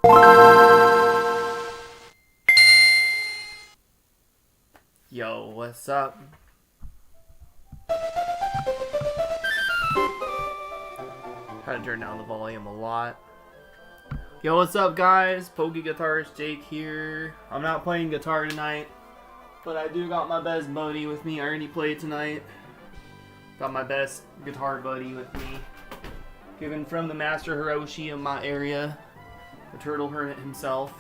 Yo, what's up? Had to turn down the volume a lot. Yo, what's up, guys? Pokey Guitarist Jake here. I'm not playing guitar tonight, but I do got my best buddy with me. I already played tonight. Got my best guitar buddy with me. Given from the Master Hiroshi in my area. The Turtle Hermit himself.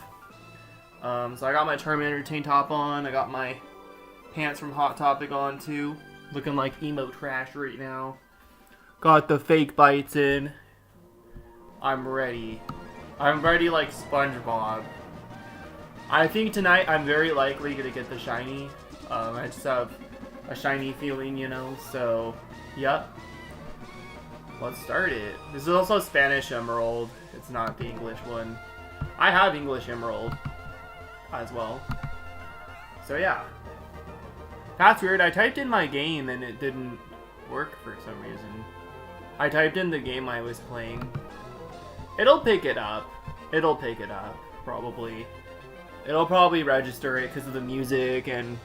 So I got my Charmander tank top on. I got my pants from Hot Topic on too. Looking like emo trash right now. Got the fake bites in. I'm ready. I'm ready like SpongeBob. I think tonight I'm very likely gonna get the shiny. I just have a shiny feeling, you know, so yep. Let's start it. This is also Spanish Emerald. It's not the English one. I have English Emerald as well. So yeah. That's weird. I typed in my game and it didn't work for some reason. I typed in the game I was playing. It'll pick it up. It'll pick it up, probably. It'll probably register it because of the music, and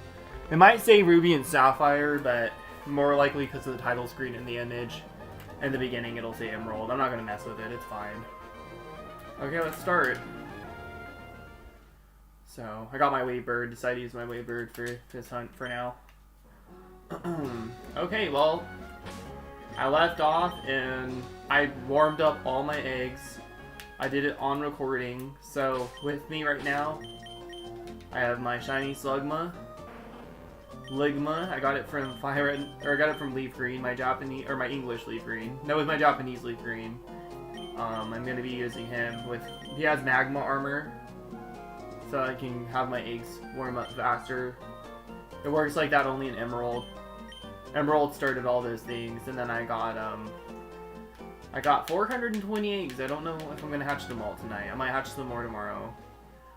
it might say Ruby and Sapphire, but more likely because of the title screen and the image. In the beginning, it'll say Emerald. I'm not going to mess with it. It's fine. Okay, let's start. So, I got my Wavebird. Decided to use my Wavebird for this hunt for now. Okay, well, I left off and I warmed up all my eggs. I did it on recording. So, with me right now, I have my shiny Slugma. Ligma. I got it from Leaf Green, my Japanese or my English Leaf Green. No, it was my Japanese Leaf Green. I'm gonna be using him with. He has magma armor, so I can have my eggs warm up faster. It works like that only in Emerald. Emerald started all those things, and then I got 420 eggs. I don't know if I'm gonna hatch them all tonight. I might hatch some more tomorrow.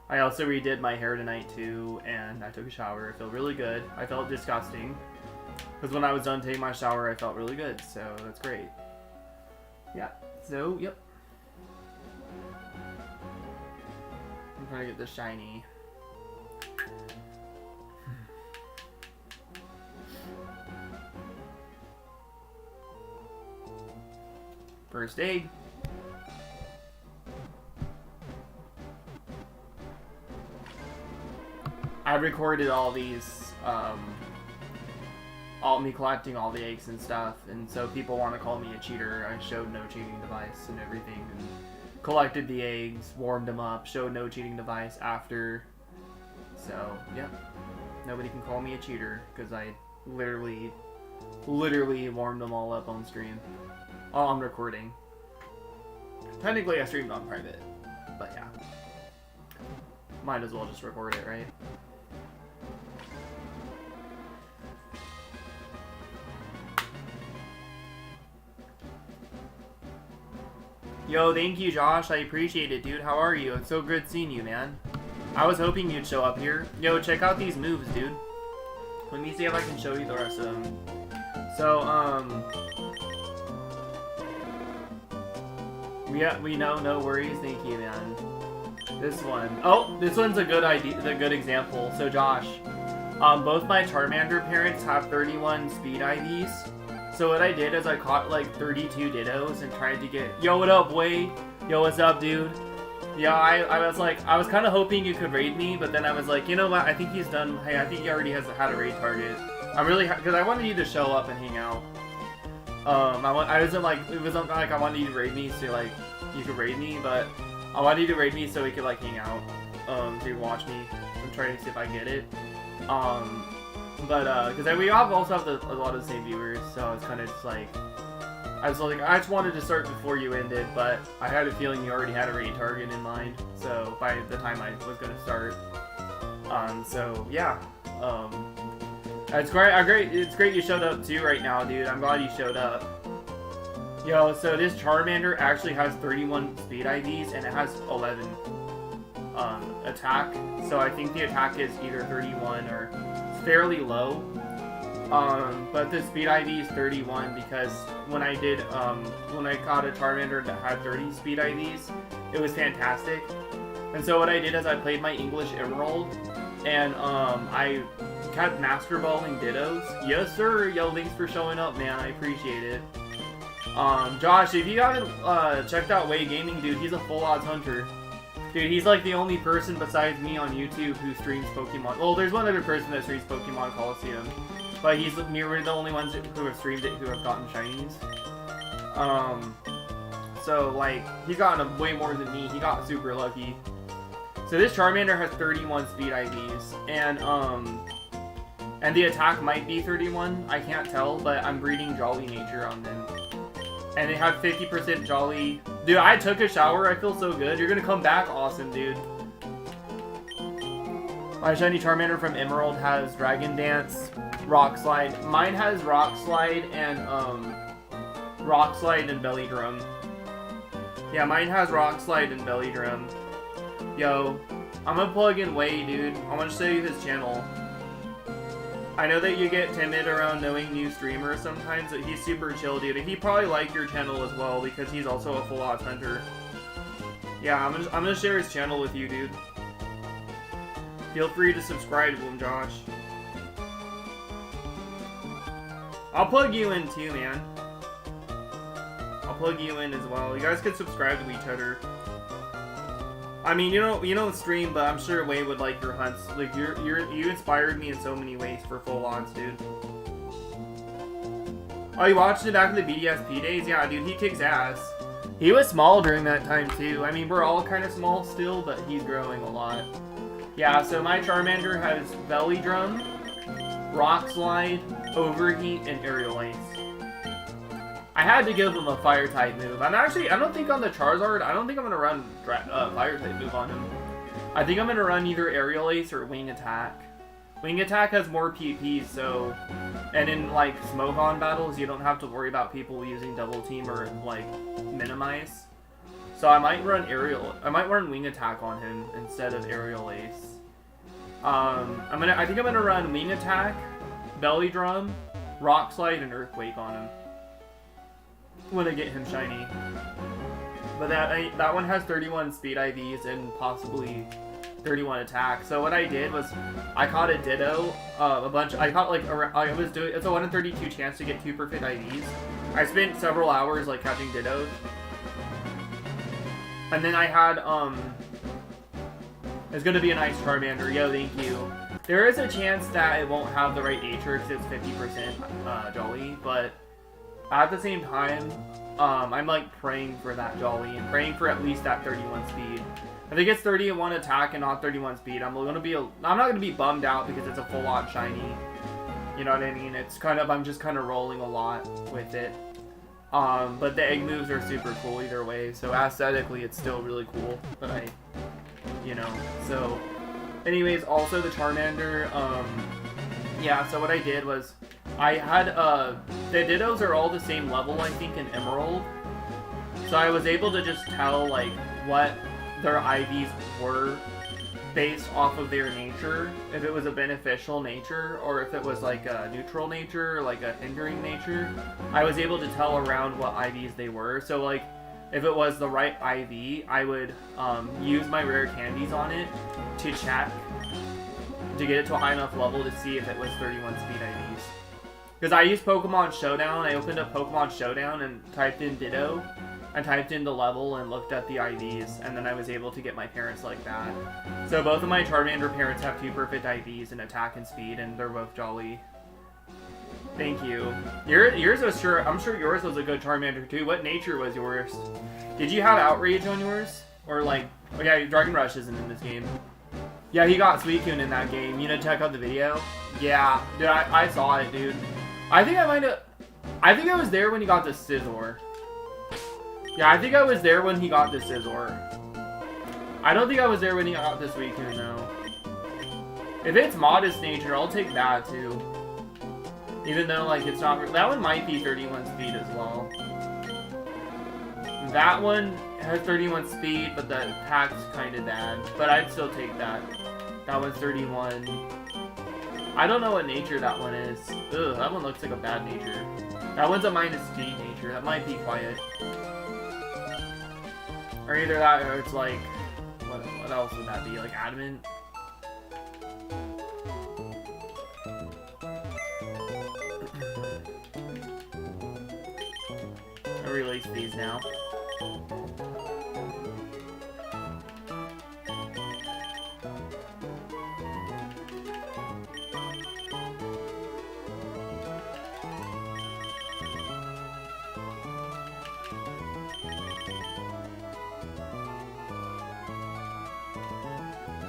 I also redid my hair tonight too, and I took a shower. I feel really good. I felt disgusting, because when I was done taking my shower, I felt really good, so that's great. Yeah, so, yep. I'm trying to get this shiny. First egg. I recorded all these, me collecting all the eggs and stuff, and so people want to call me a cheater. I showed no cheating device and everything, and collected the eggs, warmed them up, showed no cheating device after. So, yeah, nobody can call me a cheater, because I literally warmed them all up on stream. On recording. Technically I streamed on private, but yeah. Might as well just record it, right? Yo, thank you, Josh. I appreciate it, dude. How are you? It's so good seeing you, man. I was hoping you'd show up here. Yo, check out these moves, dude. Let me see if I can show you the rest of them. So, yeah, we know, no worries. Thank you, man. This one. Oh, this one's a good idea, a good example. So, Josh, both my Charmander parents have 31 speed IVs. So what I did is I caught like 32 Dittos and tried to get... Yo, what up, Wade? Yo, what's up, dude? Yeah, I was kind of hoping you could raid me, but then I was like, you know what? I think he's done. Hey, I think he already has had a raid target. I'm really... Because I wanted you to show up and hang out. I wasn't like... It wasn't like I wanted you to raid me so like you could raid me, but I wanted you to raid me so we could like hang out. So you watch me. I'm trying to see if I get it. Because we also have a lot of the same viewers, so it's kind of just like... I just wanted to start before you ended, but I had a feeling you already had a raid target in mind, so by the time I was going to start. So, yeah. It's great you showed up too right now, dude. I'm glad you showed up. Yo, so this Charmander actually has 31 speed IVs, and it has 11 attack. So I think the attack is either 31 or fairly low. But the speed IV is 31 because when I caught a Charmander that had 30 speed IVs, it was fantastic. And so what I did is I played my English Emerald, and I kept master balling Dittos. Yes sir, yo, thanks for showing up, man, I appreciate it. Josh, if you haven't checked out Way Gaming, dude, he's a full odds hunter. Dude, he's like the only person besides me on YouTube who streams Pokemon. Well, there's one other person that streams Pokemon Coliseum, but we're the only ones who have streamed it who have gotten shinies. So like, he's gotten way more than me. He got super lucky. So this Charmander has 31 speed IVs, and the attack might be 31. I can't tell, but I'm breeding Jolly Nature on them. And they have 50% Jolly. Dude, I took a shower. I feel so good. You're gonna come back. Awesome, dude. My shiny Charmander from Emerald has Dragon Dance, Rock Slide. Mine has Rock Slide and Belly Drum. Yeah, mine has Rock Slide and Belly Drum. Yo, I'm gonna plug in Way, dude. I want to show you his channel. I know that you get timid around knowing new streamers sometimes, but he's super chill, dude. He probably like your channel as well because he's also a full odds hunter. Yeah, I'm gonna share his channel with you, dude. Feel free to subscribe to him, Josh. I'll plug you in too, man. I'll plug you in as well. You guys can subscribe to each other. I mean, you don't stream, but I'm sure Way would like your hunts. Like you inspired me in so many ways for full odds, dude. Oh, you watched it back in the BDSP days? Yeah, dude, he kicks ass. He was small during that time too. I mean, we're all kind of small still, but he's growing a lot. Yeah, so my Charmander has Belly Drum, Rock Slide, Overheat, and Aerial Ace. I had to give him a fire type move. I don't think on the Charizard, I don't think I'm going to run fire type move on him. I think I'm going to run either Aerial Ace or Wing Attack. Wing Attack has more PPs, so, and in like Smogon battles, you don't have to worry about people using Double Team or like Minimize. So I might run Wing Attack on him instead of Aerial Ace. I think I'm going to run Wing Attack, Belly Drum, Rock Slide, and Earthquake on him when I get him shiny. But that one has 31 speed IVs and possibly 31 attack. So what I did was I caught a Ditto, it's a 1 in 32 chance to get 2 perfect IVs. I spent several hours like catching Dittos. And then I had it's gonna be a nice Charmander. Yo, thank you. There is a chance that it won't have the right nature because it's 50% Jolly, but at the same time, I'm like praying for that Jolly and praying for at least that 31 speed. If it gets 31 attack and not 31 speed, I'm not gonna be bummed out because it's a full on shiny. You know what I mean? I'm just kind of rolling a lot with it. But the egg moves are super cool either way. So aesthetically, it's still really cool. But so. Anyways, also the Charmander. Yeah. So what I did was, I had, the Dittos are all the same level, I think, in Emerald. So I was able to just tell, like, what their IVs were based off of their nature. If it was a beneficial nature, or if it was, like, a neutral nature, like a hindering nature. I was able to tell around what IVs they were. So, like, if it was the right IV, I would, use my rare candies on it to check, to get it to a high enough level to see if it was 31 speed IVs. Because I used Pokemon Showdown, I opened up Pokemon Showdown and typed in Ditto, and typed in the level and looked at the IVs, and then I was able to get my parents like that. So both of my Charmander parents have 2 perfect IVs in attack and speed, and they're both Jolly. Thank you. Yours was I'm sure yours was a good Charmander too. What nature was yours? Did you have Outrage on yours? Or like, okay, Dragon Rush isn't in this game. Yeah, he got Suicune in that game. You know, check out the video? Yeah, dude, I saw it, dude. I think I was there when he got the Scizor. Yeah, I think I was there when he got the Scizor. I don't think I was there when he got the Suicune, though. If it's Modest Nature, I'll take that, too. Even though, like, it's not... That one might be 31 speed as well. That one has 31 speed, but the attack's kind of bad. But I'd still take that. That one's 31. I don't know what nature that one is. Ugh, that one looks like a bad nature. That one's a minus speed nature. That might be quiet. Or either that or it's like What else would that be? Like adamant? I'll release these now.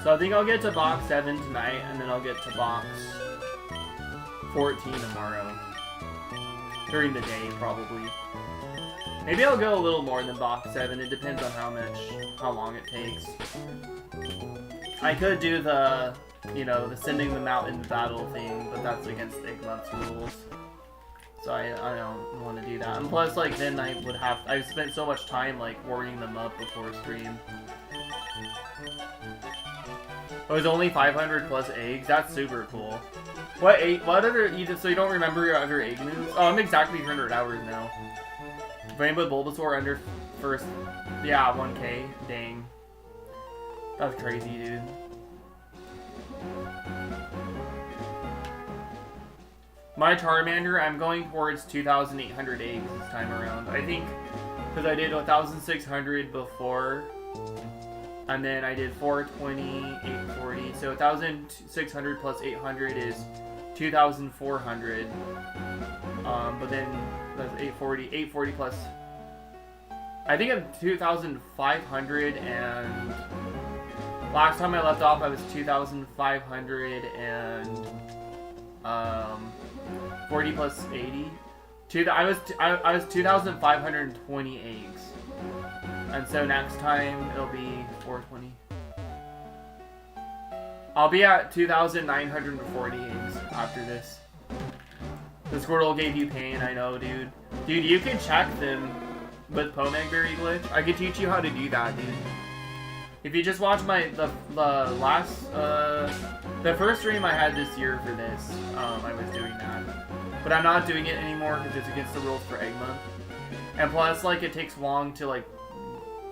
So I think I'll get to box 7 tonight, and then I'll get to box 14 tomorrow. During the day, probably. Maybe I'll go a little more than box 7. It depends on how long it takes. I could do the, you know, the sending them out in battle thing, but that's against Igmonth's rules. So I don't want to do that. And plus, like, then I've spent so much time, like, warming them up before stream. It was only 500 plus eggs? That's super cool. What other, so you don't remember your other egg moves? Oh, I'm exactly 300 hours now. Rainbow Bulbasaur under first, yeah, 1k, dang. That's crazy, dude. My Charmander, I'm going towards 2,800 eggs this time around. I think, because I did 1,600 before. And then I did 420, 840. So 1,600 plus 800 is 2,400. But then that's 840 plus. I think I'm 2,500, and last time I left off I was 2,500 and 40 plus 80. I was 2,520 eggs. And so next time it'll be 420. I'll be at 2,940 eggs after this. The Squirtle gave you pain, I know, dude. Dude, you can check them with Pomegberry glitch. I can teach you how to do that, dude. If you just watch the first stream I had this year for this, I was doing that. But I'm not doing it anymore because it's against the rules for Egg Month. And plus, like, it takes long to, like,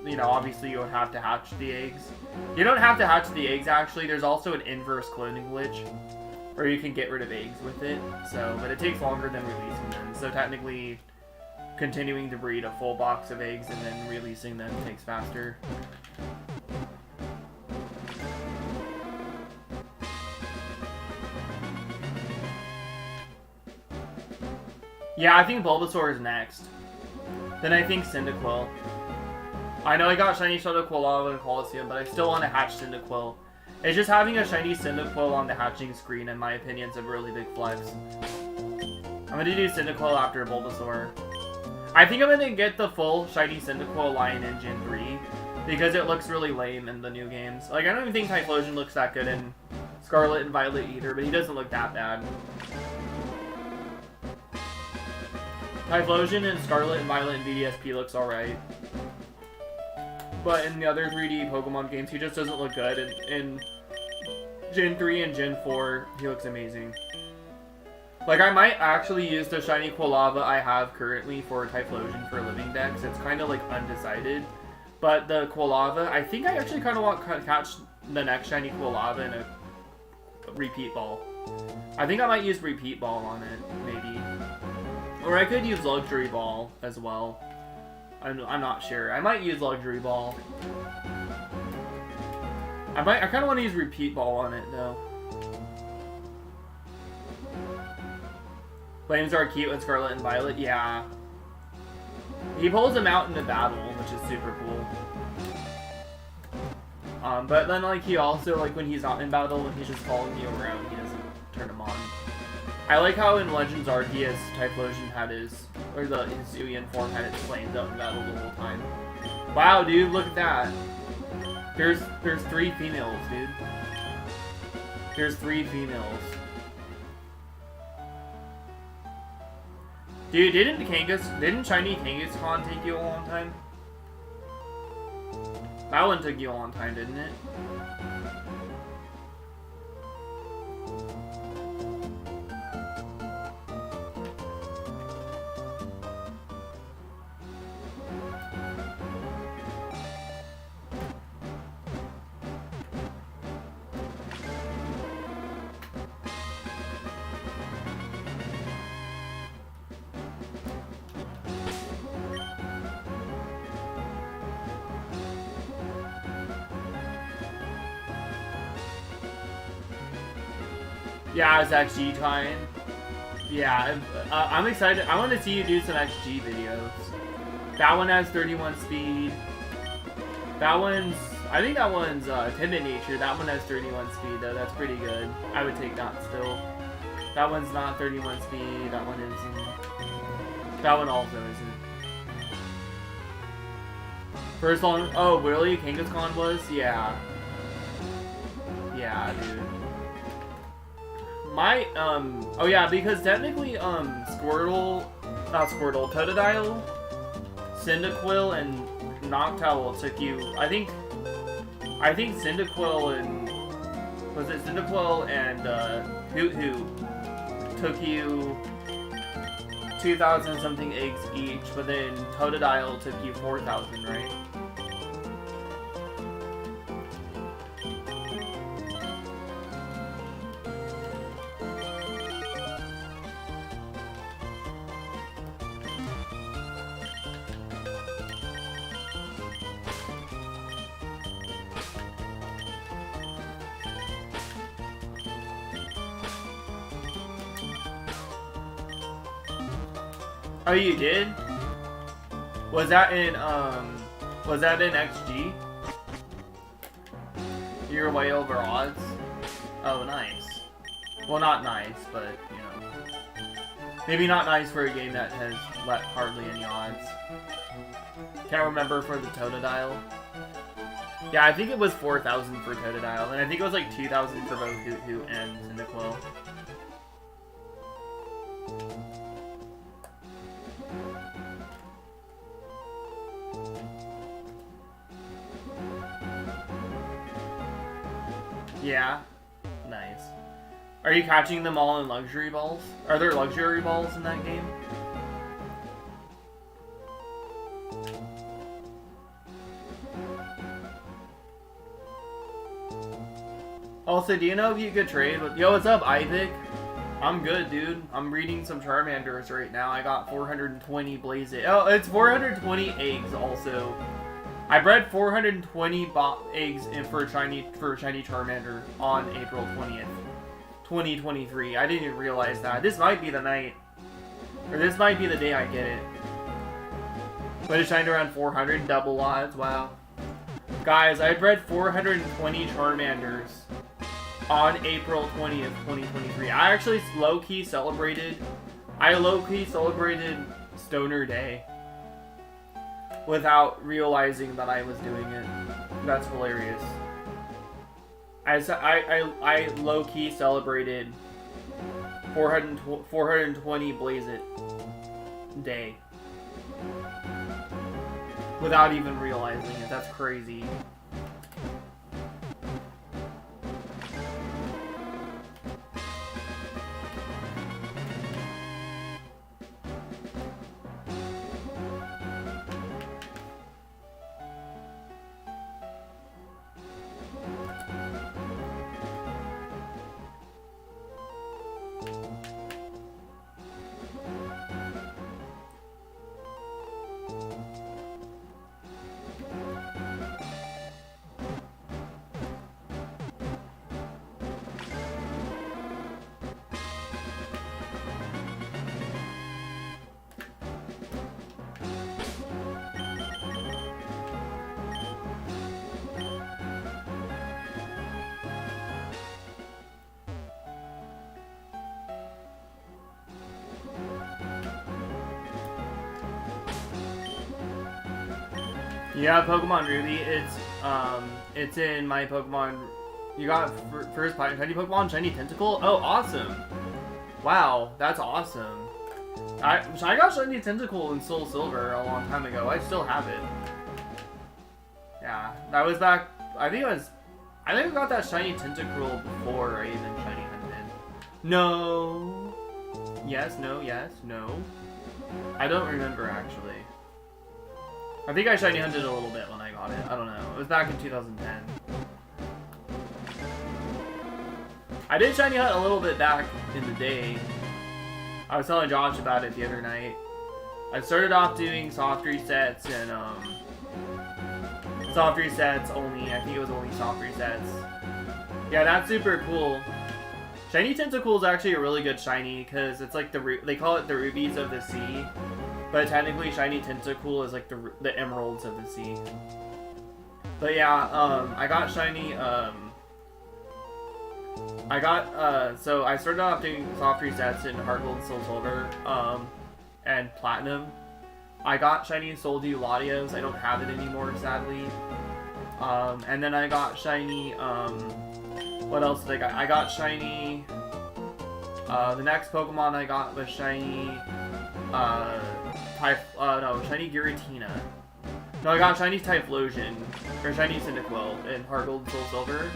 you know, obviously you would have to hatch the eggs. You don't have to hatch the eggs, actually. There's also an inverse cloning glitch where you can get rid of eggs with it. So, but it takes longer than releasing them. So technically, continuing to breed a full box of eggs and then releasing them takes faster. Yeah, I think Bulbasaur is next. Then I think Cyndaquil. I know I got shiny Cyndaquil in Coliseum, but I still want to hatch Cyndaquil. It's just having a shiny Cyndaquil on the hatching screen, in my opinion, is a really big flex. I'm going to do Cyndaquil after Bulbasaur. I think I'm going to get the full shiny Cyndaquil line in Gen 3, because it looks really lame in the new games. Like, I don't even think Typhlosion looks that good in Scarlet and Violet either, but he doesn't look that bad. Typhlosion in Scarlet and Violet and VDSP looks alright. But in the other 3D Pokemon games, he just doesn't look good. In Gen 3 and Gen 4, he looks amazing. Like, I might actually use the shiny Quilava I have currently for Typhlosion for Living Dex. It's kind of, like, undecided. But the Quilava, I think I actually kind of want to catch the next shiny Quilava in a Repeat Ball. I think I might use Repeat Ball on it, maybe. Or I could use Luxury Ball as well. I'm not sure. I might use Luxury Ball. I kind of want to use Repeat Ball on it, though. Flames are cute in Scarlet and Violet, yeah. He pulls them out in the battle, which is super cool. But then, like, he also, like, when he's not in battle, when he's just following you around, he doesn't turn him on. I like how in Legends Arceus, Typhlosion had his Hisuian form had its flames out in battle the whole time. Wow, dude, look at that. There's 3 females, dude. There's 3 females. Dude, didn't shiny Kangaskhan take you a long time? That one took you a long time, didn't it? Yeah, it's XG time. Yeah, I'm excited. I want to see you do some XG videos. That one has 31 speed. That one's... I think that one's timid nature. That one has 31 speed, though. That's pretty good. I would take that still. That one's not 31 speed. That one isn't. That one also isn't. First one... Oh, really? Kangaskhan was? Yeah. Yeah, dude. My, oh yeah, because technically, Squirtle, not Squirtle, Totodile, Cyndaquil, and Noctowl took you, I think Cyndaquil and, was it Cyndaquil and, Hoot took you 2,000 something eggs each, but then Totodile took you 4,000, right? Oh, you did? Was that in XG? You're way over odds? Oh, nice. Well, not nice, but, you know. Maybe not nice for a game that has hardly any odds. Can't remember for the Totodile. Yeah, I think it was 4,000 for Totodile, and I think it was like 2,000 for both Hoot and Cyndaquil. Yeah. Nice. Are you catching them all in luxury balls? Are there luxury balls in that game? Also, do you know if you could trade with... Yo, what's up, Ivic? I'm good, dude. I'm reading some Charmanders right now. I got 420 Blaze Eggs. Oh, it's 420 eggs, also. I bred 420 eggs for shiny Charmander on April 20th, 2023. I didn't even realize that. This might be the night. Or this might be the day I get it. But it shined around 400, double odds, wow. Guys, I bred 420 Charmanders on April 20th, 2023. I actually low-key celebrated Stoner Day without realizing that I was doing it. That's hilarious. I low-key celebrated 420 Blaze It Day without even realizing it. That's crazy. Yeah, Pokemon Ruby. It's in my Pokemon. You got first shiny Pokemon, shiny Tentacle. Oh, awesome! Wow, that's awesome. I got shiny Tentacle in Soul Silver a long time ago. I still have it. Yeah, that was back. I think I got that shiny Tentacle before I even shiny hunted. No. Yes. No. Yes. No. I don't remember actually. I think I shiny hunted a little bit when I got it. I don't know. It was back in 2010. I did shiny hunt a little bit back in the day. I was telling Josh about it the other night. I started off doing soft resets and soft resets only. I think it was only soft resets. Yeah, that's super cool. Shiny Tentacool is actually a really good shiny because it's like they call it the rubies of the sea, but technically Shiny Tentacool is like the emeralds of the sea. But yeah, I got shiny. So I started off doing soft resets in Heart Gold, Soul Silver, and Platinum. I got shiny Soldew Latios. I don't have it anymore, sadly. And then I got shiny. What else did I got? I got shiny. The next Pokemon I got was shiny. Shiny Giratina. No, I got shiny Typhlosion or shiny Cyndaquil in Heart Gold, Soul Silver.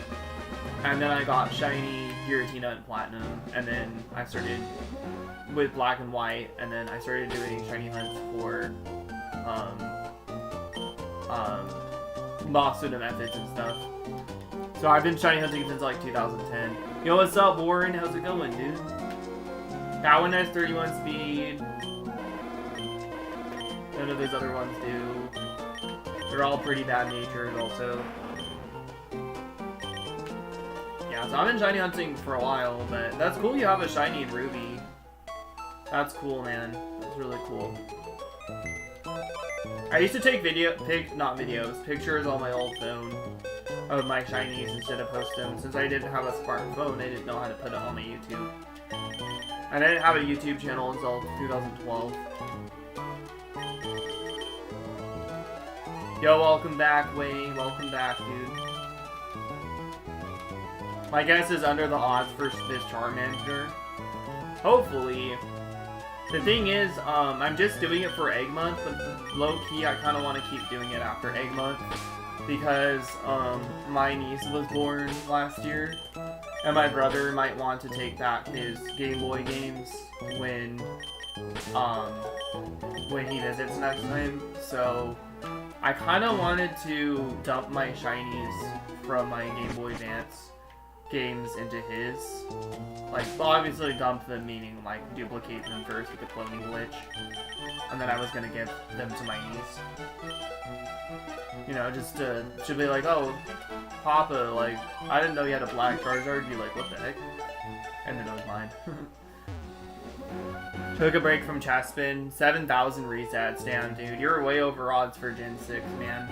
And then I got shiny Giratina in Platinum, and then I started with Black and White, and then I started doing shiny hunts for Masuda methods and stuff. So I've been shiny hunting since like 2010. Yo, what's up, Warren? How's it going, dude? That one has 31 speed. None of those other ones do. They're all pretty bad natured also. Yeah, so I've been shiny hunting for a while, but that's cool you have a shiny in Ruby. That's cool, man. That's really cool. I used to take pictures on my old phone of my shinies instead of post them. Since I didn't have a smartphone, I didn't know how to put it on my YouTube. And I didn't have a YouTube channel until 2012. Yo, welcome back, Wayne. Welcome back, dude. My guess is under the odds for this Charmander. Hopefully. The thing is, I'm just doing it for Egg Month, but low-key, I kind of want to keep doing it after Egg Month. Because, my niece was born last year. And my brother might want to take back his Game Boy games when he visits next time. So, I kind of wanted to dump my shinies from my Game Boy Advance games into his. Like, well, obviously dump them, meaning, like, duplicate them first with the cloning glitch. And then I was gonna give them to my niece. You know, just to, she'll be like, oh, Papa, like, I didn't know you had a black Charizard. Be like, what the heck? And then it was mine. Took a break from Chespin. 7,000 resets. Damn, dude. You're way over odds for Gen 6, man.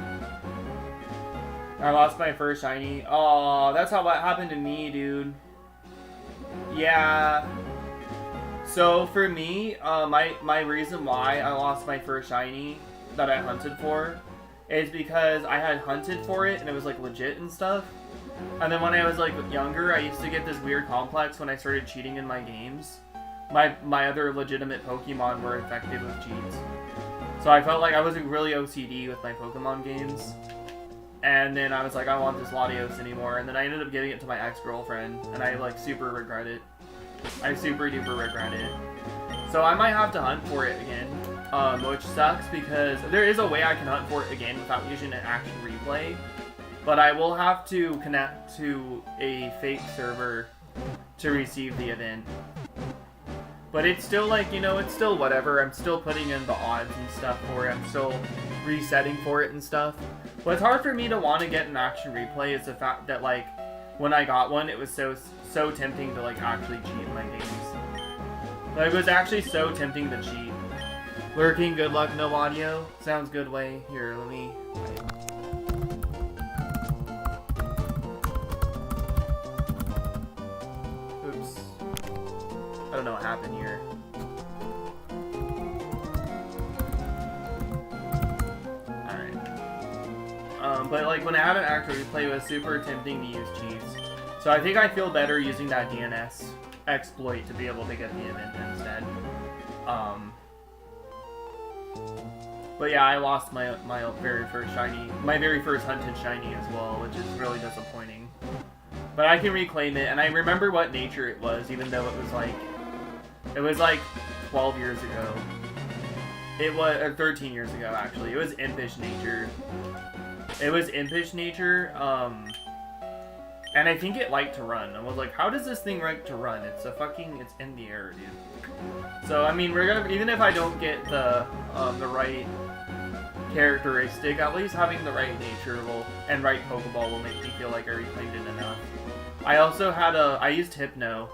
I lost my first shiny. Oh, that's how what happened to me, dude. Yeah. So, for me, my reason why I lost my first shiny that I hunted for is because I had hunted for it and it was, like, legit and stuff. And then when I was, like, younger, I used to get this weird complex when I started cheating in my games. My other legitimate Pokemon were infected with cheats. So I felt like I was really OCD with my Pokemon games. And then I was like, I don't want this Latios anymore. And then I ended up giving it to my ex-girlfriend. And I, like, super regret it. I super duper regret it. So I might have to hunt for it again. Which sucks because there is a way I can hunt for it again without using an action replay. But I will have to connect to a fake server to receive the event. But it's still like, you know, it's still whatever. I'm still putting in the odds and stuff for it. I'm still resetting for it and stuff. What's hard for me to want to get an action replay is the fact that, like, when I got one, it was so tempting to, like, actually cheat in my games. Like, it was actually so tempting to cheat. Lurking, good luck, no audio. Sounds good, way. Here, let me... Oops. I don't know what happened here. But like when I had an actual replay, it was super tempting to use cheats. So I think I feel better using that DNS exploit to be able to get the event instead. But yeah, I lost my very first shiny, my very first hunted shiny as well, which is really disappointing. But I can reclaim it, and I remember what nature it was, even though it was like 12 years ago. It was, or 13 years ago actually. It was Impish Nature. It was Impish Nature, and I think it liked to run. I was like, how does this thing like to run? It's in the air, dude. So, I mean, even if I don't get the right characteristic, at least having the right nature and right Pokeball will make me feel like I replayed it enough. I also had I used Hypno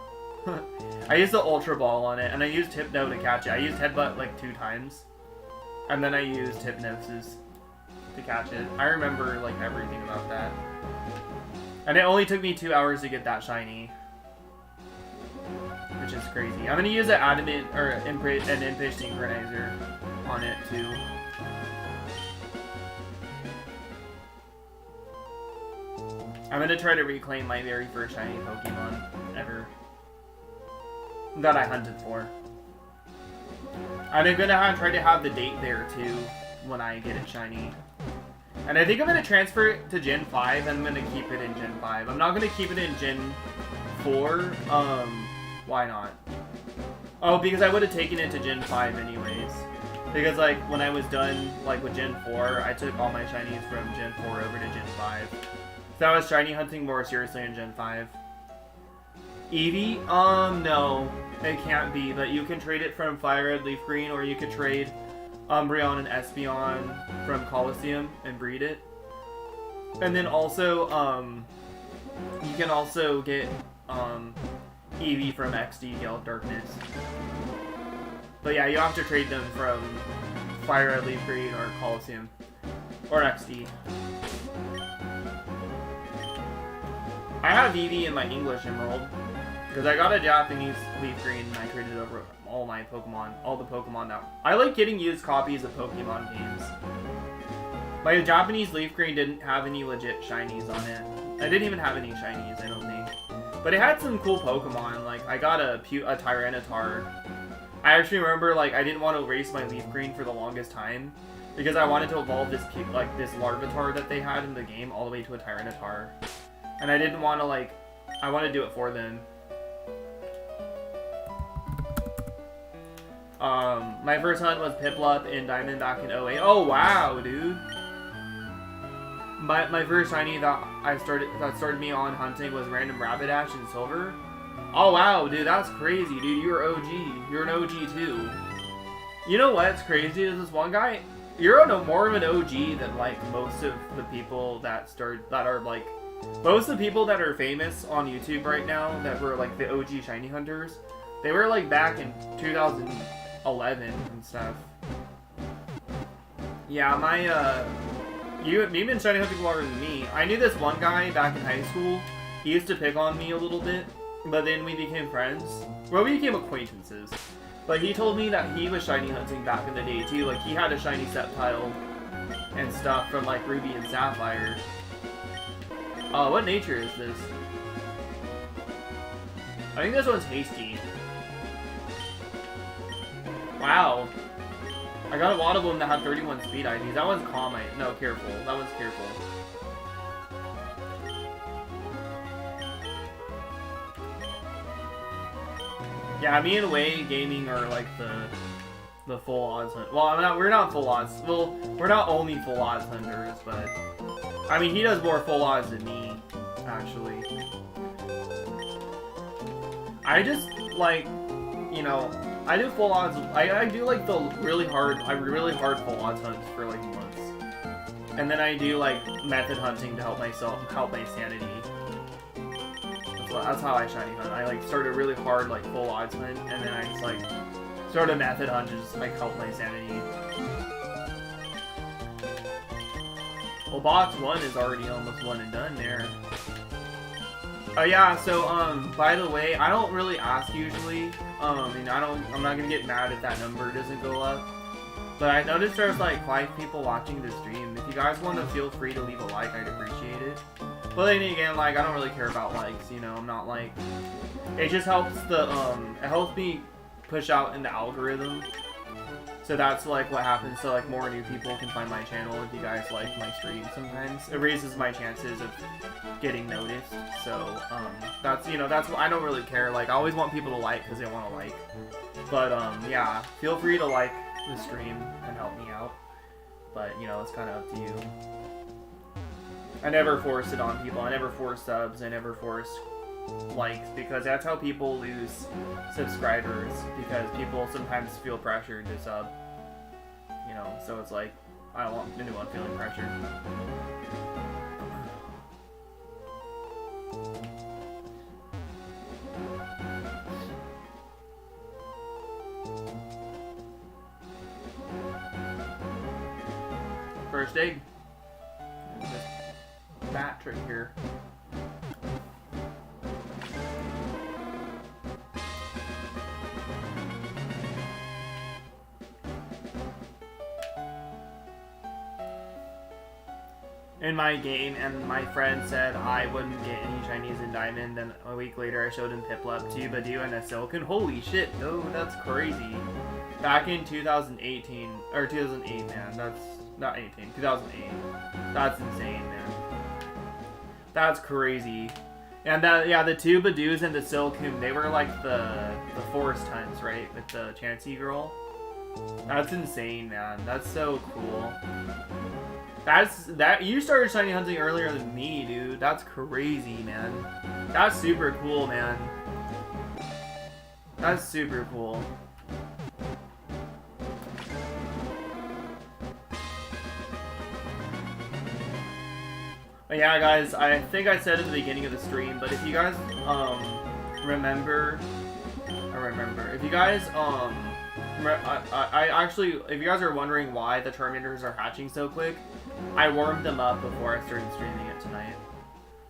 I used the Ultra Ball on it, and I used Hypno to catch it. I used Headbutt like 2 times, and then I used Hypnosis to catch it. I remember like everything about that. And it only took me 2 hours to get that shiny, which is crazy. I'm gonna use an Adamant or an Impish Synchronizer on it too. I'm gonna try to reclaim my very first shiny Pokemon ever that I hunted for. And I'm gonna try to have the date there too when I get it shiny. And I think I'm gonna transfer it to Gen 5 and I'm gonna keep it in Gen 5. I'm not gonna keep it in Gen 4. Why not? Oh, because I would have taken it to Gen 5 anyways. Because like when I was done like with Gen 4, I took all my shinies from Gen 4 over to Gen 5. So I was shiny hunting more seriously in Gen 5. Eevee? No. It can't be, but you can trade it from Fire Red, Leaf Green, or you could trade Umbreon and Espeon from Colosseum and breed it. And then also, you can also get Eevee from XD, Gale of Darkness. But yeah, you have to trade them from Fire Red, Leaf Green, or Colosseum, or XD. I have Eevee in my English Emerald, because I got a Japanese Leaf Green and I traded over all my Pokemon, all the Pokemon that... I like getting used copies of Pokemon games. My Japanese Leaf Green didn't have any legit shinies on it. I didn't even have any shinies, I don't think. But it had some cool Pokemon, like I got a Tyranitar. I actually remember, like, I didn't want to erase my Leaf Green for the longest time, because I wanted to evolve this, like, this Larvitar that they had in the game all the way to a Tyranitar. And I didn't want to, like, I want to do it for them. My first hunt was Piplup in Diamond back in 08. Oh, wow, dude. My first shiny that started me on hunting was Random Rapidash in Silver. Oh, wow, dude, that's crazy, dude. You're OG. You're an OG, too. You know what's crazy is this one guy, you're more of an OG than, like, most of the people that are, like, most of the people that are famous on YouTube right now that were, like, the OG shiny hunters, they were, like, back in 2011 and stuff. Yeah, you've been shiny hunting longer than me. I knew this one guy back in high school. He used to pick on me a little bit, but then we became friends. Well, we became acquaintances. But he told me that he was shiny hunting back in the day, too. Like, he had a shiny Sceptile and stuff from, like, Ruby and Sapphire. What nature is this? I think this one's Hasty. Wow. I got a lot of them that had 31 speed IDs. That one's Calm. No, Careful. That one's Careful. Yeah, me and Wei Gaming are like the full odds hunt. Well, we're not full odds. Well, we're not only full odds hunters, but I mean, he does more full odds than me, actually. I just, like, you know, I do full odds. I do, like, the really hard full odds hunts for, like, months. And then I do, like, method hunting to help my sanity. That's how I shiny hunt. I, like, start a really hard, like, full odds hunt, and then I just, like, start a method hunt to just, like, help my sanity. Well, box 1 is already almost one and done there. Oh yeah, so, by the way, I don't really ask usually. And I'm not gonna get mad if that number doesn't go up. But I noticed there's like 5 people watching the stream. If you guys want to, feel free to leave a like, I'd appreciate it. But then again, like, I don't really care about likes, you know, I'm not like... It just helps it helps me push out in the algorithm. So that's, like, what happens, so, like, more new people can find my channel if you guys like my stream sometimes. It raises my chances of getting noticed, so, that's, you know, that's what I don't really care. Like, I always want people to like because they want to like. But, yeah, feel free to like the stream and help me out. But, you know, it's kind of up to you. I never force it on people. I never force subs. I never force likes, because that's how people lose subscribers, because people sometimes feel pressured to sub, you know, so it's like, I don't want anyone feeling pressured. hatched egg. This bat right here. In my game, and my friend said I wouldn't get any Chinese in Diamond, then a week later I showed him Piplup, Tubadoo, and a Silicon. Holy shit, oh, that's crazy. Back in 2018, or 2008, man, that's not 18, 2008. That's insane, man. That's crazy. And that, yeah, the Tubadoos and the Silcoon, they were like the forest hunts, right, with the Chansey girl. That's insane, man. That's so cool. You started shiny hunting earlier than me, dude. That's crazy, man. That's super cool, man. That's super cool. But yeah, guys, I think I said at the beginning of the stream, but if you guys, remember, if you guys, I actually, if you guys are wondering why the Charmanders are hatching so quick, I warmed them up before I started streaming it tonight.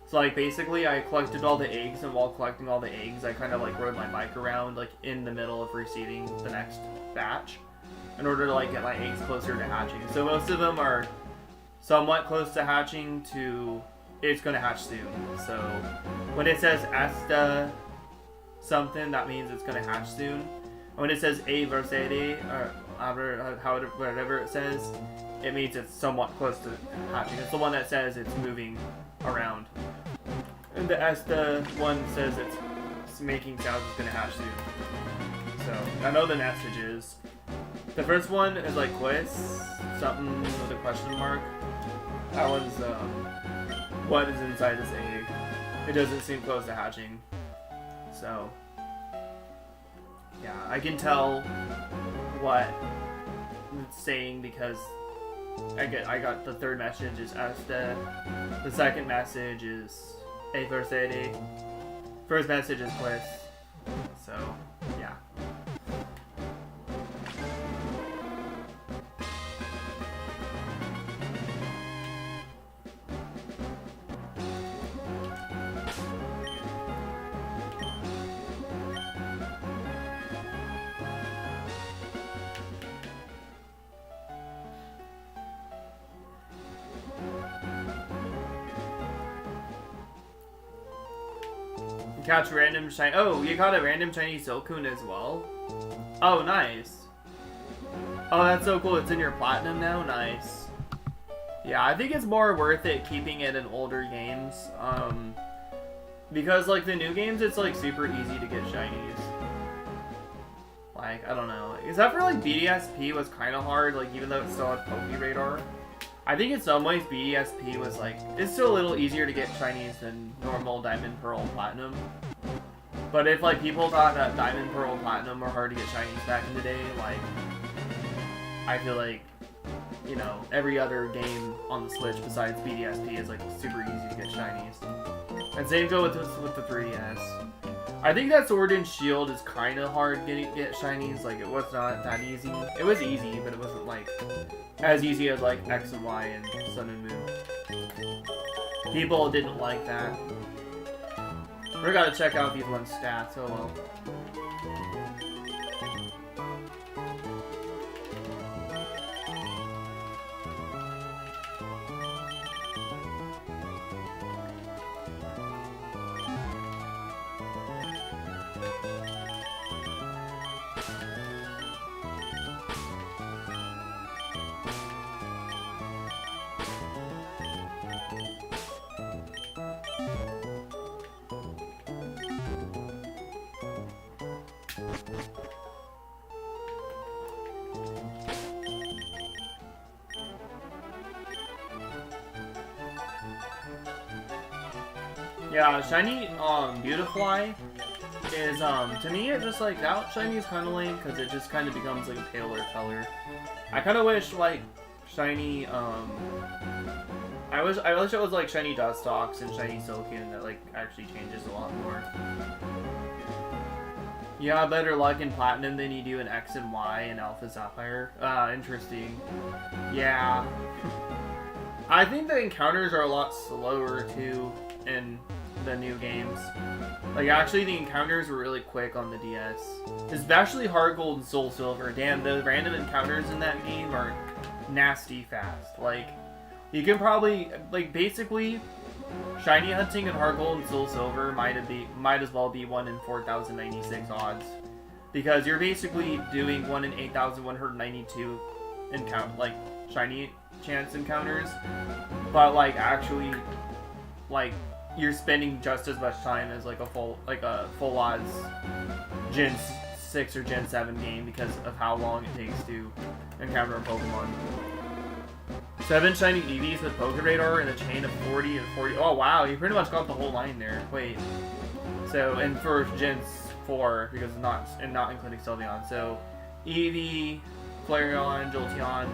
So, like, basically, I collected all the eggs, and while collecting all the eggs, I kind of, like, rode my bike around, like, in the middle of receiving the next batch, in order to, like, get my eggs closer to hatching. So most of them are somewhat close to hatching to, it's gonna hatch soon. So, when it says esta something, that means it's gonna hatch soon. And when it says a versade, or whatever it says, it means it's somewhat close to hatching. It's the one that says it's moving around. And the esta one says it's making sounds, it's gonna hatch soon. So, I know the messages. The first one is like quiz, something with a question mark. That one's, what is inside this egg? It doesn't seem close to hatching. So, yeah, I can tell what it's saying because I got the third message is esta. The second message is a versade. First message is quiz. So, yeah. Catch random shiny. Oh, you got a random Chinese Silcoon as well? Oh, nice. Oh, that's so cool. It's in your platinum now? Nice. Yeah, I think it's more worth it keeping it in older games. Because, like, the new games, it's, like, super easy to get shinies. Like, I don't know. Except for, like, BDSP was kind of hard, like, even though it still had Pokeradar. I think in some ways BDSP was like, it's still a little easier to get shinies than normal Diamond, Pearl, Platinum. But if like people thought that Diamond, Pearl, Platinum were hard to get shinies back in the day, like, I feel like, you know, every other game on the Switch besides BDSP is like super easy to get shinies. And same go with the 3DS. I think that Sword and Shield is kind of hard to get shinies, like it was not that easy. It was easy, but it wasn't like as easy as like X and Y and Sun and Moon. People didn't like that. We gotta check out these ones' stats, oh well. Yeah, shiny, Beautifly is, to me, it just, like, that shiny is kind of lame, because it just kind of becomes, like, a paler color. I kind of wish, like, shiny, I wish it was, like, shiny Dustox and shiny Silcoon that, like, actually changes a lot more. Yeah, better luck in Platinum than you do in X and Y and Alpha Sapphire. Interesting. Yeah. I think the encounters are a lot slower too in the new games. Like, actually, the encounters were really quick on the DS. Especially Heart Gold and Soul Silver. Damn, the random encounters in that game are nasty fast. Like, you can probably, like, basically, shiny hunting and Heart Gold and Soul Silver might as well be 1 in 4,096 odds. Because you're basically doing 1 in 8,192 like, shiny chance encounters. But, like, actually, like, you're spending just as much time as like a full odds Gen 6 or Gen 7 game because of how long it takes to encounter a Pokemon. 7 shiny EVs with Moderator and a chain of 40 and 40. Oh wow, you pretty much got the whole line there. Wait. So, and for Gen 4, because not including Sylveon. So, Eevee, Flareon, Jolteon,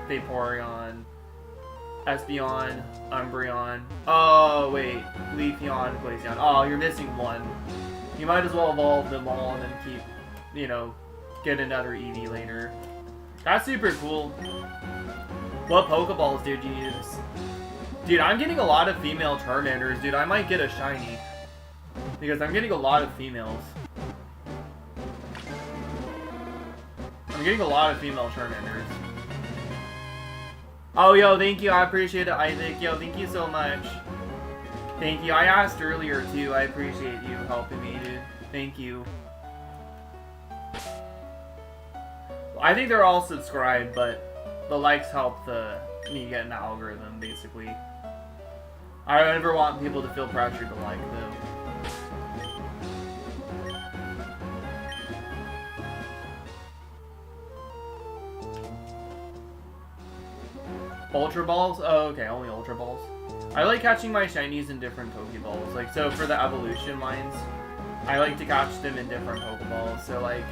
Vaporeon, Espeon, Umbreon. Oh, wait. Leafeon, Glaceon. Oh, you're missing one. You might as well evolve them all and then keep, you know, get another Eevee later. That's super cool. What Pokeballs did you use? Dude, I'm getting a lot of female Charmanders. Dude, I might get a shiny. Because I'm getting a lot of females. I'm getting a lot of female Charmanders. Oh, yo, thank you. I appreciate it, Isaac. Yo, thank you so much. Thank you. I asked earlier, too. I appreciate you helping me, dude. Thank you. I think they're all subscribed, but the likes help me get an algorithm, basically. I never want people to feel pressured to like, though. Ultra Balls? Oh, okay, only Ultra Balls. I like catching my shinies in different Pokeballs. Like, so for the evolution lines, I like to catch them in different Pokeballs. So, like,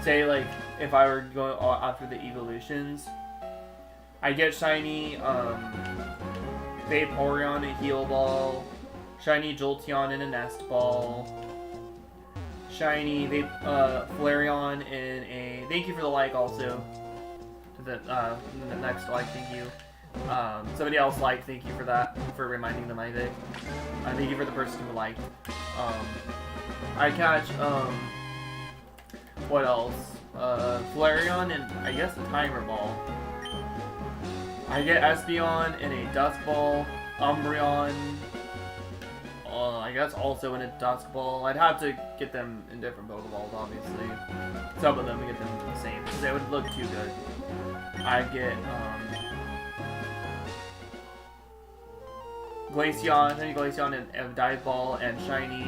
say, like, if I were going after the evolutions, I get shiny, Vaporeon in a Heal Ball, shiny Jolteon in a Nest Ball, shiny Flareon in a... Thank you for the like, also. The next like, thank you. Somebody else liked, thank you for that, for reminding them, I think. Thank you for the person who liked. I catch, what else? Flareon and, I guess, a Timer Ball. I get Espeon in a Dusk Ball, Umbreon, I guess also in a Dusk Ball. I'd have to get them in different Pokeballs, obviously. Some of them, get them the same, because they would look too good. I get, Glaceon, shiny Glaceon in a Dive Ball, and shiny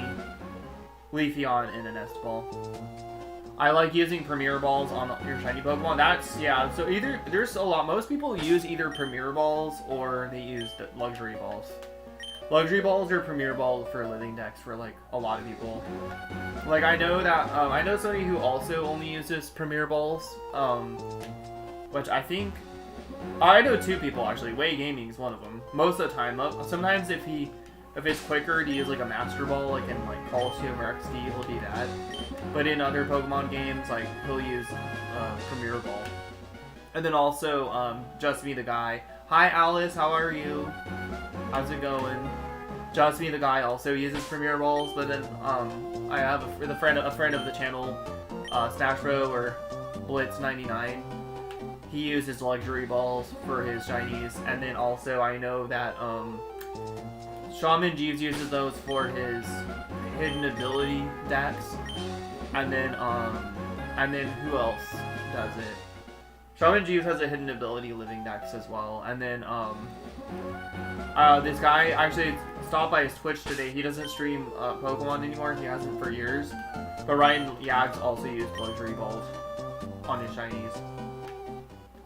Leafeon in a Nest Ball. I like using Premier Balls on your shiny Pokemon. That's, yeah, so either, there's a lot, most people use either Premier Balls or they use the Luxury Balls. Luxury Balls are Premier Balls for living decks for, like, a lot of people. Like, I know that, I know somebody who also only uses Premier Balls, which I think... I know 2 people, actually. Way Gaming is one of them. Most of the time. Sometimes if it's quicker to use, like, a Master Ball, like in, like, Colosseum or XD, he'll do that. But in other Pokemon games, like, he'll use Premier Ball. And then also, Just Me the Guy. Hi, Alice. How are you? How's it going? Just Me the Guy also uses Premier Balls, but then, I have a friend of the channel, Snashro or Blitz99. He uses Luxury Balls for his shinies, and then also I know that Shaman Jeeves uses those for his hidden ability decks, and then who else does it? Shaman Jeeves has a hidden ability living dex as well, and then this guy actually stopped by his Twitch today. He doesn't stream Pokemon anymore. He hasn't for years, but Ryan Yags also used Luxury Balls on his shinies.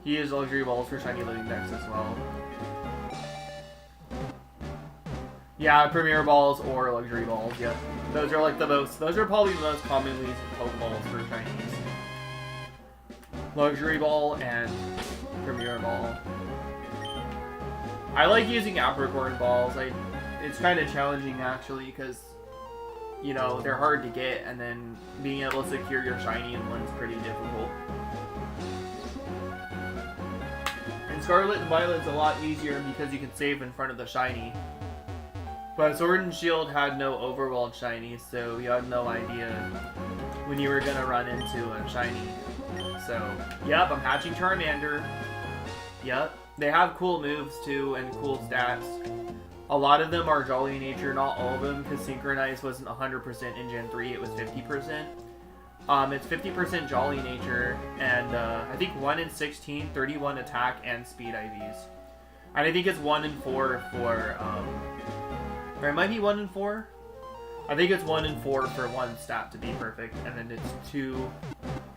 He uses Luxury Balls for shiny living decks as well. Yeah, Premier Balls or Luxury Balls, yeah. Those are like those are probably the most commonly used Pokeballs for shinies. Luxury Ball and Premier Ball. I like using Apricorn Balls. It's kind of challenging actually because, you know, they're hard to get, and then being able to secure your shiny in one is pretty difficult. Scarlet and Violet's a lot easier because you can save in front of the shiny. But Sword and Shield had no overworld shiny, so you had no idea when you were gonna run into a shiny. So, yep, I'm hatching Charmander. Yep. They have cool moves too and cool stats. A lot of them are Jolly in nature, not all of them, because Synchronize wasn't 100% in Gen 3, it was 50%. It's 50% Jolly nature, and I think 1 in 16, 31 attack, and speed IVs. And I think it's 1 in 4 for, or it might be 1 in 4? I think it's 1 in 4 for 1 stat to be perfect, and then it's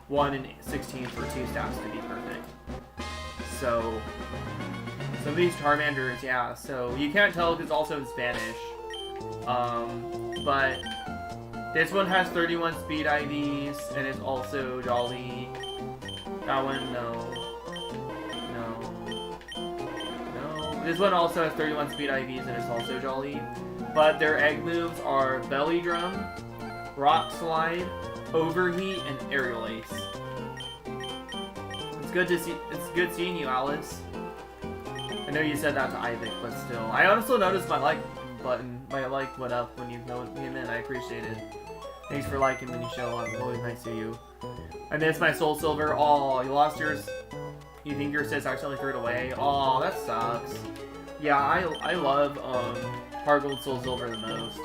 1 in 16 for 2 stats to be perfect. So, some of these Charmanders, yeah, so you can't tell because it's also in Spanish. But this one has 31 speed IVs, and it's also Jolly. That one, no. This one also has 31 speed IVs, and it's also Jolly. But their egg moves are Belly Drum, Rock Slide, Overheat, and Aerial Ace. It's good seeing you, Alice. I know you said that to Ivic, but still. I also noticed my like button, my like went up when you came in. I appreciate it. Thanks for liking when you show up. It's always nice to see you. I missed my Soul Silver. Oh, you lost yours? You think your sis accidentally threw it away? Oh, that sucks. Yeah, I love Heart Gold Soul Silver the most.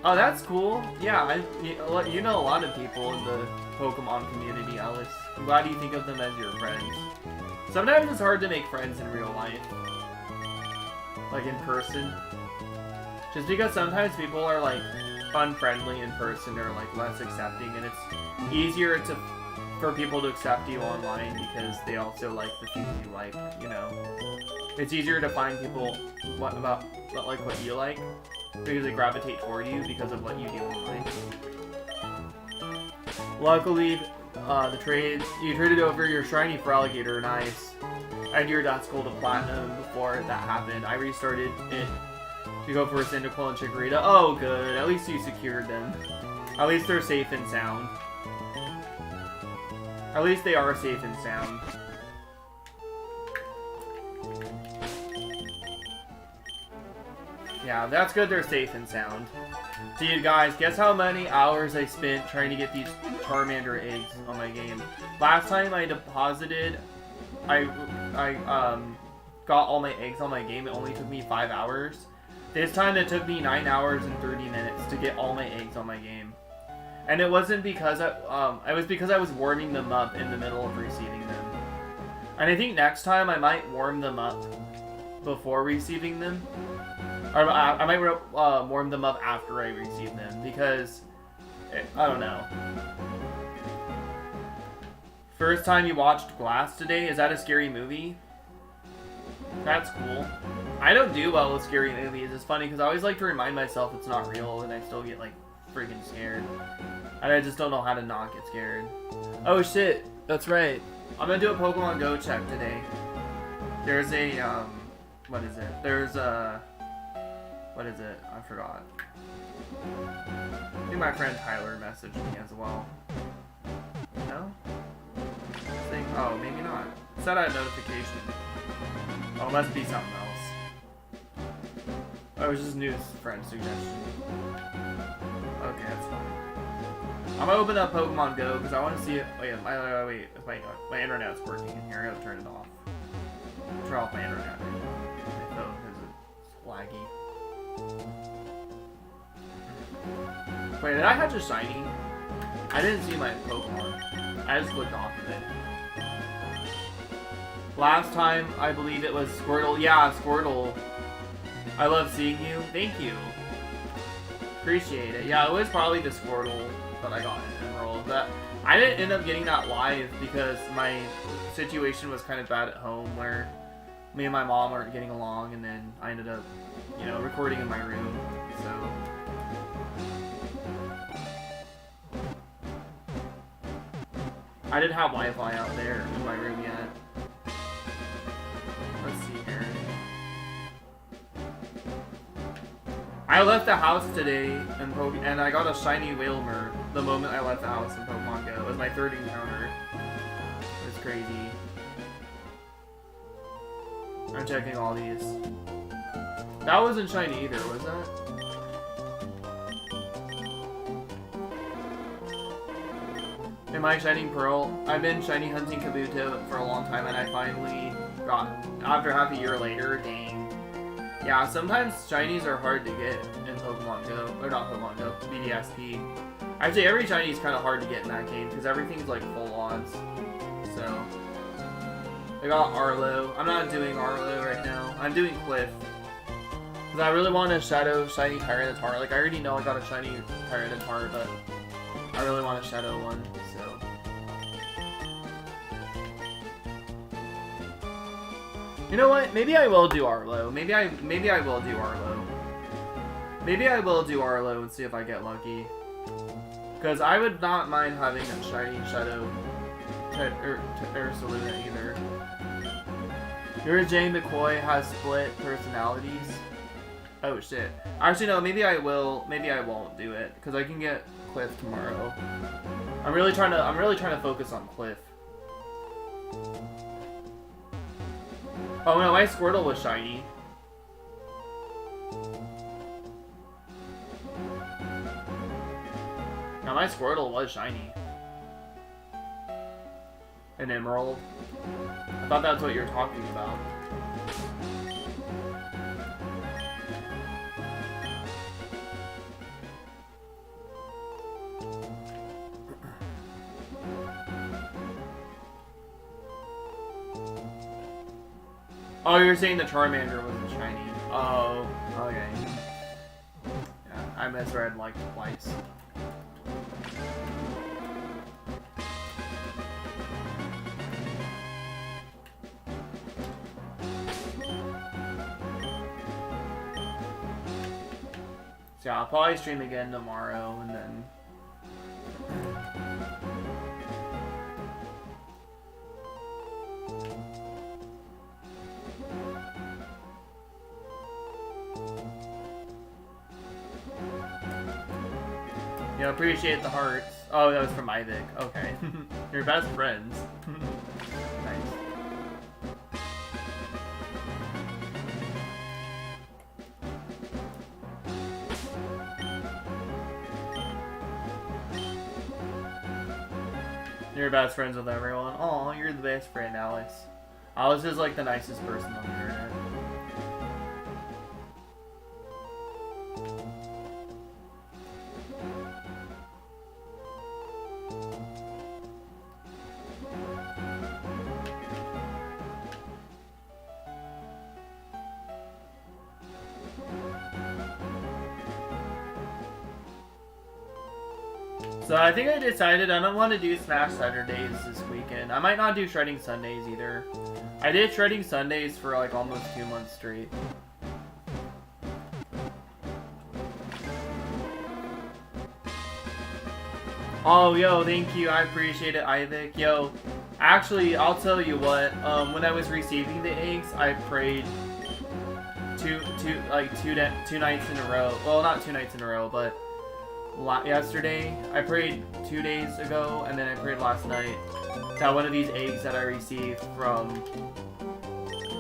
Oh, that's cool. Yeah, you know a lot of people in the Pokemon community, Alice. I'm glad you think of them as your friends. Sometimes it's hard to make friends in real life. Like in person. Just because sometimes people are like unfriendly in person or like less accepting, and it's easier for people to accept you online because they also like the people you like, you know. It's easier to find people what you like because they gravitate toward you because of what you do online. Luckily, you traded over your shiny for Alligator, nice. And your Death's Gold to Platinum before that happened. I restarted it to go for a Cyndaquil and Chikorita. Oh, good. At least you secured them. At least they're safe and sound. At least they are safe and sound. Yeah, that's good they're safe and sound. Dude, guys, guess how many hours I spent trying to get these Charmander eggs on my game. Last time I deposited, I got all my eggs on my game. It only took me 5 hours. This time it took me 9 hours and 30 minutes to get all my eggs on my game. And it wasn't because it was because I was warming them up in the middle of receiving them. And I think next time I might warm them up before receiving them. Or I might warm them up after I receive them, because, I don't know. First time you watched Glass today? Is that a scary movie? That's cool. I don't do well with scary movies. It's funny, because I always like to remind myself it's not real, and I still get, like, freaking scared. And I just don't know how to not get scared. Oh shit, that's right. I'm gonna do a Pokemon Go check today. There's a, what is it? There's a... What is it? I forgot. I think my friend Tyler messaged me as well. No? Oh, maybe not. Set a notification. Oh, it must be something else. Oh, it was just news friend suggestion. Okay, that's fine. I'm gonna open up Pokemon Go because I want to see it. Wait, my internet's working in here. I gotta turn it off. Turn off my internet. My phone because it's laggy. Wait, did I hatch a shiny? I didn't see my Pokemon. I just clicked off of it. Last time, I believe it was Squirtle. Yeah, Squirtle. I love seeing you. Thank you. Appreciate it. Yeah, it was probably the Squirtle that I got enrolled. But I didn't end up getting that live because my situation was kind of bad at home where me and my mom weren't getting along, and then I ended up, you know, recording in my room, so. I didn't have Wi-Fi out there in my room yet. Let's see here. I left the house today and I got a shiny Wailmer the moment I left the house in Pokemon Go. It was my third encounter. It was crazy. I'm checking all these. That wasn't shiny either, was that? Am I shining Pearl? I've been shiny hunting Kabuto for a long time, and I finally got, after half a year later, dang. Yeah, sometimes shinies are hard to get in Pokemon Go, or not Pokemon Go, BDSP. Actually, every shiny is kind of hard to get in that game, because everything's like full odds. So, I got Arlo. I'm not doing Arlo right now. I'm doing Cliff. Because I really want a Shadow shiny Tyranitar. Like, I already know I got a shiny Tyranitar, but I really want a Shadow one, so. You know what? Maybe I will do Arlo. Maybe I will do Arlo. Maybe I will do Arlo and see if I get lucky. Because I would not mind having a shiny Shadow Ursaluna either. Your Jay McCoy has split personalities. Oh shit. Actually no, maybe I will. Maybe I won't do it because I can get Cliff tomorrow. I'm really trying to focus on Cliff. Oh no, my Squirtle was shiny. Now my Squirtle was shiny. An Emerald. I thought that's what you were talking about. Oh, you're saying the Charmander wasn't shiny. Oh, okay. Yeah, I misread like twice. So yeah, I'll probably stream again tomorrow and then... Yeah, appreciate the hearts. Oh, that was from Ivic. Okay. You're best friends. Nice. You're best friends with everyone. Oh, you're the best friend, Alex. Alex is like the nicest person on the internet. So I think I decided I don't want to do Smash Saturdays this weekend. I might not do Shredding Sundays either. I did Shredding Sundays for like almost 2 months straight. Oh, yo, thank you. I appreciate it, Ivic. Yo, actually, I'll tell you what. When I was receiving the eggs, I prayed two nights in a row. Well, not 2 nights in a row, but yesterday. I prayed 2 days ago, and then I prayed last night that one of these eggs that I received from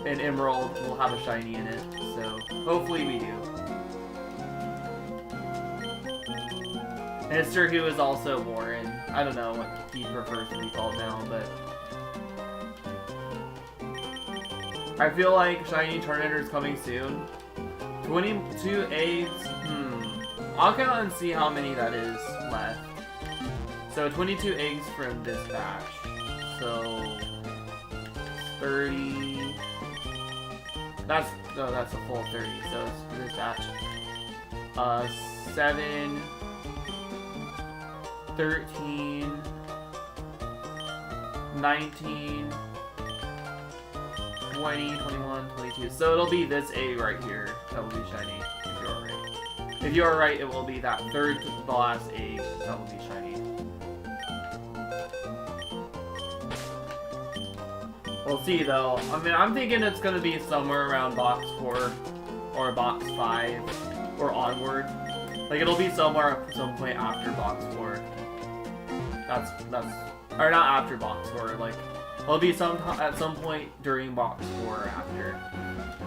an emerald will have a shiny in it. So hopefully we do. Mr. Who is also Warren. I don't know what he prefers to be called now, but I feel like shiny Charmander is coming soon. 22 eggs. I'll count and see how many that is left. So 22 eggs from this batch. So 30. That's a full 30. So it's this batch. 7, 13, 19, 20, 21, 22. So it'll be this egg right here that will be shiny. If you're alright. If you are right, it will be that third to the last egg that will be shiny. We'll see though. I mean, I'm thinking it's gonna be somewhere around box 4 or box 5 or onward. Like it'll be somewhere at some point after box 4. That's or not after box 4. Like It'll be at some point during box 4 or after.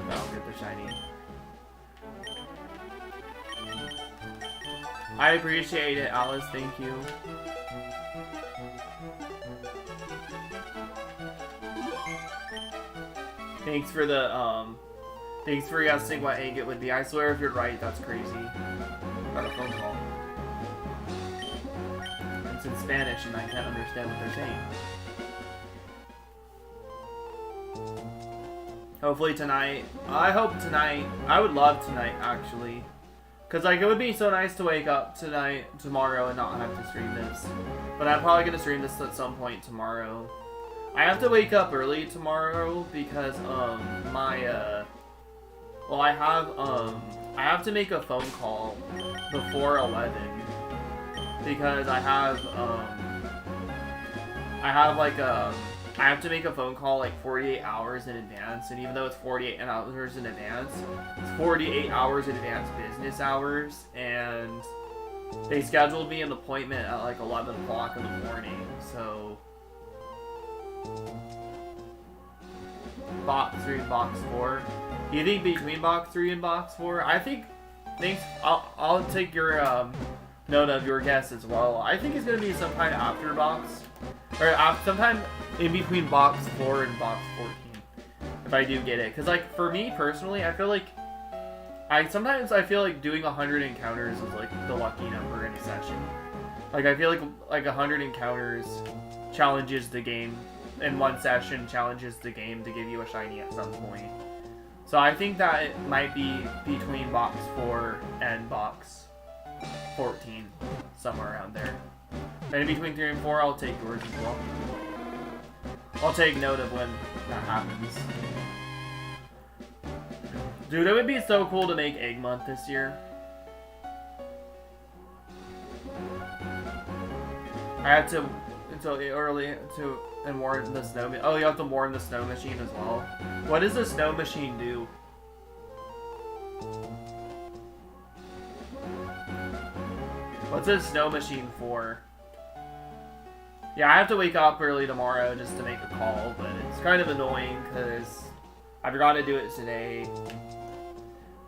I'll get the shiny. I appreciate it, Alice. Thank you. Thanks for the thanks for guessing what egg it would be. I swear if you're right, that's crazy. Got a phone call. It's in Spanish and I can't understand what they're saying. Hopefully tonight. I hope tonight. I would love tonight, actually. Because, like, it would be so nice to wake up tomorrow, and not have to stream this. But I'm probably going to stream this at some point tomorrow. I have to wake up early tomorrow because, well, I have to make a phone call before 11. Because I have I have to make a phone call like 48 hours in advance, and even though it's 48 hours in advance, it's 48 hours in advance business hours, and they scheduled me an appointment at like 11 o'clock in the morning, so... Box 3 and Box 4. Do you think between Box 3 and Box 4? I think... Thanks, I'll take your note of your guess as well. I think it's going to be sometime after Box... Or sometime in between Box 4 and Box 14. If I do get it. Because, like, for me personally, I feel like... Sometimes I feel like doing 100 encounters is, like, the lucky number in a session. Like, I feel like 100 encounters challenges the game. In one session, challenges the game to give you a shiny at some point. So I think that it might be between Box 4 and Box 14. Somewhere around there. And in between 3 and 4, I'll take yours as well. I'll take note of when that happens. Dude, it would be so cool to make Egg Month this year. I had to until early to and warn the snow. Oh, you have to warn the snow machine as well. What does the snow machine do? What's a snow machine for? Yeah, I have to wake up early tomorrow just to make a call, but it's kind of annoying because I forgot to do it today.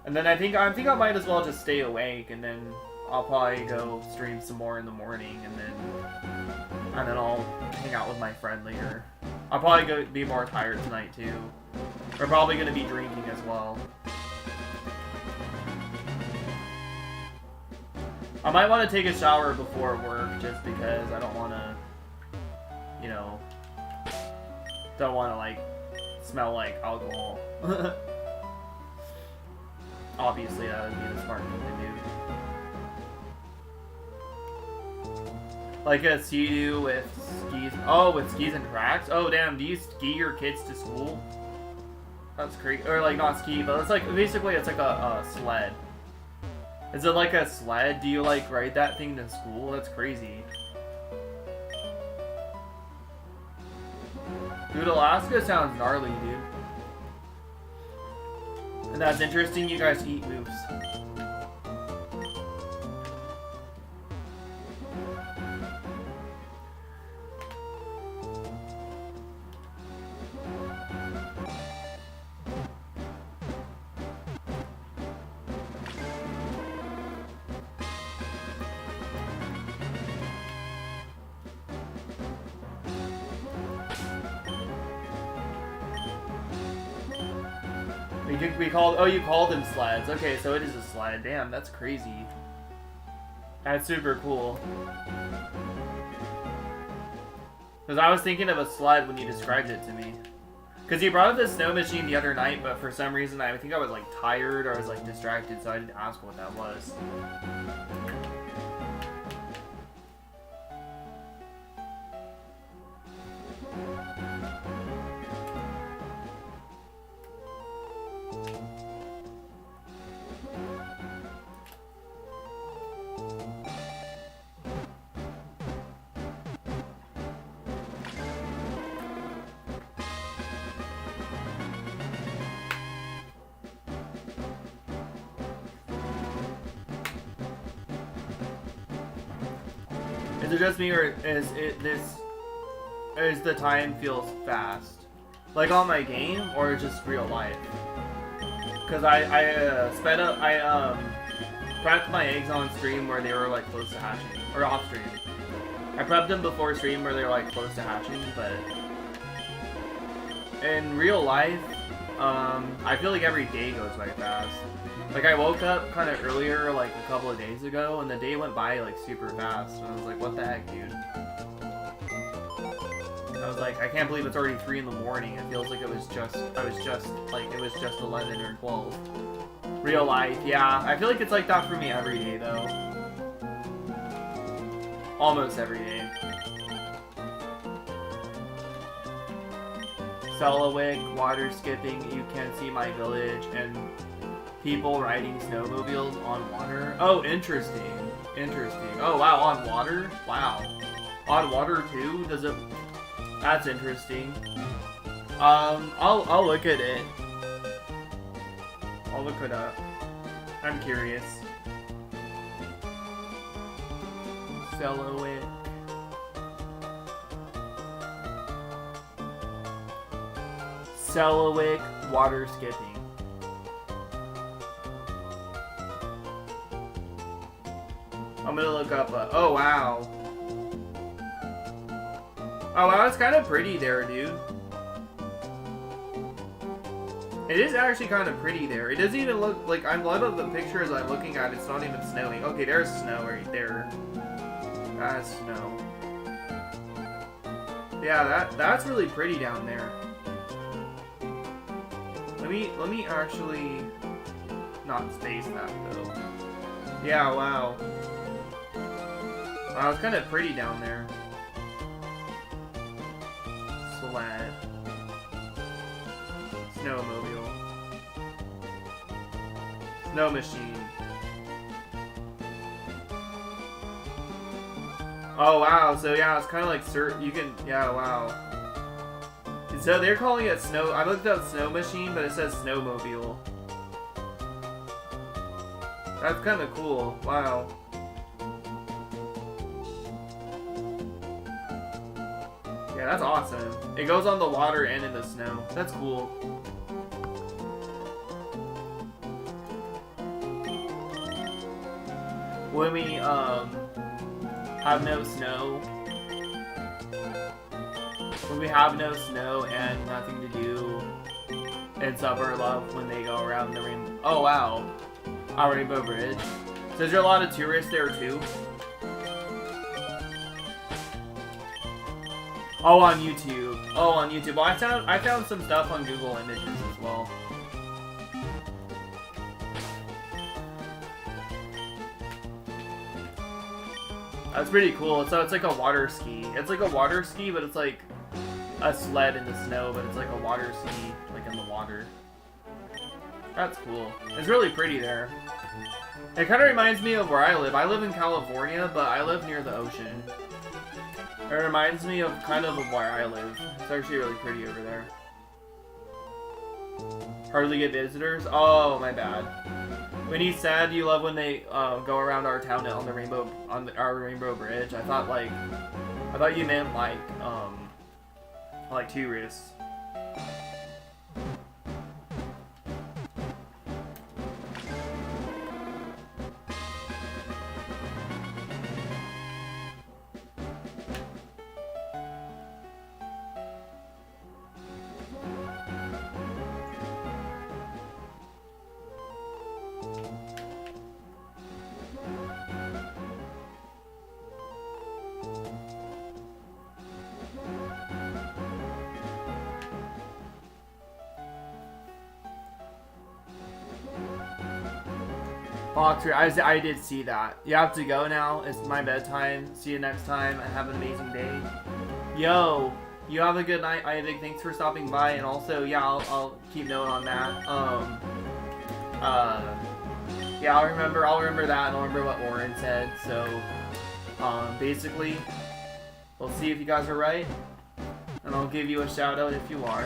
And then I think I might as well just stay awake, and then I'll probably go stream some more in the morning, and then I'll hang out with my friend later. I'll probably be more tired tonight too. We're probably going to be drinking as well. I might want to take a shower before work just because I don't want to, you know, don't want to like smell like alcohol. Obviously that would be the smart thing to do. Like a Sea-Doo with skis. Oh, with skis and tracks? Oh damn, do you ski your kids to school? That's crazy. Or like not ski, but it's like, basically it's like a sled. Is it like a sled? Do you like ride that thing to school? That's crazy. Dude, Alaska sounds gnarly, dude. And that's interesting, you guys eat moose. You called them sleds. Okay, so it is a sled. Damn, that's crazy. That's super cool. Because I was thinking of a sled when you described it to me. Because you brought up the snow machine the other night, but for some reason I think I was like tired or I was like distracted, so I didn't ask what that was. Is it just me, or is it this? is the time feels fast. Like on my game, or just real life? Because I sped up, prepped my eggs on stream where they were like close to hatching. Or off stream. I prepped them before stream where they were like close to hatching, but in real life, I feel like every day goes by fast. Like I woke up kind of earlier like a couple of days ago and the day went by like super fast. And I was like, what the heck, dude? I was like, I can't believe it's already 3 in the morning. It feels like it was just 11 or 12. Real life, yeah. I feel like it's like that for me every day though. Almost every day. Selawik, water skipping, you can see my village, and people riding snowmobiles on water. Oh, interesting. Interesting. Oh, wow, on water? Wow. On water too? Does it... That's interesting. I'll look at it. I'll look it up. I'm curious. Selawik. Selawik water skipping. I'm gonna look up oh wow. Oh wow, it's kind of pretty there, dude. It is actually kind of pretty there. It doesn't even look like, a lot of the pictures I'm looking at, it's not even snowing. Okay, there's snow right there. That's snow. Yeah, that's really pretty down there. Let me actually not space that though. Yeah, wow. Wow, it's kind of pretty down there. Sled. Snowmobile. Snow machine. Oh wow, so yeah, it's kind of like you can, yeah, wow. So they're calling it snow, I looked up snow machine, but it says snowmobile. That's kind of cool, wow. Yeah, that's awesome. It goes on the water and in the snow. That's cool. When we, have no snow. When we have no snow and nothing to do in Summer Love when they go around the rainbow. Oh, wow. Our Rainbow Bridge. So is there a lot of tourists there, too? Oh, on YouTube. Oh, on YouTube. Well, I found some stuff on Google Images as well. That's pretty cool. So it's like a water ski. It's like a water ski, but it's like a sled in the snow, but it's like a water ski, like in the water. That's cool. It's really pretty there. It kind of reminds me of where I live. I live in California, but I live near the ocean. It reminds me of kind of where I live. It's actually really pretty over there. Hardly get visitors? Oh, my bad. When he said you love when they go around our town on the our Rainbow Bridge, I thought you meant like tourists. Boxer, I did see that. You have to go now. It's my bedtime. See you next time and have an amazing day. Yo, you have a good night. Isaac, thanks for stopping by. And also, yeah, I'll keep note on that. Yeah, I'll remember that, and I'll remember what Oren said. So, basically, we'll see if you guys are right, and I'll give you a shout out if you are.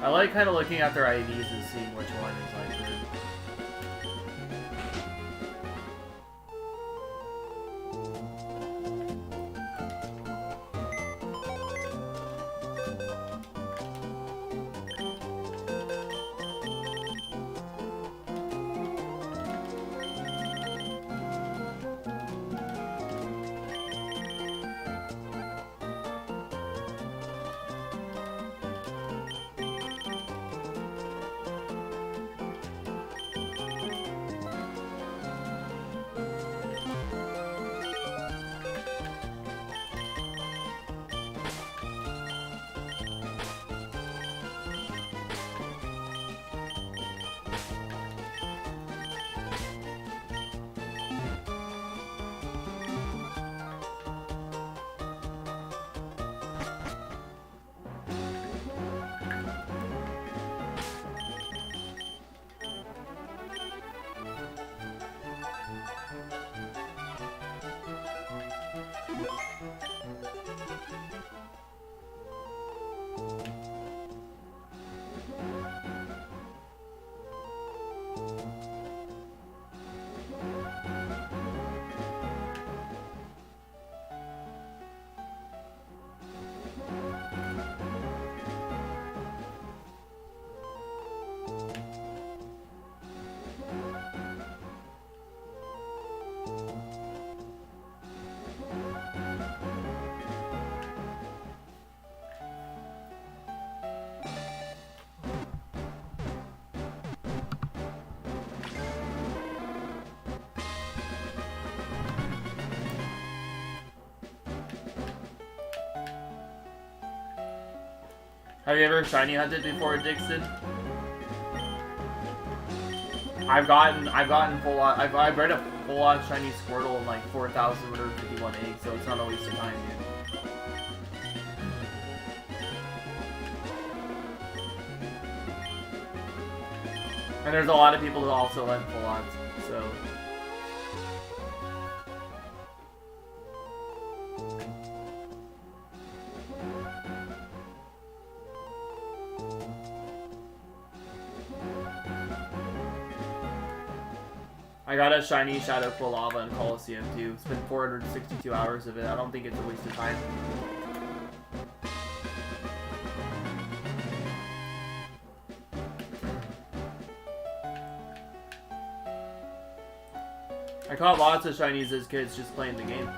I like kind of looking at their IDs and seeing which one is like good. Have you ever shiny hunted before, Dixon? I've gotten full on. I've read a full on shiny Squirtle in like 4,151 eggs, so it's not a waste of time, dude. And there's a lot of people who also hunt full ons, so. I got a shiny Shadow Quilava in Coliseum too. Spent 462 hours of it. I don't think it's a waste of time. I caught lots of shinies as kids just playing the game.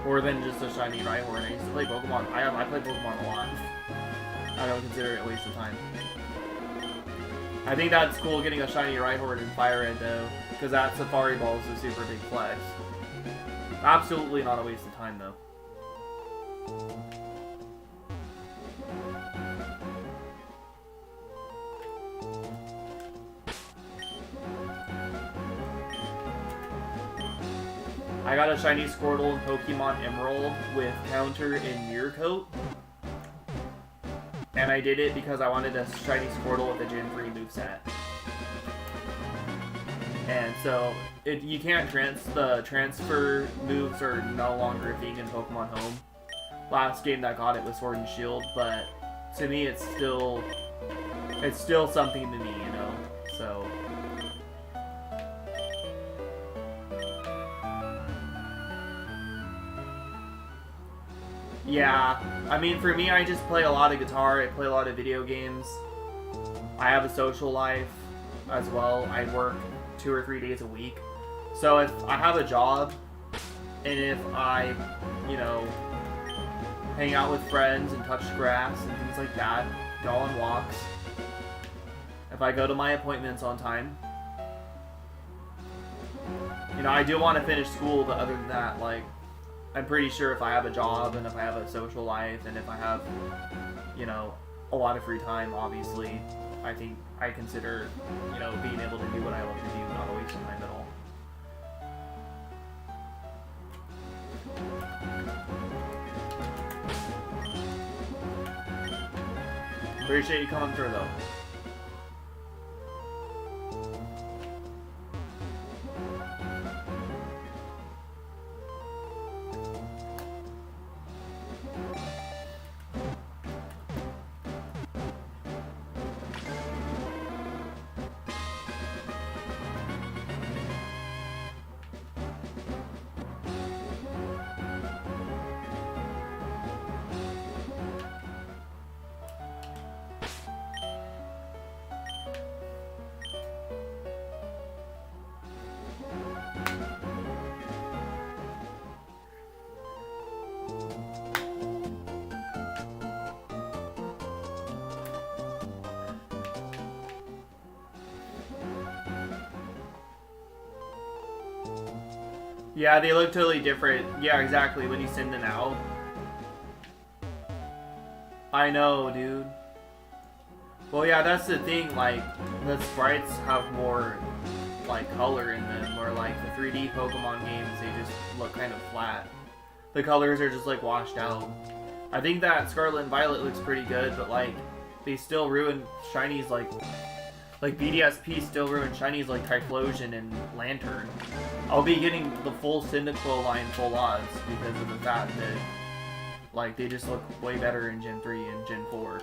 More than just a shiny Rhyhorn. I used to play Pokemon. I play Pokemon a lot. I don't consider it a waste of time. I think that's cool getting a shiny Rhyhorn in Fire Red though, because that Safari Ball is a super big flex. Absolutely not a waste of time though. I got a shiny Squirtle in Pokemon Emerald with Counter and Mirror Coat. And I did it because I wanted a shiny Squirtle with a Gen 3 moveset. And so, you can't the transfer moves are no longer a thing in Pokemon Home. Last game that got it was Sword and Shield, but to me it's still something to me, you know, so. Yeah, I mean, for me, I just play a lot of guitar, I play a lot of video games. I have a social life as well. I work 2 or 3 days a week. So if I have a job, and if I, you know, hang out with friends and touch grass and things like that, go on walks, if I go to my appointments on time, you know, I do want to finish school, but other than that, like, I'm pretty sure if I have a job and if I have a social life and if I have, you know, a lot of free time, obviously, I think I consider, you know, being able to do what I love to do not a waste of time at all. Appreciate you coming through though. Yeah, they look totally different. Yeah, exactly, when you send them out. I know, dude. Well, yeah, that's the thing, like, the sprites have more, like, color in them, where, like, the 3D Pokemon games, they just look kind of flat. The colors are just, like, washed out. I think that Scarlet and Violet looks pretty good, but, like, they still ruin shinies, like BDSP still ruined shinies like Typhlosion and Lantern. I'll be getting the full Cyndaquil line full odds because of the fact that, like, they just look way better in Gen 3 and Gen 4.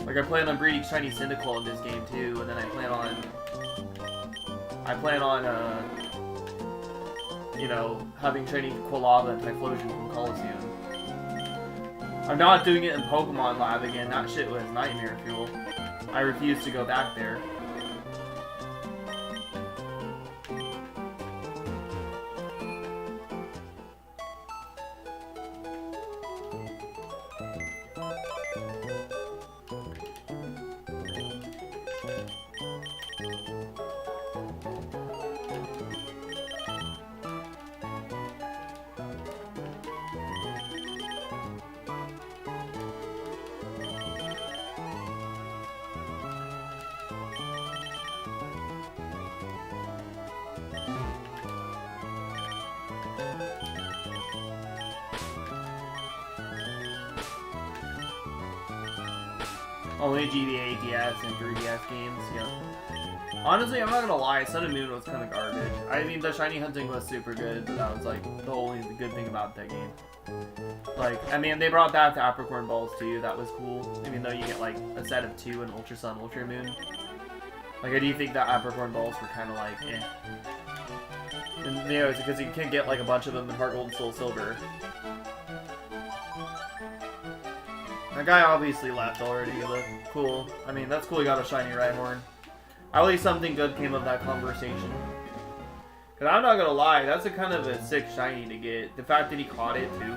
Like, I plan on breeding shiny Cyndaquil in this game too, and then I plan on, you know, having shiny Quilava and Typhlosion from Coliseum. I'm not doing it in Pokemon Lab again, that shit was nightmare fuel. I refuse to go back there. Only GBA, DS, and 3DS games, yep. Honestly, I'm not gonna lie, Sun and Moon was kind of garbage. I mean, the shiny hunting was super good, but that was, like, the only good thing about that game. Like, I mean, they brought back the Apricorn Balls, too, that was cool. Even though you get, like, a set of 2 in Ultra Sun, Ultra Moon. Like, I do think that Apricorn Balls were kind of, like, eh. And, you know, it's because you can't get, like, a bunch of them in Heart Gold and Soul Silver. That guy obviously left already, but cool. I mean, that's cool you got a shiny Rhyhorn. At least something good came of that conversation. Cause I'm not gonna lie, that's a kind of a sick shiny to get. The fact that he caught it too.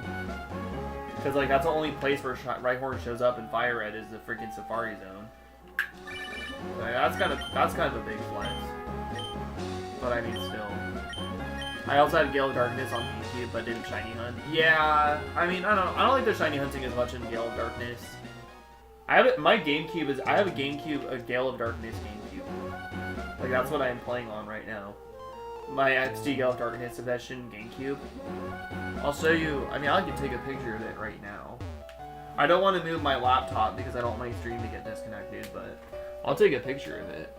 Cause like that's the only place where Rhyhorn shows up in Fire Red is the freaking Safari Zone. Like, that's kind of a big flex. But I mean, still. I also had Gale of Darkness on GameCube, but didn't shiny hunt. Yeah, I mean, I don't like the shiny hunting as much in Gale of Darkness. I have a GameCube, a Gale of Darkness GameCube. Like that's what I am playing on right now. My XD Gale of Darkness edition GameCube. I'll show you. I mean, I can take a picture of it right now. I don't want to move my laptop because I don't want my stream to get disconnected, but I'll take a picture of it.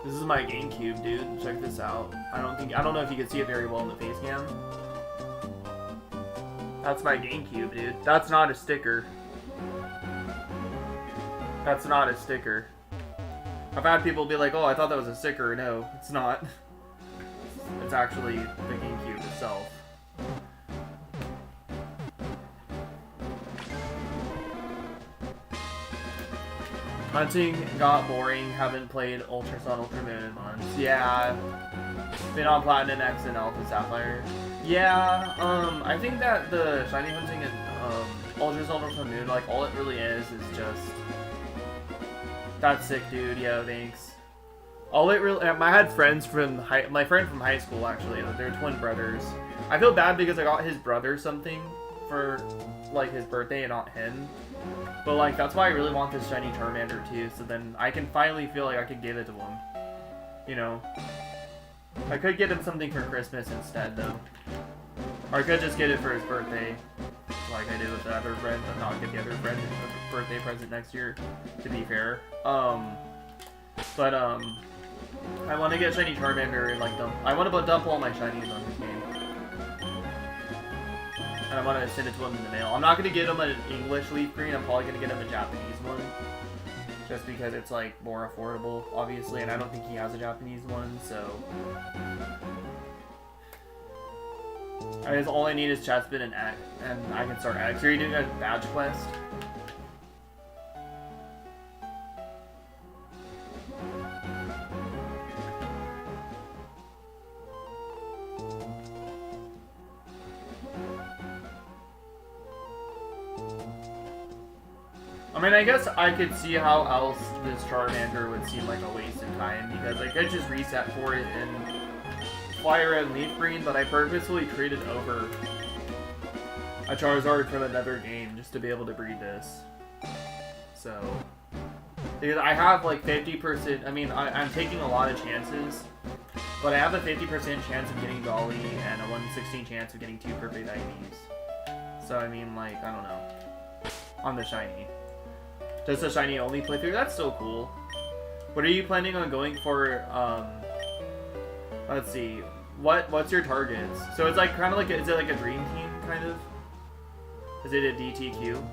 This is my GameCube, dude. Check this out. I don't know if you can see it very well in the face cam. That's my GameCube, dude. That's not a sticker. That's not a sticker. I've had people be like, oh, I thought that was a sticker. No, it's not. It's actually the GameCube itself. Hunting got boring. Haven't played Ultra Sun, Ultra Moon in months. Yeah. Been on Platinum X and Alpha Sapphire. Yeah, I think that the shiny hunting and Ultra Sun, Ultra Moon, like all it really is just that's sick, dude. Yo, thanks. All it really, I had friends from my friend from high school actually. They're twin brothers. I feel bad because I got his brother something for like his birthday and not him. But like that's why I really want this shiny Charmander too. So then I can finally feel like I could give it to him. You know. I could get him something for Christmas instead, though. Or I could just get it for his birthday, like I did with the other friend, but not get the other friend a birthday present next year, to be fair. I want to get shiny Charmander and like I want to dump all my shinies on his game. And I want to send it to him in the mail. I'm not going to get him an English leaf green, I'm probably going to get him a Japanese one. Just because it's like more affordable, obviously, and I don't think he has a Japanese one, so I guess all I need is Chespin and X, and I can start X. Are you doing a badge quest? I mean, I guess I could see how else this Charmander would seem like a waste of time, because I could just reset for it in Fire Red and Leaf Green, but I purposefully traded over a Charizard from another game just to be able to breed this. So, because I have like 50%, I mean, I'm taking a lot of chances, but I have a 50% chance of getting Dolly and a 1/16 chance of getting 2 perfect IVs. So, I mean, like, I don't know. On the shiny. Just a shiny only playthrough? That's so cool. What are you planning on going for, let's see. What's your targets? So it's like, kind of like, is it like a dream team, kind of? Is it a DTQ?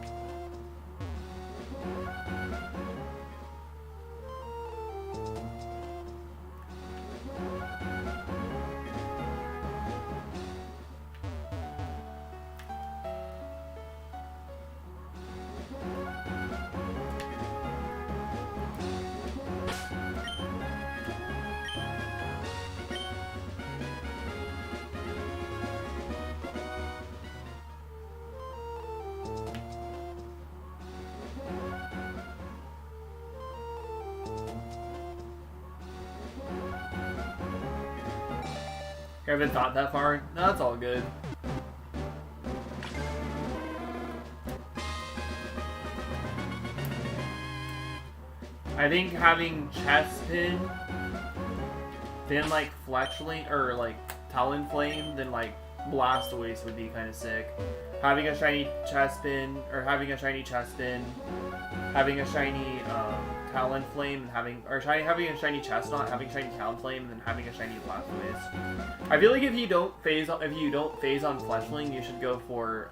I haven't thought that far. No, that's all good. I think having Chespin, then like Fletchling, or like Talonflame, then like Blastoise would be kind of sick. Having a shiny Chespin, or having a shiny Chespin, having a shiny Talonflame, and having a shiny Chestnut, having a shiny Talonflame, and then having a shiny Blastoise. I feel like if you don't phase on Fletchling, you should go for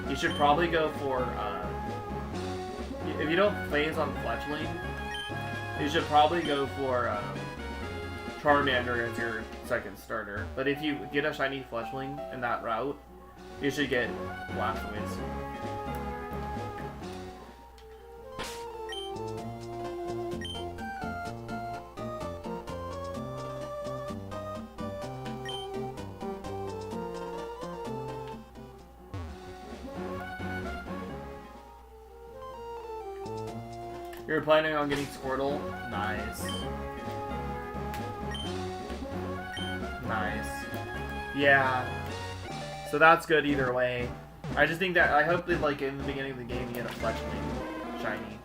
you should probably go for if you don't phase on Fletchling, you should probably go for Charmander as your second starter. But if you get a shiny Fletchling in that route, You should get Blastoise. You're planning on getting Squirtle? Nice. Nice. Yeah. So that's good either way. I just think that I hope that like in the beginning of the game you get a Fletchling shiny.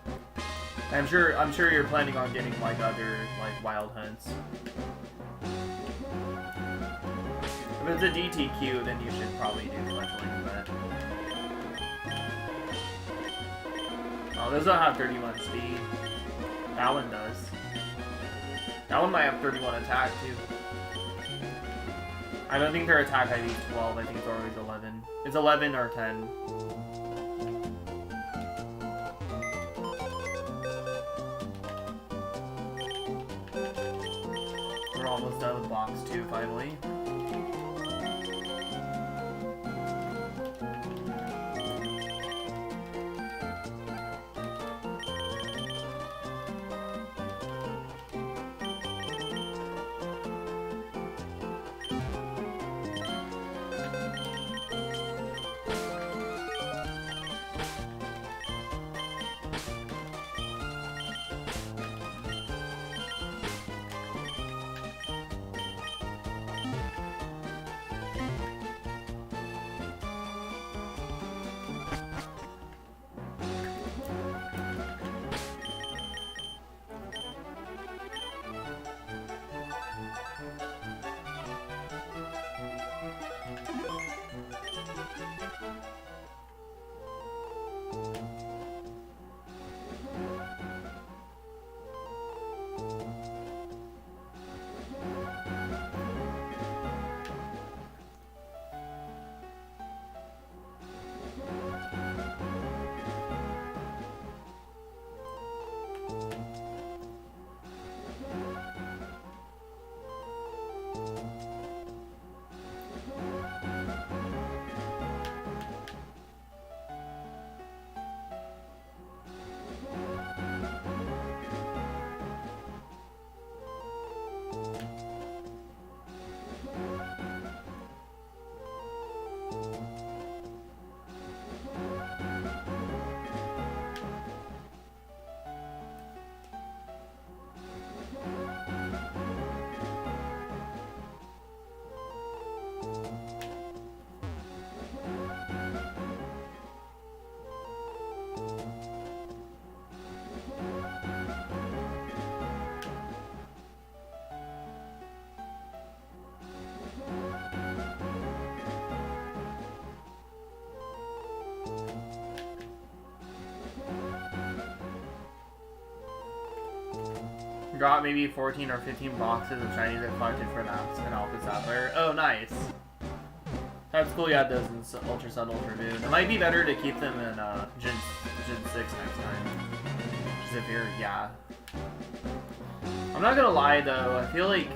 I'm sure you're planning on getting like other like wild hunts. If it's a DTQ, then you should probably do Fletchling, but oh, those don't have 31 speed. That one does. That one might have 31 attack too. I don't think their attack ID is 12, I think it's always 11. It's 11 or 10. We're almost done with box 2 finally. Got maybe 14 or 15 boxes of shinies that collected for that and Alpha Sapphire. Oh, nice. That's cool. You had those in Ultra Sun, Ultra Moon. It might be better to keep them in Gen 6 next time. Just if you're, yeah. I'm not gonna lie though. I feel like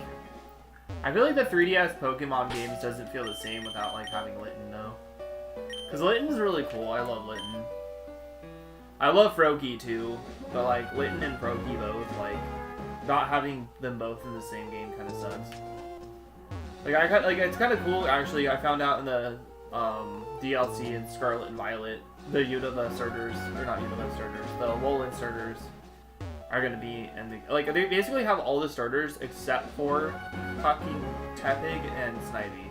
the 3DS Pokemon games doesn't feel the same without like having Litten though. Cause Litten's really cool. I love Litten. I love Froakie too, but like Litten and Froakie both like. Not having them both in the same game kind of sucks. Like it's kind of cool actually. I found out in the DLC in Scarlet and Violet, the Unova starters, or not Unova starters, the Alolan starters are gonna be in the like they basically have all the starters except for fucking Tepig and Snivy.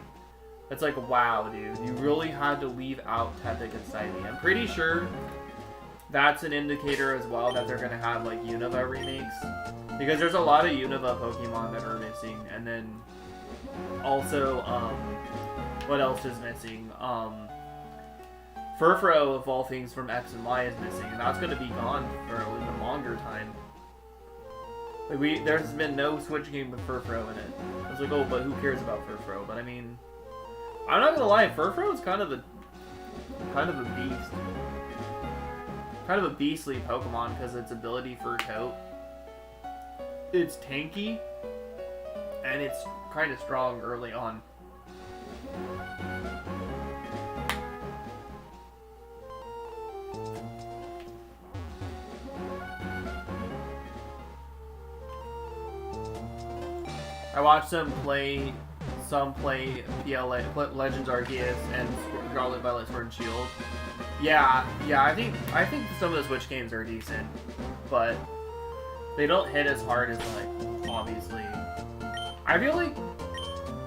It's like wow, dude, you really had to leave out Tepig and Snivy. I'm pretty sure that's an indicator as well that they're gonna have like Unova remakes. Because there's a lot of Unova Pokemon that are missing, and then also, what else is missing? Furfrou, of all things, from X and Y is missing, and that's going to be gone for an even longer time. Like there's been no Switch game with Furfrou in it. I was like, oh, but who cares about Furfrou? But I mean, I'm not gonna lie, Furfrou is kind of a beast, kind of a beastly Pokemon because its ability for coat. It's tanky, and it's kind of strong early on. I watched some play PLA, Legends Arceus and Scarlet Violet Sword and Shield. Yeah, I think some of the Switch games are decent, but they don't hit as hard as, like, obviously. I feel like,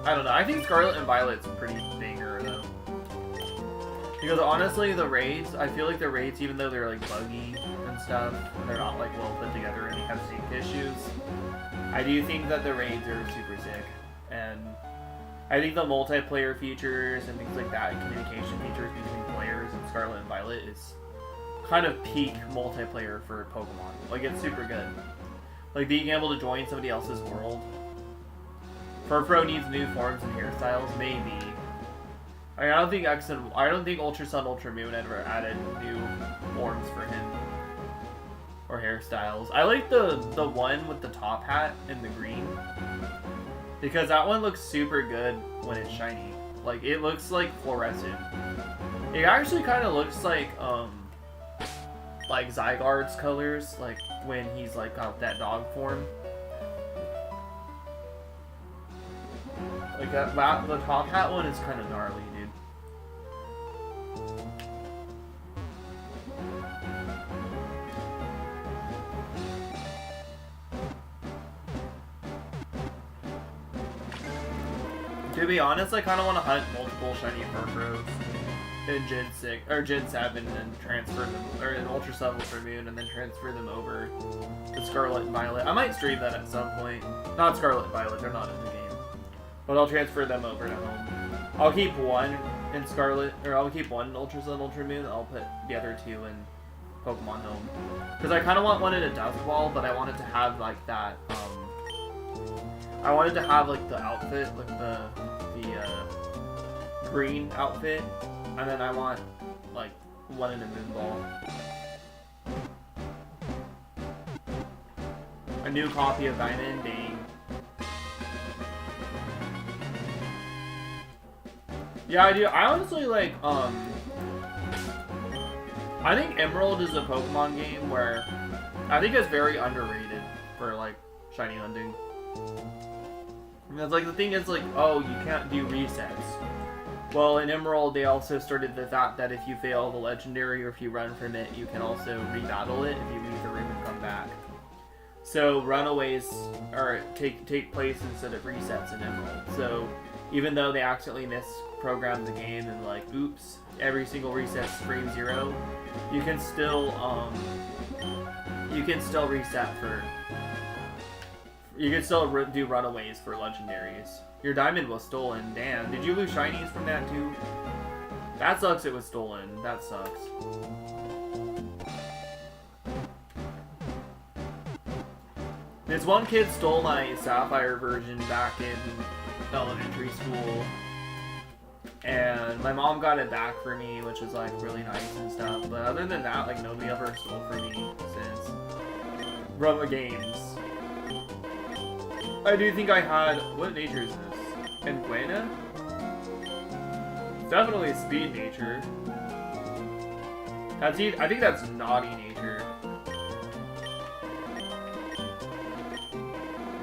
I don't know, I think Scarlet and Violet's pretty banger, though. Because honestly, the raids, I feel like the raids, even though they're, like, buggy and stuff, and they're not, like, well put together and they have sync issues, I do think that the raids are super sick. And I think the multiplayer features and things like that, and communication features between players in Scarlet and Violet is kind of peak multiplayer for Pokemon. Like, it's super good. Like, being able to join somebody else's world. Furfro needs new forms and hairstyles, maybe. I don't think Ultra Sun, Ultra Moon ever added new forms for him. Or hairstyles. I like the one with the top hat and the green. Because that one looks super good when it's shiny. Like, it looks like fluorescent. It actually kind of looks like Zygarde's colors, like when he's like got that dog form. Like the top hat one is kind of gnarly, dude. To be honest, I kind of want to hunt multiple shiny Furfros in Gen 6 or Gen 7 and then transfer them, or in Ultra Sun, Ultra Moon, and then transfer them over to Scarlet and Violet. I might stream that at some point. Not Scarlet and Violet, they're not in the game. But I'll transfer them over to home. I'll keep one in Scarlet, or I'll keep one in Ultra Sun, Ultra Moon, and I'll put the other two in Pokemon Home. Because I kind of want one in a Dusk Ball, but I wanted to have like that, I wanted to have like the outfit, like the green outfit, and then I want like one in a Moon Ball. A new copy of Diamond, dang. Yeah, I do. I honestly like, I think Emerald is a Pokemon game where I think it's very underrated for like shiny hunting. Because like the thing is like, oh, you can't do resets. Well, in Emerald they also started the fact that if you fail the legendary or if you run from it, you can also rebattle it if you leave the room and come back. So runaways take place instead of resets in Emerald. So even though they accidentally misprogrammed the game and like, oops, every single reset's frame 0, you can still reset for. You can still do runaways for legendaries. Your diamond was stolen. Damn. Did you lose shinies from that too? That sucks it was stolen. That sucks. This one kid stole my Sapphire version back in elementary school. And my mom got it back for me, which was like really nice and stuff. But other than that, like nobody ever stole from me since. Rubber games. I do think I had... What nature is this? Penguena? Definitely speed nature. I think that's naughty nature.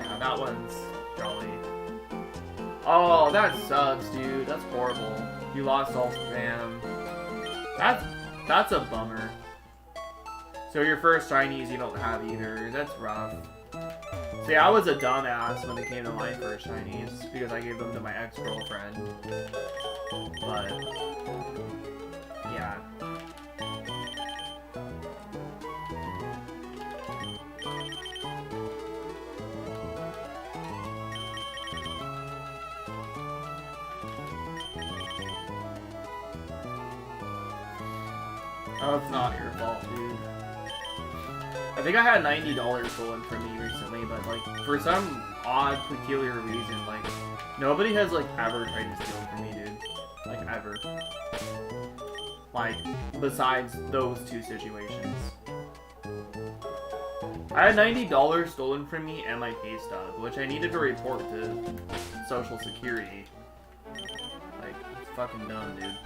Yeah, that one's jolly. Oh, that sucks, dude. That's horrible. You lost all spam. That's a bummer. So your first shinies you don't have either. That's rough. See, I was a dumbass when it came to my first shinies because I gave them to my ex-girlfriend. But yeah. Oh, it's not your fault, dude. I think I had $90 stolen from me recently, but like for some odd, peculiar reason, like nobody has like ever tried to steal from me, dude. Like ever. Like besides those two situations. I had $90 stolen from me and my pay stub, which I needed to report to Social Security. Like, it's fucking dumb, dude.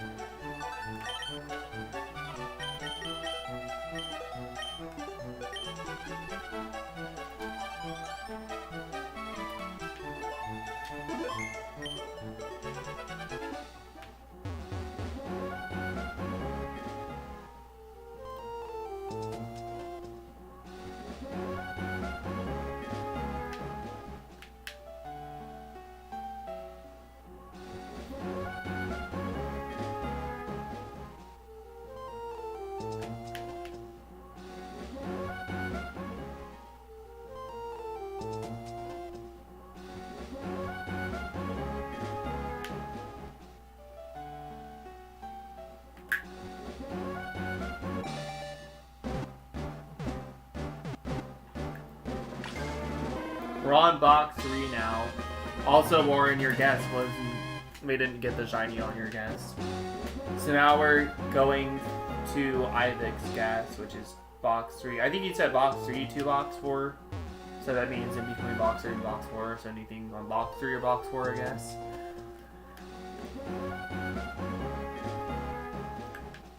We're on box 3 now. Also, Warren, your guess wasn't... We didn't get the shiny on your guess. So now we're going to Ivik's guess, which is box 3. I think you said box 3 to box 4. So that means in between box 3 and box 4. So anything on box 3 or box 4, I guess.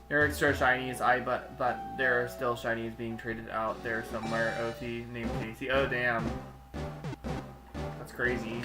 There are extra shinies, but there are still shinies being traded out there somewhere. OT named Casey. Oh damn, that's crazy.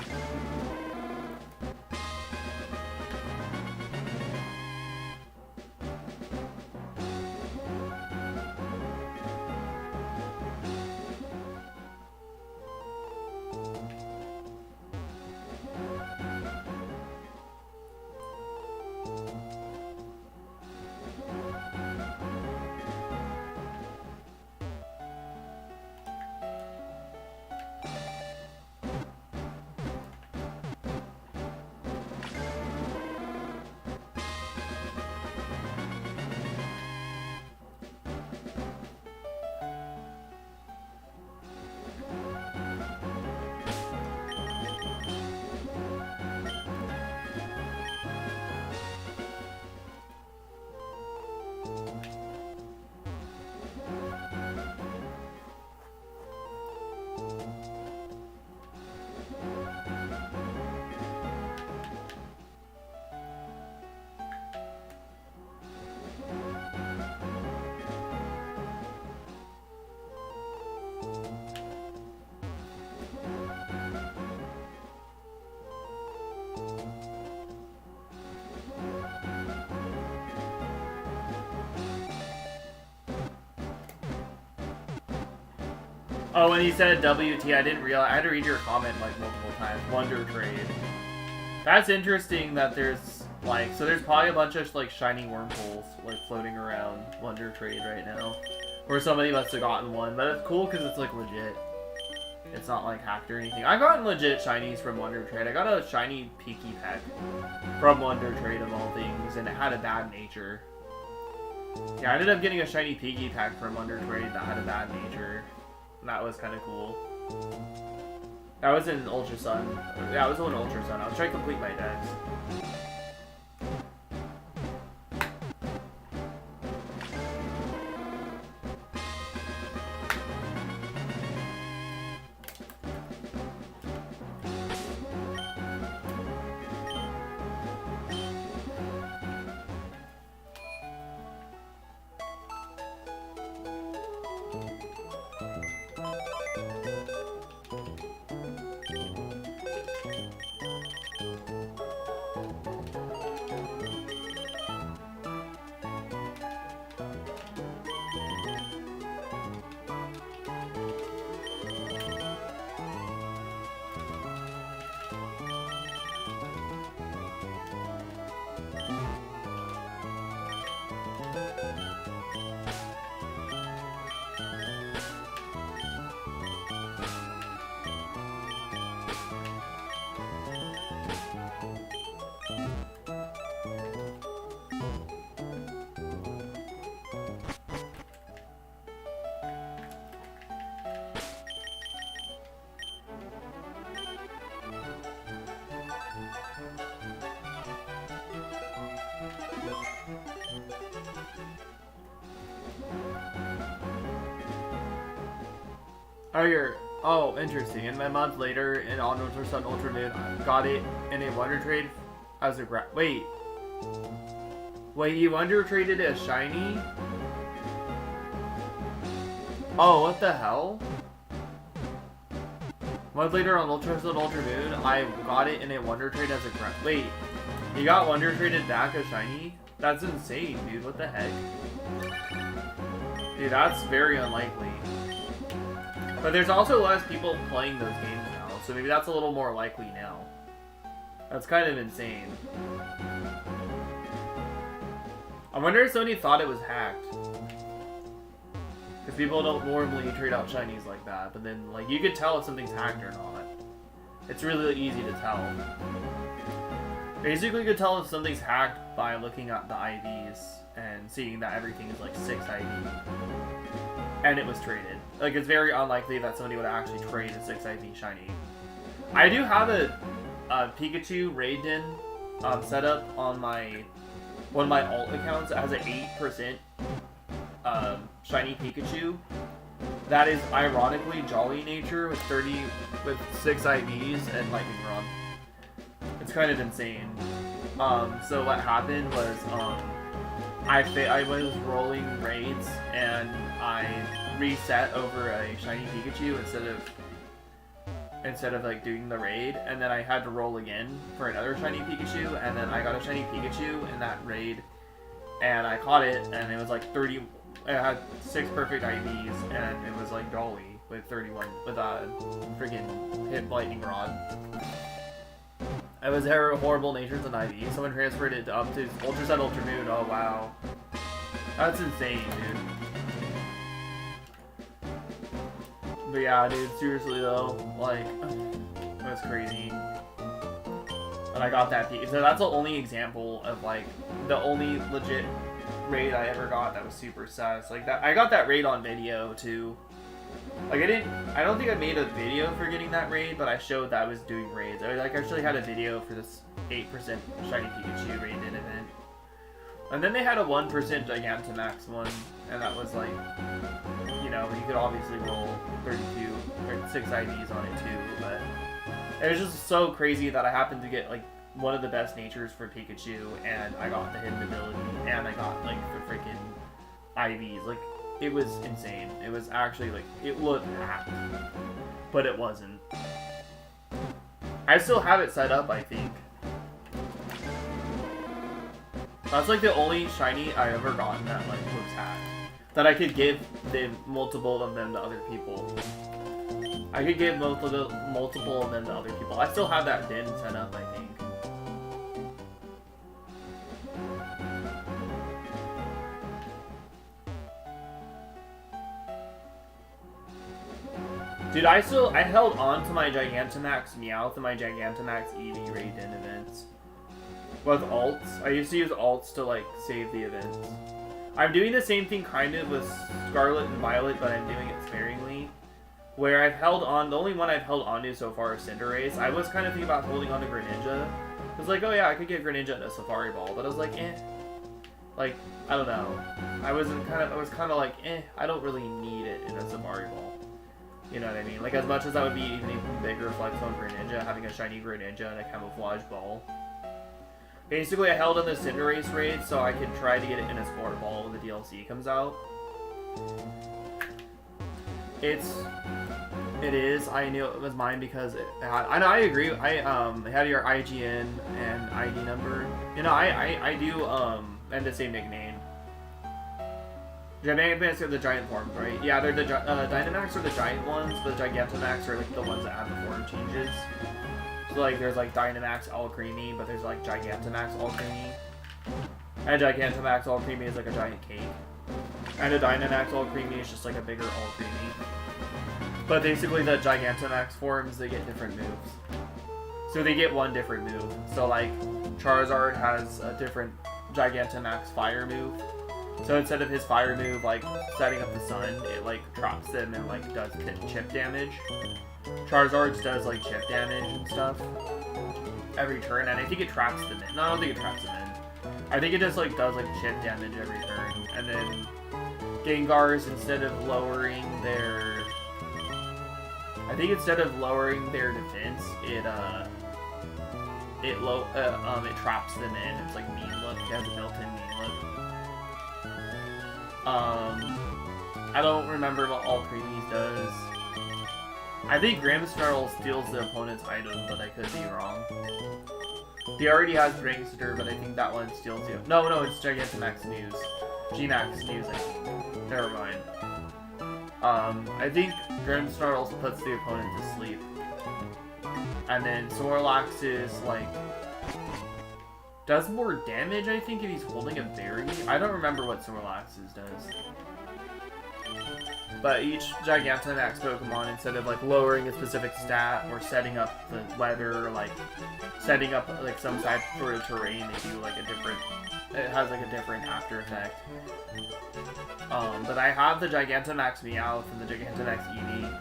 Oh, when he said WT, I didn't realize. I had to read your comment like multiple times. Wonder Trade. That's interesting that there's like, so there's probably a bunch of like shiny wormholes like floating around Wonder Trade right now, or somebody must have gotten one. But it's cool because it's like legit. It's not like hacked or anything. I've gotten legit shinies from Wonder Trade. I got a shiny Peaky Peck from Wonder Trade of all things, and it had a bad nature. Yeah, I ended up getting a shiny Peaky Peck from Wonder Trade that had a bad nature. That was kind of cool. That was in Ultra Sun. Yeah, it was in Ultra Sun. I was trying to complete my decks. Oh, interesting. And a month later, in on Ultra Sun Ultra Moon, I got it in a Wonder Trade as a Wait, you Wonder Traded a shiny? Oh, what the hell? A month later on Ultra Sun Ultra Moon, I got it in a Wonder Trade as a Wait, you got Wonder Traded back a shiny? That's insane, dude. What the heck? Dude, that's very unlikely. But there's also less people playing those games now, so maybe that's a little more likely now. That's kind of insane. I wonder if somebody thought it was hacked. Because people don't normally trade out shinies like that, but then like you could tell if something's hacked or not. It's really easy to tell. Basically, you could tell if something's hacked by looking at the IVs and seeing that everything is like 6 IV. and it was traded. Like, it's very unlikely that somebody would actually trade a 6 IV shiny. I do have a Pikachu raid den set up on one of my alt accounts that has an 8% shiny Pikachu. That is ironically Jolly Nature with 6 IVs and Lightning Rod. It's kind of insane. So what happened was I was rolling raids and I reset over a shiny Pikachu instead of like doing the raid, and then I had to roll again for another shiny Pikachu, and then I got a shiny Pikachu in that raid, and I caught it, and it was like 30. It had 6 perfect IVs, and it was like Dolly with 31 with a freaking hit lightning rod. It was horrible natures and IV. Someone transferred it up to Ultra Set Ultra Moon. Oh wow, that's insane, dude. But yeah, dude, seriously though, like, that's crazy. But I got that Pikachu. So that's the only example of like the only legit raid I ever got that was super sus. Like that, I got that raid on video too. Like I don't think I made a video for getting that raid, but I showed that I was doing raids. I actually had a video for this 8% shiny Pikachu raid in event. And then they had a 1% Gigantamax one, and that was like, you know, you could obviously roll 32 or 6 IDs on it too, but it was just so crazy that I happened to get like one of the best natures for Pikachu, and I got the hidden ability, and I got like the freaking IVs. Like, it was insane. It was actually like, it looked hacked, but it wasn't. I still have it set up, I think. That's like the only shiny I ever gotten that like was hacked. That I could give multiple of them to other people. I could give multiple of them to other people. I still have that den set up, I think. Dude, I held on to my Gigantamax Meowth and my Gigantamax Eevee raid den events. With alts. I used to use alts to like save the events. I'm doing the same thing kind of with Scarlet and Violet, but I'm doing it sparingly. Where I've held on, the only one I've held on to so far is Cinderace. I was kind of thinking about holding on to Greninja. I was like, oh yeah, I could get Greninja in a Safari Ball, but I was like, eh. Like, I don't know. I was kind of like, eh, I don't really need it in a Safari Ball. You know what I mean? Like, as much as that would be even bigger flex on Greninja, having a shiny Greninja and a Camouflage Ball. Basically, I held on the Cinderace raid so I could try to get it in a Sport Ball when the DLC comes out. It is. I knew it was mine because I agree. I had your IGN and ID number. You know, I do and the same nickname. Dynamax are the giant forms, right? Yeah, they're the Dynamax are the giant ones, but the Gigantamax are like the ones that have the form changes. So like there's like Dynamax All Creamy, but there's like Gigantamax All Creamy. And Gigantamax All Creamy is like a giant cake. And a Dynamax All Creamy is just like a bigger All Creamy. But basically the Gigantamax forms, they get different moves. So they get one different move. So like Charizard has a different Gigantamax fire move. So instead of his fire move like setting up the sun, it like traps them and like does chip damage. Charizard's does like chip damage and stuff every turn, and I think it traps them in. No, I don't think it traps them in. I think it just like does like chip damage every turn. And then Gengar's instead of lowering their defense, it traps them in. It's like mean look. It has a built-in mean look. I don't remember what All Creamies does. I think Grimmsnarl steals the opponent's item, but I could be wrong. He already has Prankster, but I think that one steals you. No, it's Gigantamax News. G-Max News, I think. Never mind. I think Grimmsnarl puts the opponent to sleep. And then Snorlax is, like, does more damage, I think, if he's holding a berry. I don't remember what Snorlax's does. But each Gigantamax Pokemon, instead of like lowering a specific stat or setting up the weather, or like setting up like some side sort of terrain, they do like a different. It has like a different after effect. But I have the Gigantamax Meowth and the Gigantamax Eevee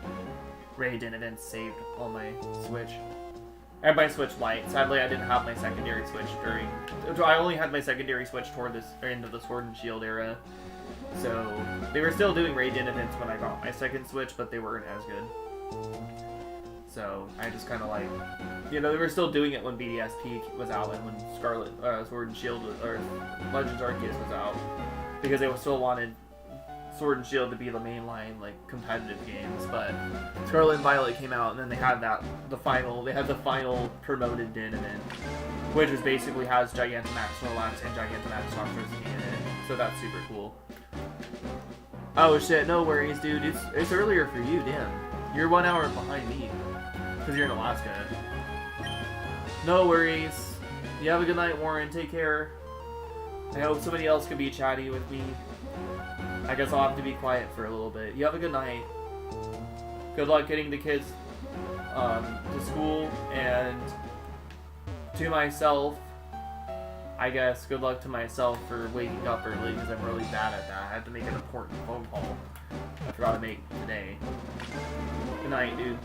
raid events saved on my Switch. And my Switch Lite. Sadly, I didn't have my secondary Switch during. I only had my secondary Switch toward this end of the Sword and Shield era. So they were still doing raid events when I got my second Switch, but they weren't as good. So I just kind of like, you know, they were still doing it when BDS Peak was out and when Scarlet Sword and Shield or Legends Arceus was out, because they still wanted Sword and Shield to be the mainline like competitive games. But Scarlet and Violet came out, and then they had the final promoted Den event, which was basically has Gigantamax Snorlax and Gigantamax Toxtricity in it. So that's super cool. Oh shit, no worries, dude. It's earlier for you, damn. You're 1 hour behind me, because you're in Alaska. No worries. You have a good night, Warren. Take care. I hope somebody else can be chatty with me. I guess I'll have to be quiet for a little bit. You have a good night. Good luck getting the kids to school, and to myself, I guess, good luck to myself for waking up early, because I'm really bad at that. I had to make an important phone call I forgot to make today. Good night, dude.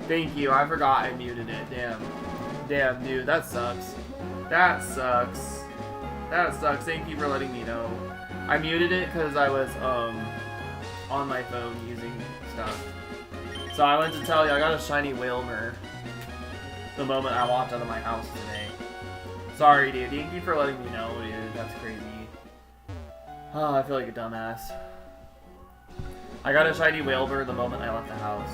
Thank you, I forgot I muted it. Damn. Damn, dude, that sucks. That sucks. That sucks. Thank you for letting me know. I muted it because I was, on my phone using stuff. So I wanted to tell you, I got a shiny Whalmer the moment I walked out of my house today. Sorry, dude. Thank you for letting me know, dude. That's crazy. Oh, I feel like a dumbass. I got a shiny Whalmer the moment I left the house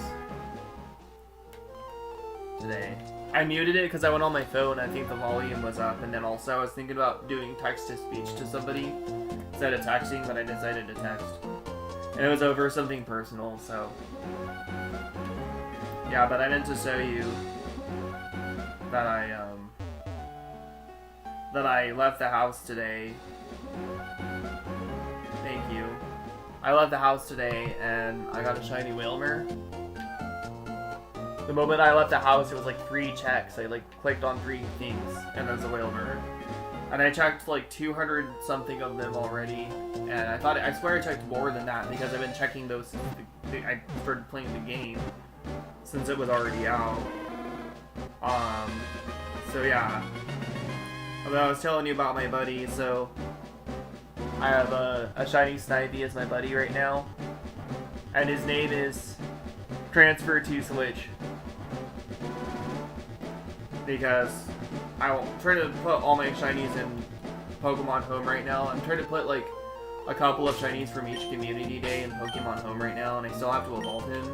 today. I muted it because I went on my phone. I think the volume was up, and then also I was thinking about doing text-to-speech to somebody instead of texting, but I decided to text. And it was over something personal, so... Yeah, but I meant to show you that I left the house today. Thank you. I left the house today, and I got a shiny Whalmer. The moment I left the house, it was like 3 checks. I like clicked on 3 things, and there's a Whalmer. And I checked like 200 something of them already, and I swear I checked more than that because I've been checking those since I started playing the game, since it was already out. So yeah. But I was telling you about my buddy, so I have a shiny Snivy as my buddy right now, and his name is Transfer to Switch. Because I'm trying to put all my shinies in Pokemon Home right now. I'm trying to put like a couple of shinies from each community day in Pokemon Home right now, and I still have to evolve him.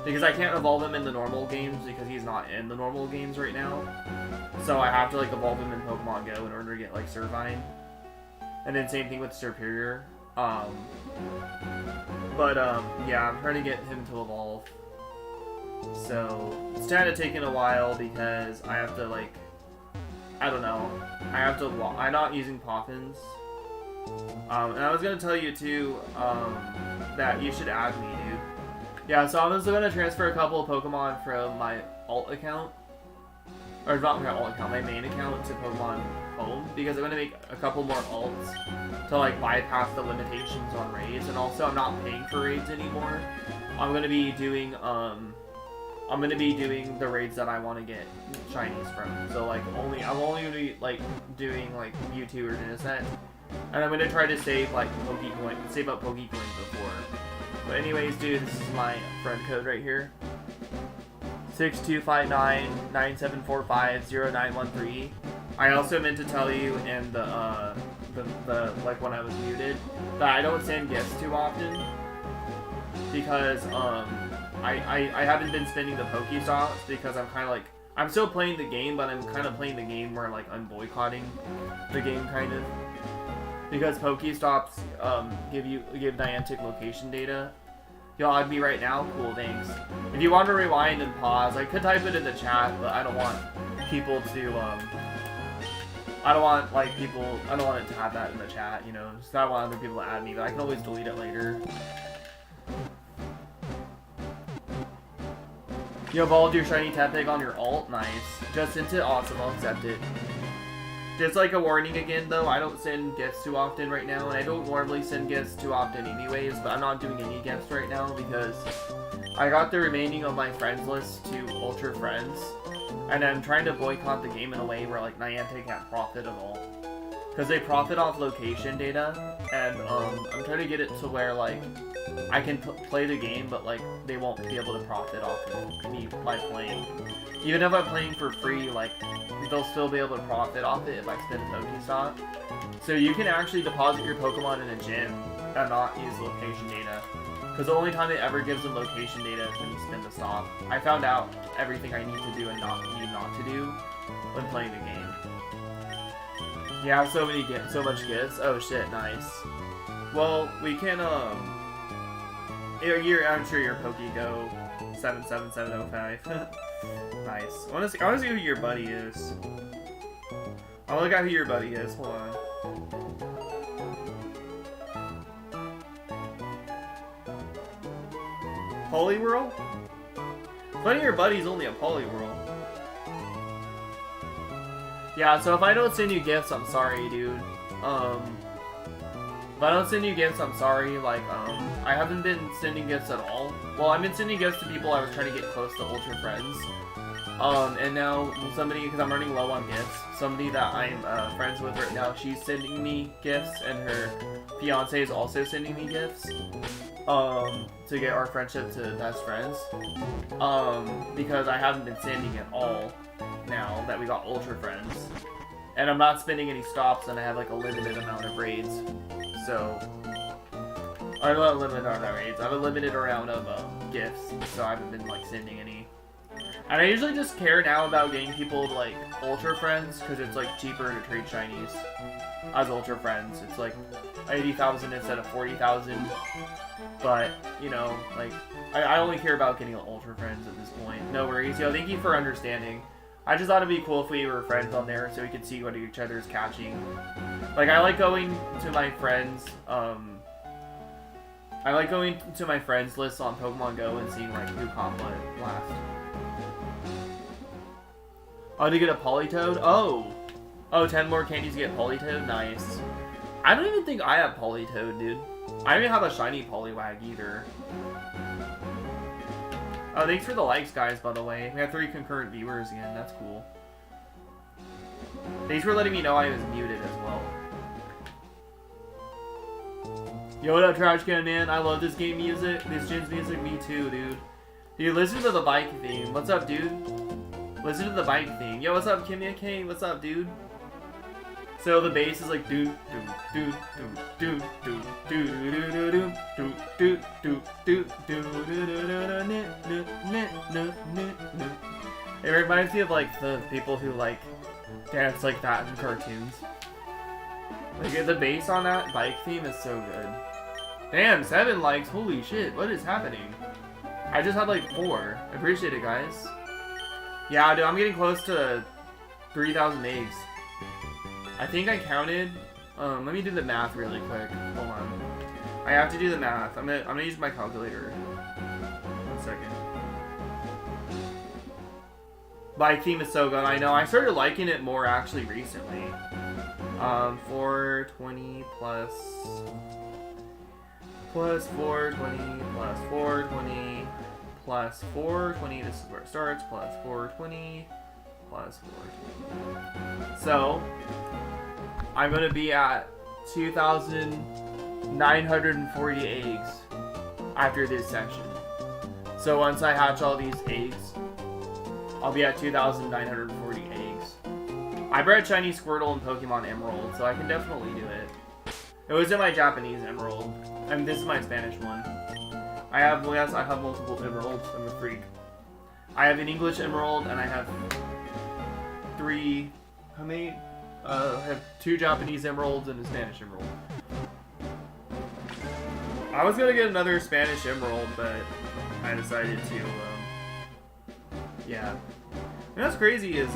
Because I can't evolve him in the normal games because he's not in the normal games right now. So I have to like evolve him in Pokemon Go in order to get like Servine. And then same thing with Superior. Yeah, I'm trying to get him to evolve. So it's kind of taking a while because I have to like, I don't know, I'm not using Poffins. And I was gonna tell you too, that you should add me, dude. Yeah, so I'm also gonna transfer a couple of Pokemon from my alt account, or not my alt account, my main account to Pokemon Home, because I'm gonna make a couple more alts to like bypass the limitations on raids, and also I'm not paying for raids anymore. I'm gonna be doing I'm gonna be doing the raids that I want to get shinies from. So like I'm only gonna be like doing like Mewtwo or Genesect, and I'm gonna try to save like save up Pokecoins before. But anyways, dude, this is my friend code right here. 6259-9745-0913. I also meant to tell you in the like when I was muted that I don't send gifts too often because I haven't been spending the Pokestops because I'm kind of like I'm still playing the game, but I'm kind of playing the game where like I'm boycotting the game kind of because Pokestops give Niantic location data. Yo, I'd be right now. Cool, thanks. If you want to rewind and pause, I could type it in the chat, but I don't want people to I don't want it to have that in the chat, you know. So I don't want other people to add me, but I can always delete it later. Yo, Bald, your shiny Tepig on your alt, nice. Just sent it, awesome, I'll accept it. Just like a warning again, though, I don't send gifts too often right now, and I don't normally send gifts too often anyways, but I'm not doing any gifts right now because I got the remaining of my friends list to Ultra Friends, and I'm trying to boycott the game in a way where, like, Niantic can't profit at all. Because they profit off location data, and, I'm trying to get it to where, like, I can play the game, but, like, they won't be able to profit off of me by playing. Even if I'm playing for free, like, they'll still be able to profit off it if I spend a Pokestop. So you can actually deposit your Pokemon in a gym and not use location data. Because the only time it ever gives them location data is when you spend the stop. I found out everything I need to do and need not to do when playing the game. Yeah, so much gifts. Oh shit, nice. Well, we can, I'm sure you're PokeGo 77705. Nice. I wanna see who your buddy is. I'll look at who your buddy is. Hold on. Polyworld? Funny your buddy's only a Polyworld. Yeah, so if I don't send you gifts, I'm sorry, dude. If I don't send you gifts, I'm sorry. Like, I haven't been sending gifts at all. Well, I've been sending gifts to people I was trying to get close to Ultra Friends. And now somebody, because I'm running low on gifts, somebody that I'm friends with right now, she's sending me gifts, and her fiance is also sending me gifts. To get our friendship to best friends. Because I haven't been sending at all now that we got Ultra Friends. And I'm not spending any stops, and I have like a limited amount of raids. So, I'm not limited amount of raids. I have a limited amount of gifts, so I haven't been like sending any. And I usually just care now about getting people like Ultra Friends, because it's like cheaper to trade shinies as Ultra Friends. It's like 80,000 instead of 40,000. But, you know, like, I only care about getting Ultra Friends at this point. No worries. Yo, thank you for understanding. I just thought it'd be cool if we were friends on there so we could see what each other's catching. Like, I like going to my friends, list on Pokemon Go and seeing, like, who caught what last. Oh, to get a Politoed? Oh! Oh, 10 more candies to get Politoed? Nice. I don't even think I have Politoed, dude. I don't even have a shiny Poliwag either. Oh, thanks for the likes, guys, by the way. We have 3 concurrent viewers again. That's cool. Thanks for letting me know I was muted as well. Yo, what up, Trash Can Man? I love this game music. This gen's music. Me too, dude. Dude, listen to the bike theme. What's up, dude? Listen to the bike theme. Yo, what's up, Kimia K? What's up, dude? So the bass is like do do do do do do do do do do do do do. It reminds me of like the people who like dance like that in cartoons. Like the bass on that bike theme is so good. Damn, 7 likes, holy shit, what is happening? I just had like 4. I appreciate it, guys. Yeah, dude, I'm getting close to 3,000 eggs. I think I counted. Let me do the math really quick. Hold on. I have to do the math. I'm gonna use my calculator. 1 second. Bike theme is so good. I know. I started liking it more actually recently. 420 plus 420 plus 420 plus 420. This is where it starts. Plus 420. Plus 420. So, I'm going to be at 2,940 eggs after this session. So once I hatch all these eggs, I'll be at 2,940 eggs. I bred shiny Squirtle and Pokemon Emerald, so I can definitely do it. It was in my Japanese Emerald. I mean, this is my Spanish one. I have multiple Emeralds. I'm a freak. I have an English Emerald, and I have 3... How many? I have 2 Japanese Emeralds and a Spanish Emerald. I was gonna get another Spanish Emerald, but I decided to, yeah. And what's crazy is,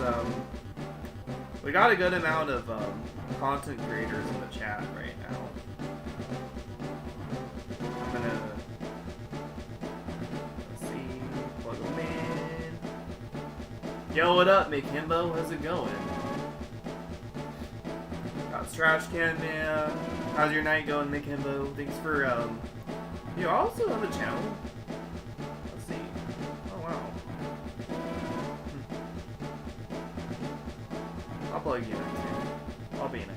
we got a good amount of, content creators in the chat right now. I'm gonna, let's see, plug them in. Yo, what up, McHimbo? How's it going? Got Trash Can Man. How's your night going, McHimbo? Thanks for, you also have a channel. Let's see. Oh, wow. I'll plug you in too. I'll be nice.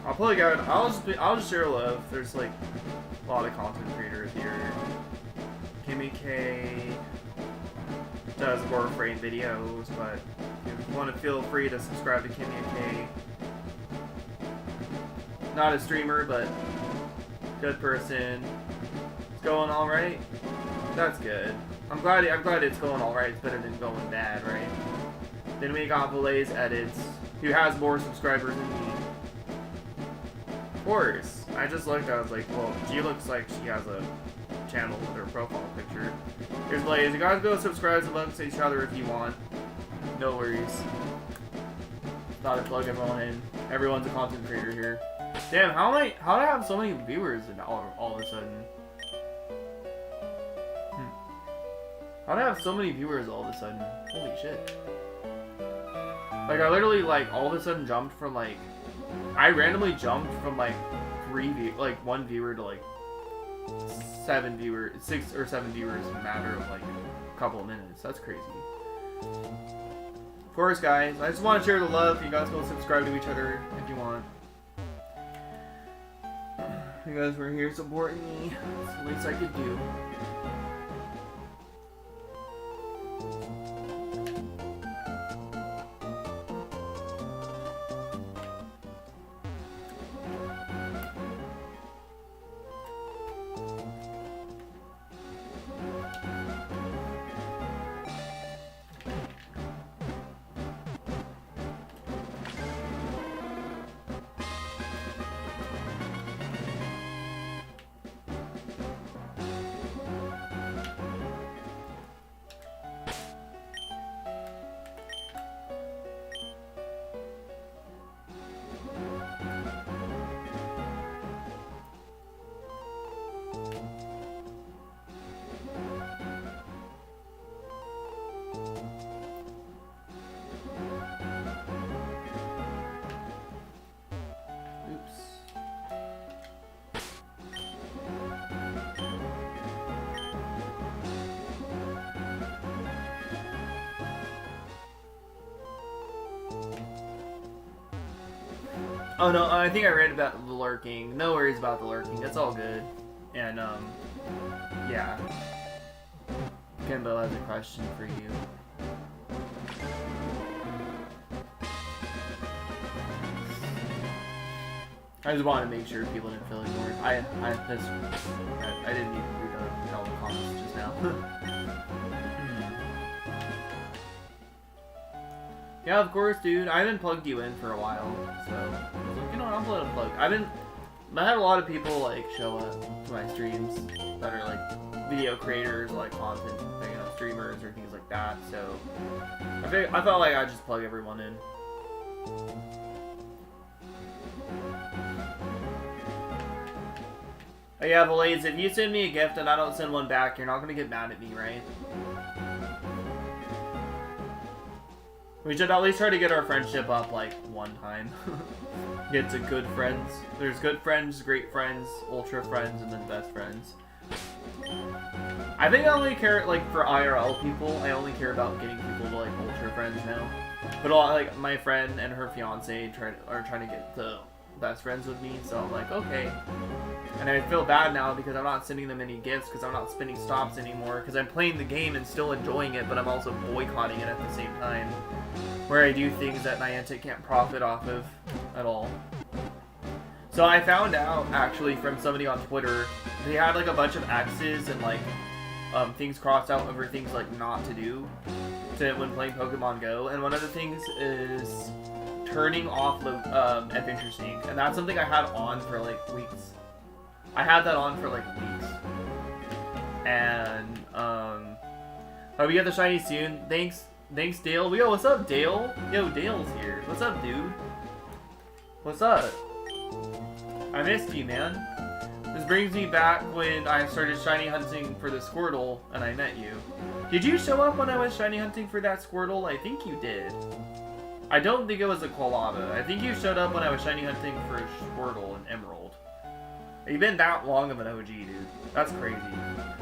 I'll plug out. I'll just share love. There's like a lot of content creators here. Kimmy K does Warframe videos, but if you want to feel free to subscribe to Kimmy K. Not a streamer, but good person. It's going all right. That's good. I'm glad it's going all right. It's better than going bad, right? Then we got Valet's Edits, who has more subscribers than me. Of course. I just looked, I was like, well, she looks like she has a channel with her profile picture. Here's Blaze. You guys go subscribe amongst each other if you want. No worries. Thought I'd plug everyone in. Everyone's a content creator here. Damn, how do I have so many viewers all of a sudden? How do I have so many viewers all of a sudden? Holy shit. Like, I literally, like, all of a sudden jumped from, like... I randomly jumped from, like, 1 viewer to, like, 6 or 7 viewers in a matter of, like, a couple of minutes. That's crazy. Of course, guys. I just want to share the love. You guys go subscribe to each other if you want. You guys were here supporting me. That's the least I could do. Oh no, I think I read about the lurking. No worries about the lurking. It's all good. And, yeah. Kimbo has a question for you. I just wanted to make sure people didn't feel ignored. I didn't even read all the comments just now. Yeah, of course, dude. I haven't plugged you in for a while, so I was like, you know what, I'll let it plug. I had a lot of people like show up to my streams that are like video creators, like content, you know, streamers or things like that. So I felt like I'd just plug everyone in. Oh yeah, Blaze, if you send me a gift and I don't send one back, you're not gonna get mad at me, right? We should at least try to get our friendship up, like, one time. Get to good friends. There's good friends, great friends, ultra friends, and then best friends. I think I only care, like, for IRL people, I only care about getting people to, like, ultra friends now. But, like, my friend and her fiance are trying to get the best friends with me, so I'm like, okay. And I feel bad now because I'm not sending them any gifts because I'm not spinning stops anymore because I'm playing the game and still enjoying it, but I'm also boycotting it at the same time. Where I do things that Niantic can't profit off of at all. So I found out, actually, from somebody on Twitter, they had, like, a bunch of X's and, like, things crossed out over things, like, not to do when playing Pokemon Go. And one of the things is turning off adventure sync. And that's something I had on for, like, weeks. I had that on for, like, weeks. And, hope you get the shiny soon. Thanks, Dale. Yo, what's up, Dale? Yo, Dale's here. What's up, dude? What's up? I missed you, man. This brings me back when I started shiny hunting for the Squirtle, and I met you. Did you show up when I was shiny hunting for that Squirtle? I think you did. I don't think it was a Quilava. I think you showed up when I was shiny hunting for a Squirtle and Emerald. You've been that long of an OG, dude. That's crazy.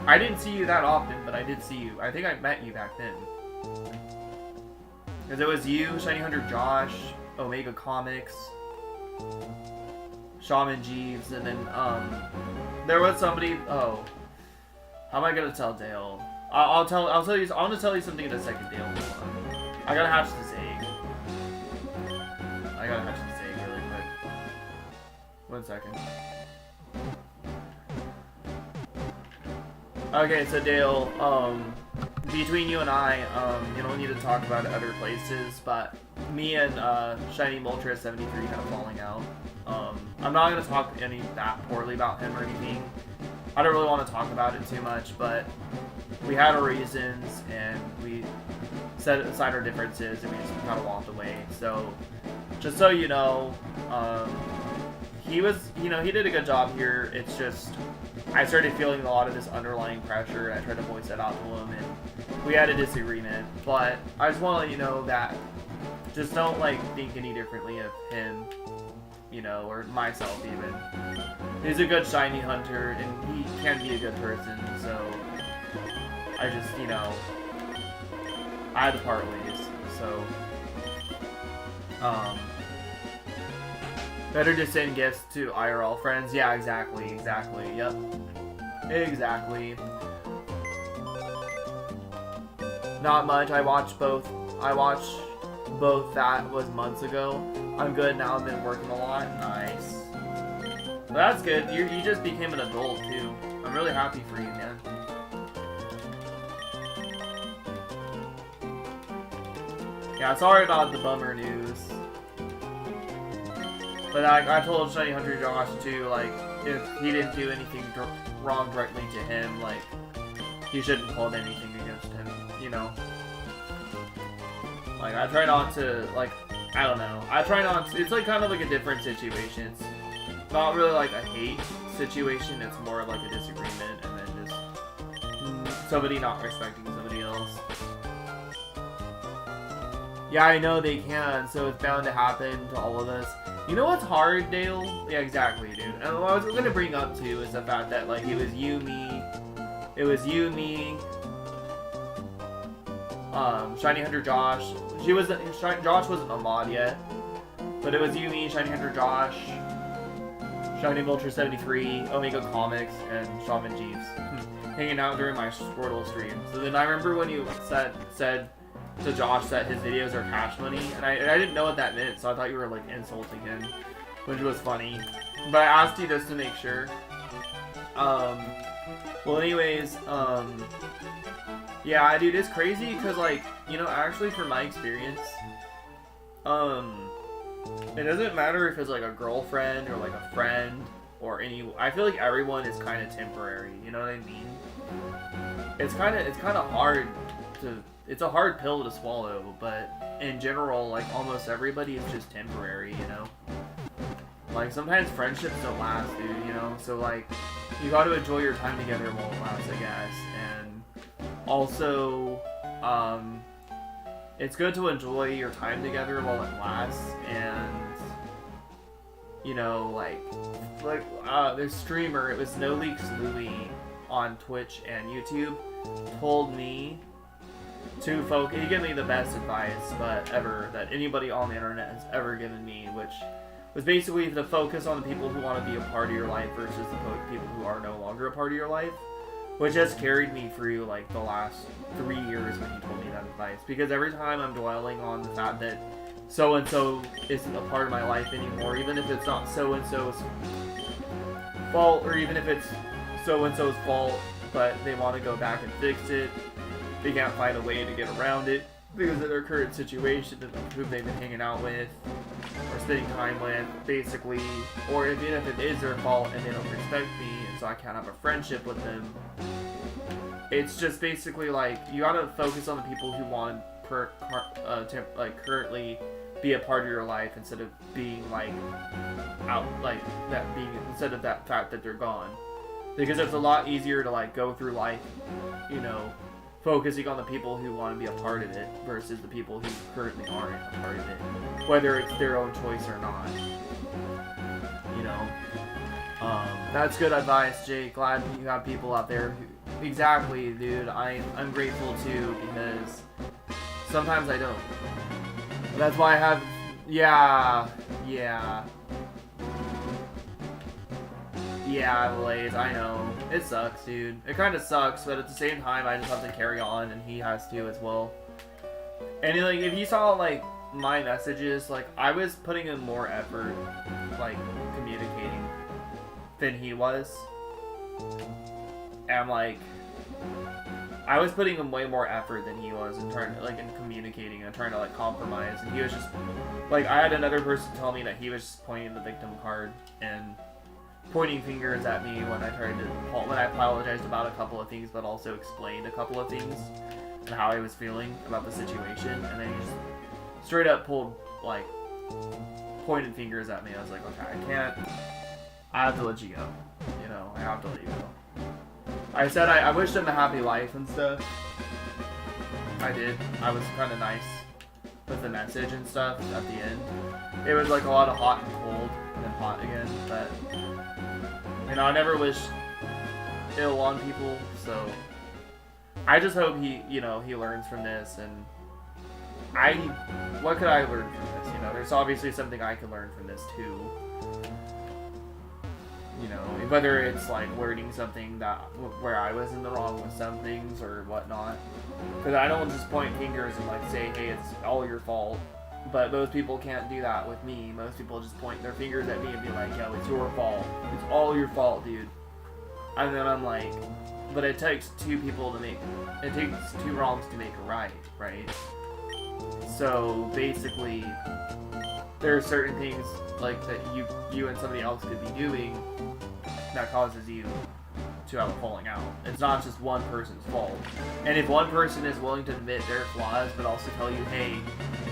I didn't see you that often, but I did see you. I think I met you back then. Because it was you, Shiny Hunter Josh, Omega Comics, Shaman Jeeves, and then, there was somebody, oh, how am I gonna tell Dale? I'm gonna tell you something in a second, Dale. I gotta hatch this egg. Really quick. 1 second. Okay, so Dale, between you and I, you don't need to talk about it other places, but me and, Shiny Moltres 73 kind of falling out. I'm not going to talk that poorly about him or anything. I don't really want to talk about it too much, but we had our reasons, and we set aside our differences, and we just kind of walked away. So, just so you know, he did a good job here. It's just, I started feeling a lot of this underlying pressure, and I tried to voice that out to him, and we had a disagreement. But I just want to let you know that just don't, like, think any differently of him, you know, or myself even. He's a good shiny hunter, and he can be a good person, so I just, you know, I had to part ways, so, better to send gifts to IRL friends. Yeah, exactly, yep. Exactly. Not much, I watched both that was months ago. I'm good now, I've been working a lot. Nice. Well, that's good, you just became an adult too. I'm really happy for you, man. Yeah, sorry about the bummer news. But I told Shiny Hunter Josh too, like, if he didn't do anything wrong directly to him, like, he shouldn't hold anything against him, you know? Like, I try not to, like, I don't know. I try not to, it's like kind of like a different situation. It's not really like a hate situation, it's more like a disagreement, and then just somebody not respecting somebody else. Yeah, I know they can, so it's bound to happen to all of us. You know what's hard, Dale? Yeah, exactly, dude. And what I was gonna bring up too is the fact that, like, it was you, me, Shiny Hunter Josh. Josh wasn't a mod yet, but it was you, me, Shiny Hunter Josh, Shiny Vulture 73, Omega Comics, and Shaman Jeeves hanging out during my Squirtle stream. So then I remember when you said to Josh that his videos are cash money, and I didn't know what that meant, so I thought you were, like, insulting him, which was funny. But I asked you just to make sure. Well, anyways, yeah, dude, it's crazy, because, like, you know, actually, from my experience, it doesn't matter if it's, like, a girlfriend, or, like, a friend, or I feel like everyone is kind of temporary, you know what I mean? It's kind of hard to, it's a hard pill to swallow, but in general, like, almost everybody is just temporary, you know? Like, sometimes friendships don't last, dude, you know? So, like, you gotta enjoy your time together while it lasts, I guess, and also, it's good to enjoy your time together while it lasts, and, you know, like, this streamer, it was No Leaks Louie, on Twitch and YouTube told me to focus. He gave me the best advice ever that anybody on the internet has ever given me, which was basically to focus on the people who want to be a part of your life versus the people who are no longer a part of your life, which has carried me through like the last 3 years when he told me that advice. Because every time I'm dwelling on the fact that so-and-so isn't a part of my life anymore, even if it's not so-and-so's fault, or even if it's so-and-so's fault, but they want to go back and fix it, they can't find a way to get around it because of their current situation and who they've been hanging out with or spending time with, basically. Or even if it is their fault and they don't respect me, and so I can't have a friendship with them. It's just basically like, you gotta focus on the people who want to currently be a part of your life instead of being like out, like that being, instead of that fact that they're gone. Because it's a lot easier to like go through life, you know, focusing on the people who want to be a part of it versus the people who currently aren't a part of it, whether it's their own choice or not. You know, that's good advice, Jake. Glad you have people out there who, exactly, dude. I'm grateful too, because sometimes I don't. That's why I have, yeah, Blaze, I know. It sucks, dude. It kind of sucks, but at the same time, I just have to carry on, and he has to as well. And, like, if you saw, like, my messages, like, I was putting in more effort, like, communicating than he was. And, like, I was putting in way more effort than he was in trying to, like, in communicating and trying to, like, compromise. And he was just, like, I had another person tell me that he was just pointing the victim card and pointing fingers at me when I apologized about a couple of things, but also explained a couple of things and how I was feeling about the situation. And then he just straight up pulled, like, pointed fingers at me. I was like, okay, I have to let you go. You know, I have to let you go. I said I wished him a happy life and stuff. I did. I was kind of nice with the message and stuff at the end. It was like a lot of hot and cold and then hot again, but you know, I never wish ill on people, so I just hope he learns from this. And what could I learn from this? You know, there's obviously something I could learn from this too. You know, whether it's like learning something where I was in the wrong with some things or whatnot. Because I don't just point fingers and like say, hey, it's all your fault. But most people can't do that with me. Most people just point their fingers at me and be like, yo, it's your fault. It's all your fault, dude. And then I'm like, but it takes two wrongs to make a right, right? So basically, there are certain things like that you and somebody else could be doing that causes you to have a falling out. It's not just one person's fault. And if one person is willing to admit their flaws, but also tell you, hey,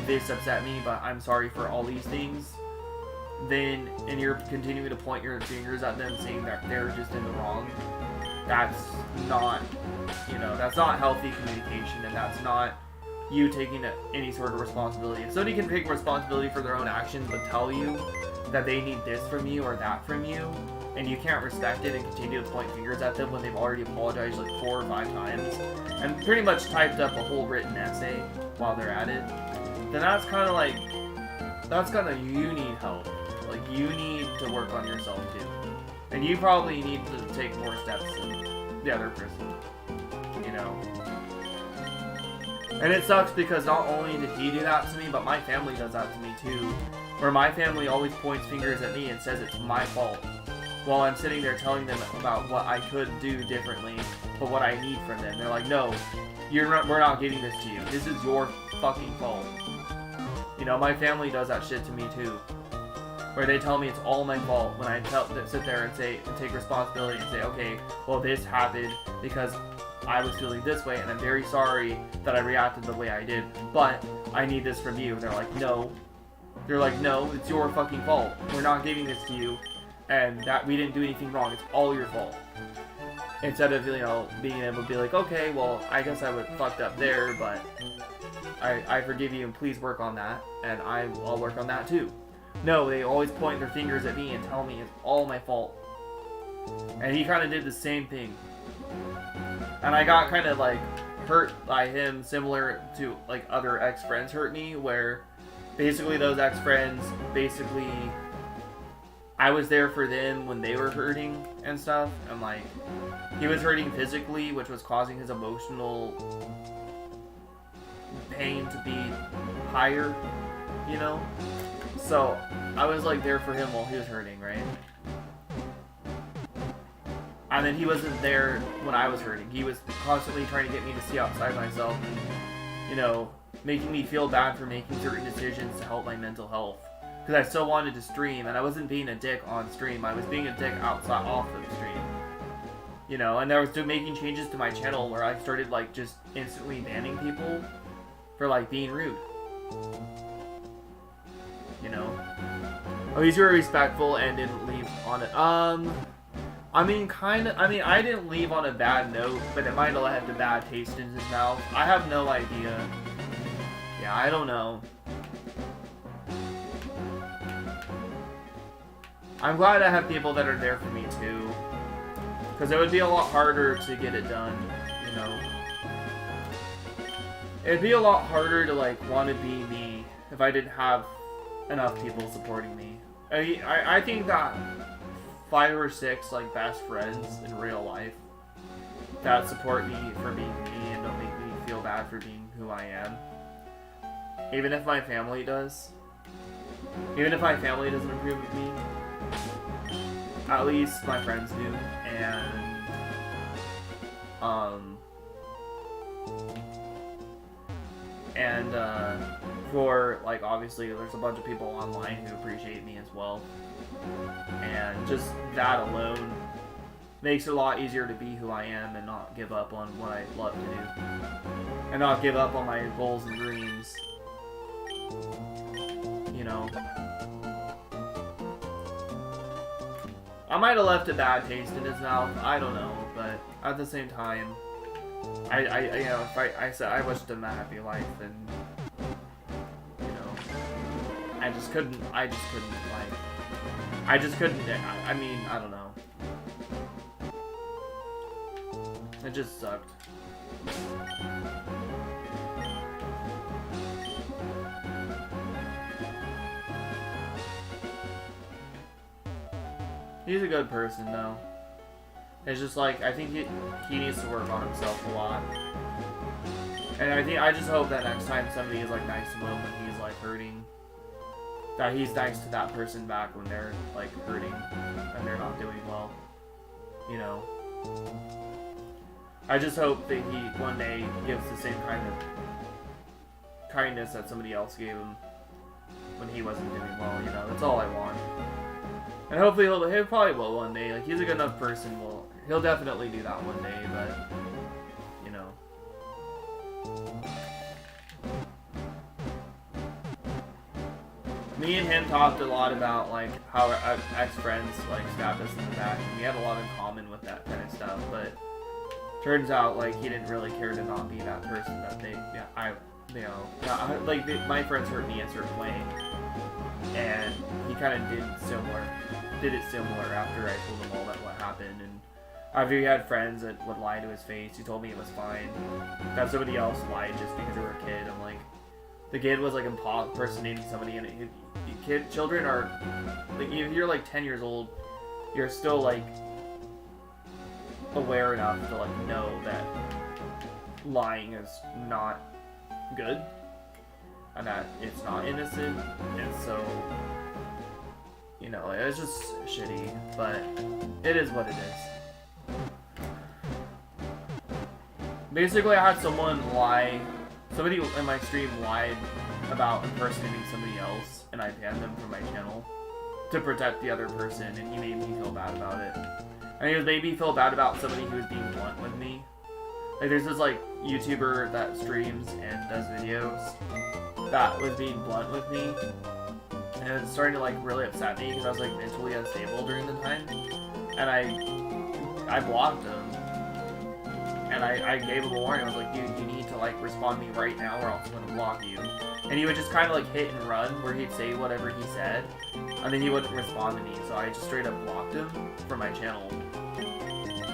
this upset me, but I'm sorry for all these things, then, and you're continuing to point your fingers at them saying that they're just in the wrong, that's not, that's not healthy communication, and that's not you taking any sort of responsibility. If somebody can take responsibility for their own actions, but tell you that they need this from you or that from you, and you can't respect it and continue to point fingers at them when they've already apologized like 4 or 5 times, and pretty much typed up a whole written essay while they're at it, then that's kind of like, you need help. Like, you need to work on yourself too. And you probably need to take more steps than the other person, you know? And it sucks because not only did he do that to me, but my family does that to me too. Where my family always points fingers at me and says it's my fault, while I'm sitting there telling them about what I could do differently, but what I need from them. They're like, no, we're not giving this to you. This is your fucking fault. You know, my family does that shit to me too. Where they tell me it's all my fault when I sit there and take responsibility and say, okay, well, this happened because I was feeling this way, and I'm very sorry that I reacted the way I did, but I need this from you. They're like, no. They're like, no, it's your fucking fault. We're not giving this to you, and that we didn't do anything wrong. It's all your fault. Instead of, being able to be like, okay, well, I guess I was fucked up there, but I forgive you, and please work on that, and I'll work on that too. No, they always point their fingers at me and tell me it's all my fault. And he kind of did the same thing And I got kind of like hurt by him, similar to like other ex-friends hurt me, where basically those ex-friends, basically I was there for them when they were hurting and stuff, and like he was hurting physically, which was causing his emotional pain to be higher, you know? So I was like there for him while he was hurting, right? And then he wasn't there when I was hurting. He was constantly trying to get me to see outside myself and, you know, making me feel bad for making certain decisions to help my mental health. Because I still wanted to stream, and I wasn't being a dick on stream. I was being a dick outside, off of the stream. You know, and I was making changes to my channel where I started, like, just instantly banning people for, like, being rude. You know? Oh, he's very respectful and didn't leave on it. I mean, I didn't leave on a bad note, but it might have left a bad taste in his mouth. I have no idea. Yeah, I don't know. I'm glad I have people that are there for me, too. Because it would be a lot harder to get it done, you know. It'd be a lot harder to, like, want to be me if I didn't have enough people supporting me. I think that 5 or 6 like best friends in real life that support me for being me and don't make me feel bad for being who I am. Even if my family does. Even if my family doesn't approve of me. At least my friends do. And for, like, obviously there's a bunch of people online who appreciate me as well. And just that alone makes it a lot easier to be who I am and not give up on what I love to do. And not give up on my goals and dreams. You know. I might have left a bad taste in his mouth, I don't know, but at the same time, you know, if I said I wished him a happy life, and, you know, I just couldn't, I mean, I don't know. It just sucked. He's a good person, though. It's just like, I think he needs to work on himself a lot. And I just hope that next time somebody is, like, nice to him when he's, like, hurting, that he's nice to that person back when they're, like, hurting and they're not doing well. You know? I just hope that he one day gives the same kind of kindness that somebody else gave him when he wasn't doing well, you know? That's all I want. And hopefully he'll probably will one day. Like, he's a good enough person. Well, he'll definitely do that one day, but, you know. Me and him talked a lot about, like, how our ex-friends, like, stabbed us in the back, and we had a lot in common with that kind of stuff, but turns out, like, he didn't really care to not be that person that my friends hurt me a certain way, and he kind of did it similar after I told him all that what happened, and after he had friends that would lie to his face, he told me it was fine, that somebody else lied just because they were a kid. I'm like, the kid was, like, impersonating somebody, and children are, like, if you're, like, 10 years old, you're still, like, aware enough to, like, know that lying is not good, and that it's not innocent, and so, you know, it's just shitty, but it is what it is. Basically, I had somebody in my stream lied about impersonating somebody else, and I banned them from my channel to protect the other person, and he made me feel bad about it. And he made me feel bad about somebody who was being blunt with me. Like, there's this, like, YouTuber that streams and does videos that was being blunt with me, and it was starting to, like, really upset me because I was, like, mentally unstable during the time, and I blocked him. And I gave him a warning. I was like, dude, you need to, like, respond to me right now or else I'm gonna block you. And he would just kind of, like, hit and run where he'd say whatever he said, and then he wouldn't respond to me, so I just straight up blocked him from my channel.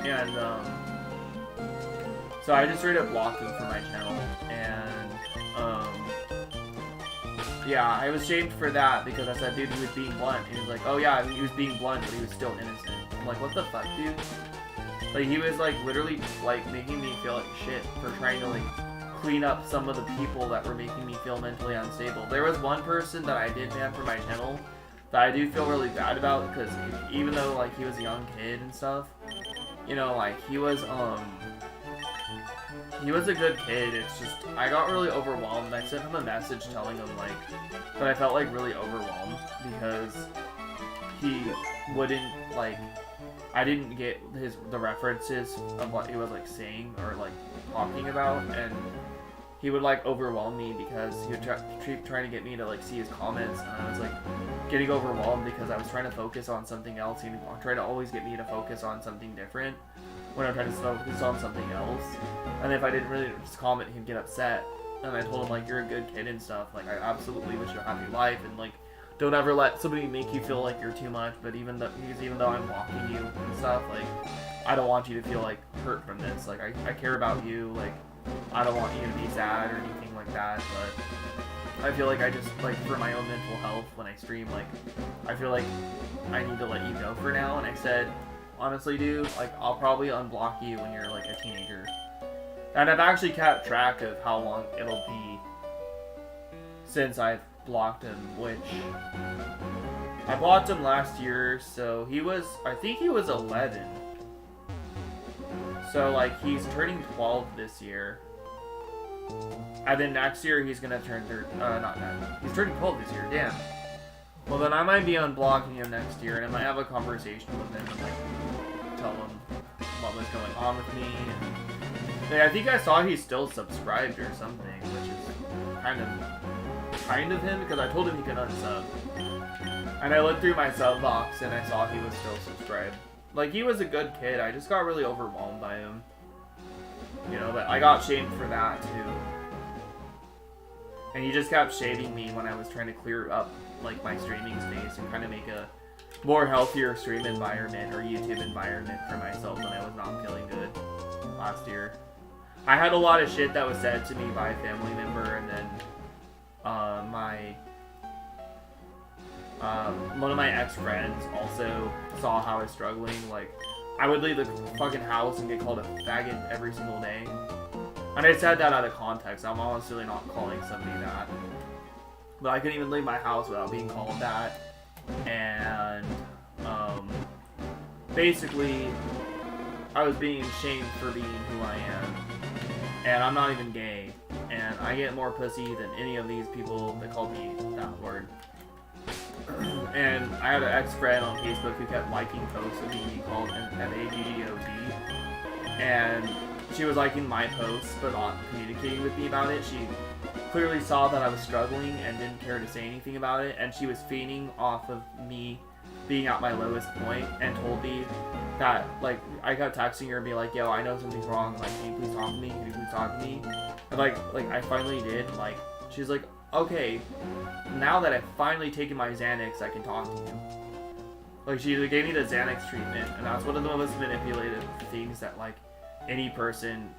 And, So I just straight up blocked him from my channel, and yeah, I was shamed for that because I said, dude, he was being blunt. And he was like, oh yeah, he was being blunt, but he was still innocent. I'm like, what the fuck, dude? Like, he was like literally like making me feel like shit for trying to like clean up some of the people that were making me feel mentally unstable. There was one person that I did ban from my channel that I do feel really bad about, because even though like he was a young kid and stuff, you know, like he was a good kid. It's just I got really overwhelmed. I sent him a message telling him like that I felt like really overwhelmed because he wouldn't like, I didn't get the references of what he was like saying or like talking about, and he would like overwhelm me because he would keep trying to get me to like see his comments, and I was like getting overwhelmed because I was trying to focus on something else. He would try to always get me to focus on something different when I'm trying to focus on something else, and if I didn't really just comment, he'd get upset. And I told him like, you're a good kid and stuff, like I absolutely wish you a happy life, and like don't ever let somebody make you feel like you're too much. But even though I'm blocking you and stuff, like I don't want you to feel like hurt from this. Like I care about you. Like I don't want you to be sad or anything like that. But I feel like I just like for my own mental health when I stream, like I feel like I need to let you go for now. And I said, honestly, dude, like I'll probably unblock you when you're like a teenager. And I've actually kept track of how long it'll be since I've blocked him, which I blocked him last year, so I think he was 11. So like he's turning 12 this year. And then next year he's gonna turn he's turning 12 this year, damn. Well then I might be unblocking him next year, and I might have a conversation with him and like tell him what was going on with me. And I think I saw he's still subscribed or something, which is kind of him, because I told him he could unsub. And I looked through my sub box and I saw he was still subscribed. Like, he was a good kid, I just got really overwhelmed by him. You know, but I got shamed for that too. And he just kept shading me when I was trying to clear up like my streaming space and kind of make a more healthier stream environment or YouTube environment for myself when I was not feeling good last year. I had a lot of shit that was said to me by a family member, and then one of my ex-friends also saw how I was struggling. Like, I would leave the fucking house and get called a faggot every single day. And I said that out of context. I'm honestly not calling somebody that. But I couldn't even leave my house without being called that. And, basically, I was being shamed for being who I am. And I'm not even gay. And I get more pussy than any of these people that called me that word. And I had an ex-friend on Facebook who kept liking posts of me being called an FAGGOD. And she was liking my posts, but not communicating with me about it. She clearly saw that I was struggling and didn't care to say anything about it. And she was feeding off of me being at my lowest point, and told me that, like, I kept texting her and be like, yo, I know something's wrong, like, can you please talk to me, can you please talk to me? And like I finally did, like, she's like, okay, now that I've finally taken my Xanax, I can talk to you. Like, she gave me the Xanax treatment, and that's one of the most manipulative things that, like, any person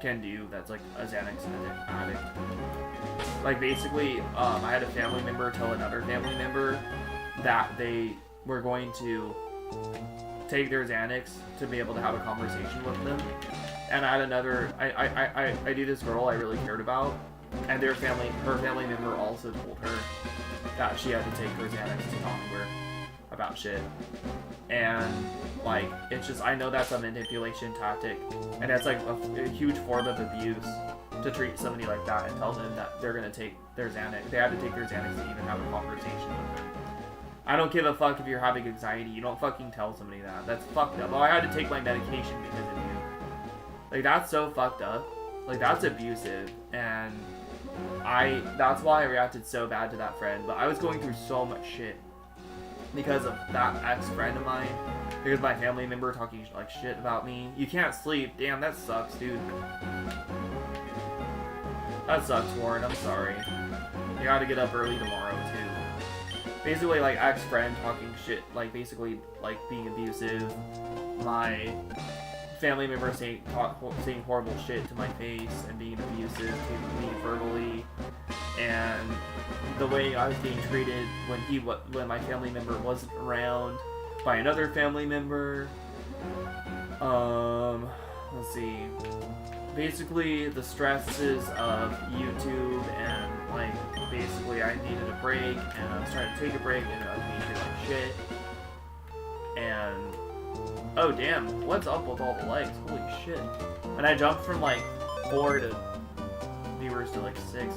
can do that's, like, a Xanax addict. Like, basically, I had a family member tell another family member that they were going to take their Xanax to be able to have a conversation with them. And I had another, I knew this girl I really cared about, and her family member also told her that she had to take her Xanax to talk to her about shit. And, like, it's just, I know that's a manipulation tactic, and that's like a huge form of abuse to treat somebody like that and tell them that they're gonna take their Xanax, they had to take their Xanax to even have a conversation with them. I don't give a fuck if you're having anxiety. You don't fucking tell somebody that. That's fucked up. Oh, I had to take my medication because of you. Like, that's so fucked up. Like, that's abusive. And that's why I reacted so bad to that friend. But I was going through so much shit because of that ex-friend of mine. Because my family member talking, like, shit about me. You can't sleep. Damn, that sucks, dude. That sucks, Warren. I'm sorry. You gotta get up early tomorrow, too. Basically, like, ex-friend talking shit, like, basically, like, being abusive. My family members saying horrible shit to my face and being abusive to me verbally, and the way I was being treated when my family member wasn't around by another family member. Let's see. Basically, the stresses of YouTube, and like basically I needed a break, and I was trying to take a break, and I was being treated like shit. And oh damn, what's up with all the likes? Holy shit! And I jumped from like 4 viewers to like 6.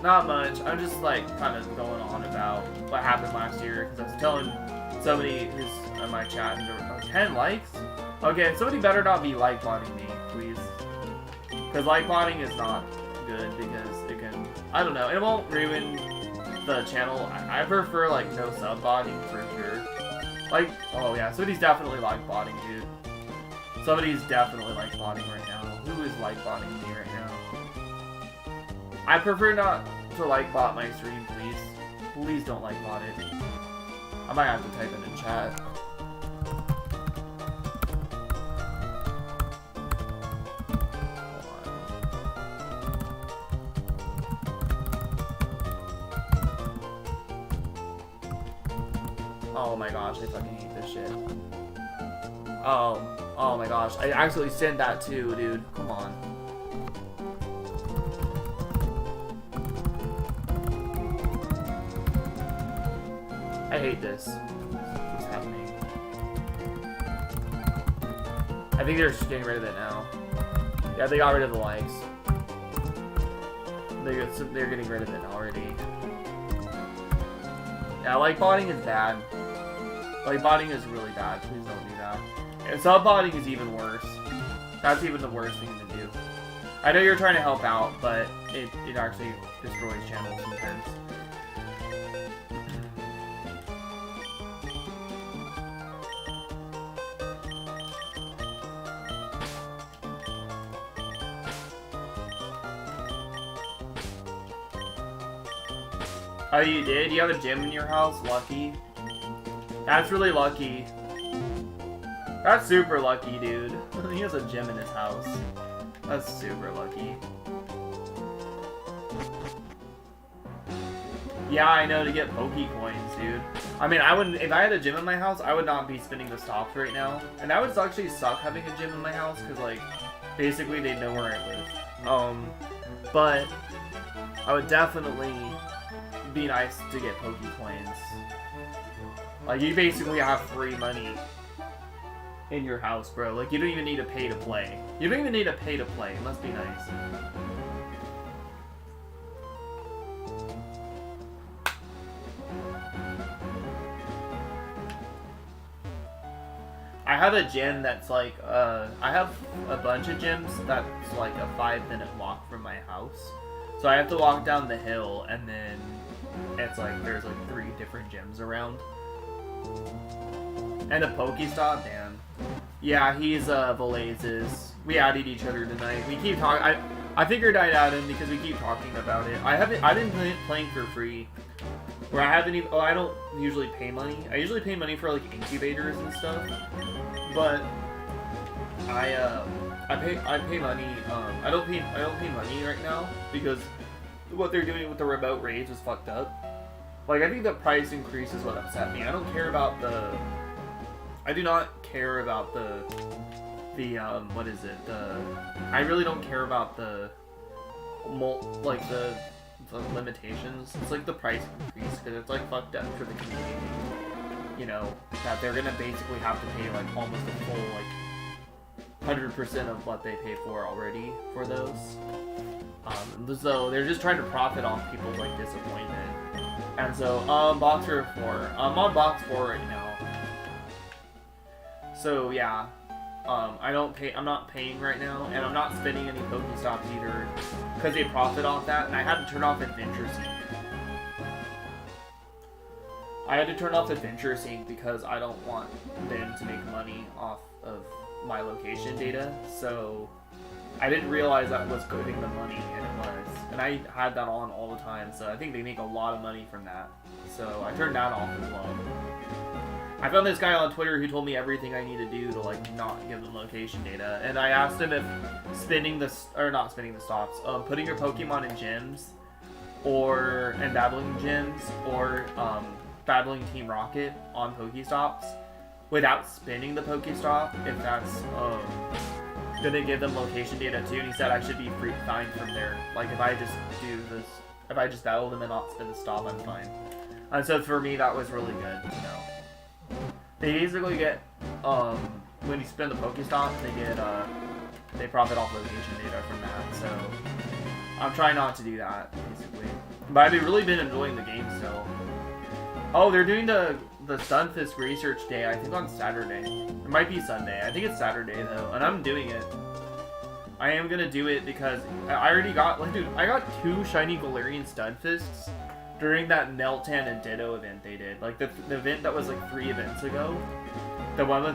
Not much. I'm just like kind of going on about what happened last year, because I was telling somebody who's in my chat, and there were 10 likes. Okay, somebody better not be like botting me, please, because like botting is not good, because it can, I don't know, it won't ruin the channel. I prefer like no sub botting for sure. Like, oh yeah, somebody's definitely like botting, dude. Somebody's definitely like botting right now. Who is like botting me right now? I prefer not to like bot my stream, please. Please don't like bot it. I might have to type it in chat. Oh my gosh, I fucking hate this shit. Oh my gosh, I actually sent that too, dude. Come on. I hate this. What's happening? I think they're just getting rid of it now. Yeah, they got rid of the likes. They're getting rid of it already. Yeah, like botting is bad. Like botting is really bad. Please don't do that. And sub botting is even worse. That's even the worst thing to do. I know you're trying to help out, but it actually destroys channels sometimes. Oh, you did? You have a gym in your house? Lucky. That's really lucky. That's super lucky, dude. He has a gym in his house. That's super lucky. Yeah, I know, to get Poke coins, dude. I mean, I wouldn't, if I had a gym in my house, I would not be spinning the stops right now. And that would actually suck having a gym in my house, because, like, basically they know where I live. But I would definitely be nice to get Poke coins. Like, you basically have free money in your house, bro. Like, you don't even need to pay to play. You don't even need to pay to play. It must be nice. I have a gym that's like, I have a bunch of gyms that's like a 5-minute walk from my house. So I have to walk down the hill, and then it's like, there's like 3 different gyms around. And a Pokestop, damn. Yeah, he's Velazes. We added each other tonight. We keep talking. I figured I'd add him because we keep talking about it. I've been playing for free. Where I haven't even, I don't usually pay money. I usually pay money for like incubators and stuff. But I pay money. I don't pay money right now because what they're doing with the remote raids is fucked up. Like, I think the price increase is what upset me. I don't care about I do not care about what is it? I really don't care about the limitations. It's like the price increase, because it's like fucked up for the community. You know, that they're gonna basically have to pay like almost a full like 100% of what they pay for already for those. So they're just trying to profit off people's like disappointment. And so, box 4. I'm on box 4 right now. So yeah, I'm not paying right now, and I'm not spending any Pokestops either, because they profit off that, and I had to turn off Adventure Sync. I had to turn off Adventure Sync because I don't want them to make money off of my location data, so I didn't realize that was giving them money, and it was. And I had that on all the time, so I think they make a lot of money from that. So I turned that off as well. I found this guy on Twitter who told me everything I need to do to like not give them location data, and I asked him if putting your Pokemon in gyms, and battling gyms, or battling Team Rocket on Pokestops without spinning the Pokestop, if that's gonna give them location data too. And he said I should be fine from there. Like if I just do this, if I just battle them and not spin the stop, I'm fine. And so for me, that was really good to know. They basically get, when you spin the Pokestop, they profit off location data from that, so I'm trying not to do that, basically. But I've really been enjoying the game still. Oh, they're doing the Stunfisk Research Day, I think on Saturday. It might be Sunday. I think it's Saturday, though, and I'm doing it. I am gonna do it because I already got, like, dude, I got 2 shiny Galarian Stunfisks during that Meltan and Ditto event they did. Like, the event that was, like, 3 events ago. The one with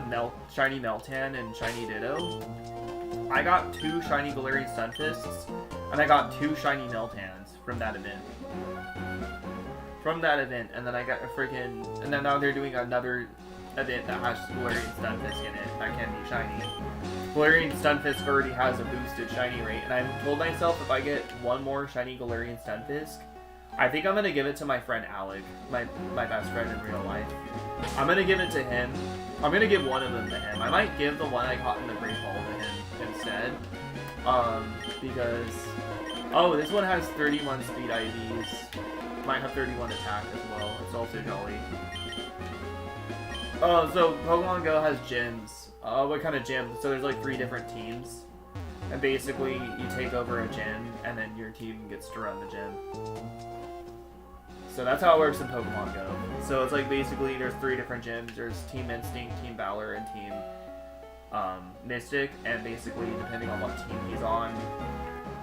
shiny Meltan and shiny Ditto. I got 2 shiny Galarian Stunfisks, and I got 2 shiny Meltans from that event. And then I got a freaking... And then now they're doing another event that has Galarian Stunfisk in it. That can be shiny. Galarian Stunfisk already has a boosted shiny rate, and I told myself if I get 1 more shiny Galarian Stunfisk, I think I'm gonna give it to my friend Alec, my best friend in real life. I'm gonna give it to him. I'm gonna give one of them to him. I might give the one I caught in the Great Hall to him instead. Because... Oh, this one has 31 speed IVs. Might have 31 attack as well. It's also jolly. Oh, so Pokemon Go has gyms. What kind of gym? So there's like 3 different teams. And basically, you take over a gym, and then your team gets to run the gym. So that's how it works in Pokemon Go. So it's like basically there's 3 different gyms. There's Team Instinct, Team Valor, and Team Mystic. And basically, depending on what team he's on,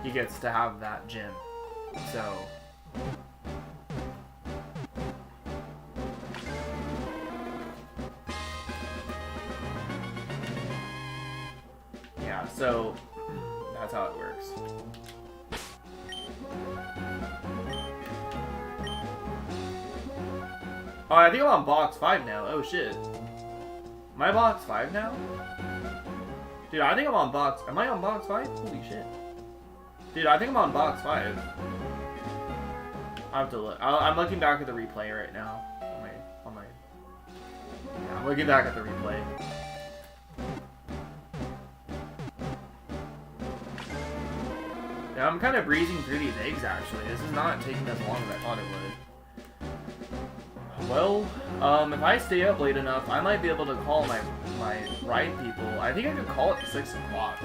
he gets to have that gym. So... yeah, so that's how it works. Oh, I think I'm on box 5 now. Oh shit. Am I box 5 now? Dude, I think I'm on box... Am I on box 5? Holy shit. Dude, I think I'm on box 5. I have to look. I'm looking back at the replay right now. Yeah, I'm looking back at the replay. Yeah, I'm kind of breezing through these eggs, actually. This is not taking as long as I thought it would. Well, if I stay up late enough, I might be able to call my ride people. I think I could call it 6 o'clock.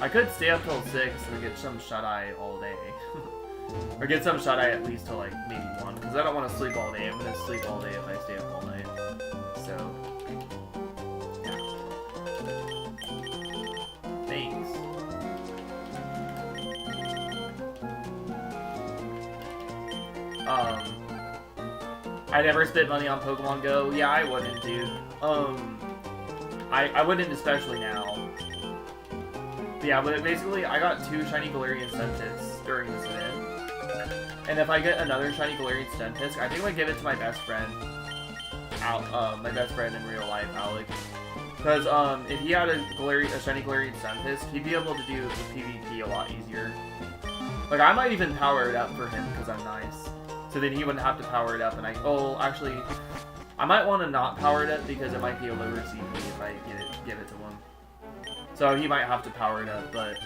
I could stay up till 6 and get some shut-eye all day. Or get some shut-eye at least till, like, maybe 1. Because I don't want to sleep all day. I'm going to sleep all day if I stay up all night. So, yeah. Thanks. I never spent money on Pokemon Go. Yeah, I wouldn't, dude. I wouldn't, especially now. But yeah, but basically, I got 2 shiny Galarian Stuntisks during this event. And if I get another shiny Galarian Stunfisk, I think I'm gonna give it to my best friend. My best friend in real life, Alec. Because if he had a shiny Galarian Stunfisk, he'd be able to do the PvP a lot easier. Like, I might even power it up for him because I'm nice. So then he wouldn't have to power it up, and actually, I might want to not power it up because it might be a lower CP if I give it to him. So he might have to power it up, but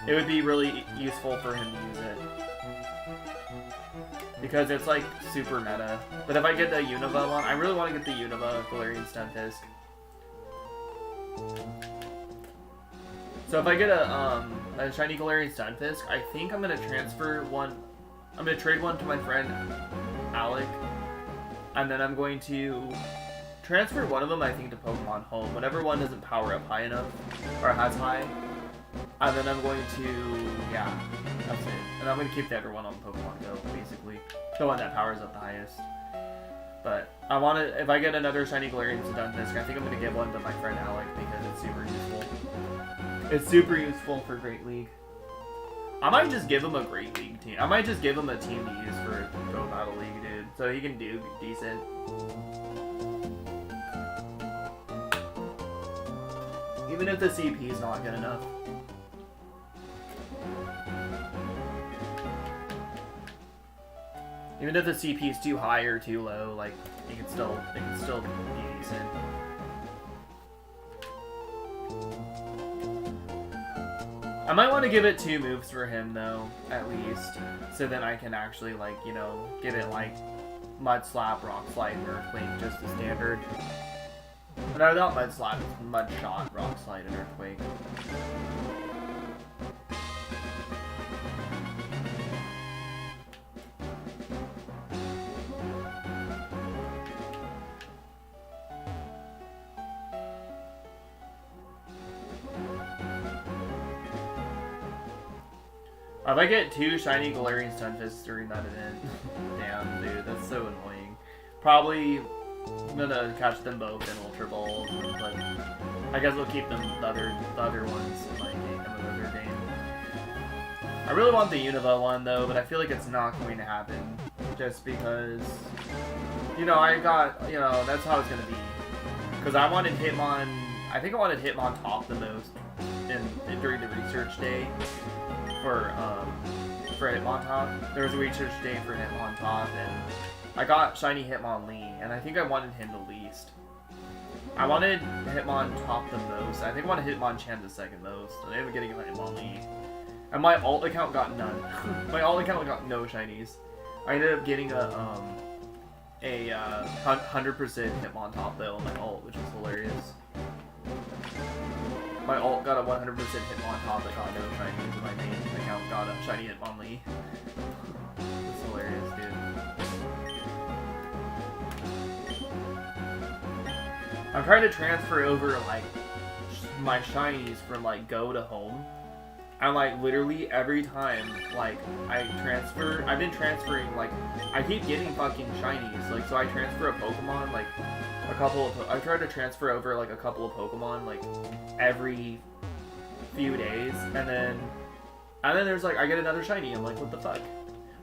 it would be really useful for him to use it. Because it's like super meta. But if I get the Unova one, I really want to get the Unova Galarian Stunfisk. So if I get a shiny Galarian Stunfisk, I think I'm gonna transfer one. I'm gonna trade one to my friend Alec, and then I'm going to transfer one of them, I think, to Pokemon Home. Whatever one doesn't power up high enough, or has high, and then I'm going to, yeah, that's it. And I'm gonna keep the other one on Pokemon Go, basically, the one that powers up the highest. But I want to, if I get another shiny Galarian Stunfisk, I think I'm gonna give one to my friend Alec because it's super useful. It's super useful for Great League. I might just give him a Great League team. I might just give him a team to use for Go Battle League, dude. So he can do decent. Even if the CP is not good enough. Even if the CP is too high or too low, like it can still be decent. I might want to give it 2 moves for him though, at least, so then I can actually, like, you know, give it like Mud Slap, Rock Slide, and Earthquake, just the standard. No, not Mud Slap, it's Mud Shot, Rock Slide, and Earthquake. If I get 2 shiny Galarian Stunfists during that event, damn, dude, that's so annoying. Probably gonna catch them both in Ultra Balls, but I guess we'll keep them the other ones in my game, another game. I really want the Unova one though, but I feel like it's not going to happen, just because, you know, I got, you know, that's how it's gonna be. Because I wanted Hitmon, I think I wanted Hitmon top the most during the research day. For Hitmontop. There was a research day for Hitmontop, and I got shiny Hitmonlee, and I think I wanted him the least. I wanted Hitmontop the most. I think I wanted Hitmonchan the second most, and I ended up getting Hitmonlee. And my alt account got none. My alt account got no shinies. I ended up getting a 100% Hitmontop though on my alt, which was hilarious. My alt got a 100% Hitmontop that got no shinies, and my main account got a shiny Hitmonlee. That's hilarious, dude. I'm trying to transfer over, like, my shinies from, like, Go to Home. And, like, literally every time, like, I've been transferring, like, I keep getting fucking shinies. Like, so I transfer a Pokemon, like, I try to transfer over, like, a couple of Pokemon, like, every few days, and then there's, like, I get another shiny. I'm like, what the fuck?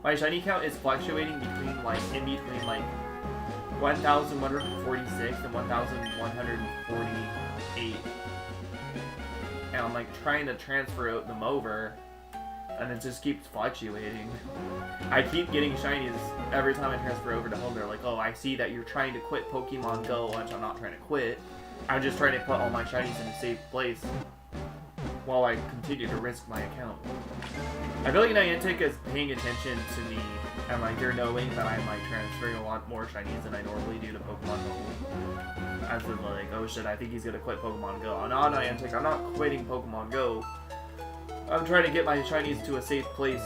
My shiny count is fluctuating between, like, 1,146 and 1,148. And I'm, like, trying to transfer them over, and it just keeps fluctuating. I keep getting shinies every time I transfer over to Home. They're like, oh, I see that you're trying to quit Pokemon Go, which I'm not trying to quit. I'm just trying to put all my shinies in a safe place while I continue to risk my account. I feel like Niantic is paying attention to me, and, like, they're knowing that I'm, like, transferring a lot more shinies than I normally do to Pokemon Go. As in, like, oh shit, I think he's gonna quit Pokemon Go. Oh, no, Niantic, I'm not quitting Pokemon Go. I'm trying to get my shinies to a safe place,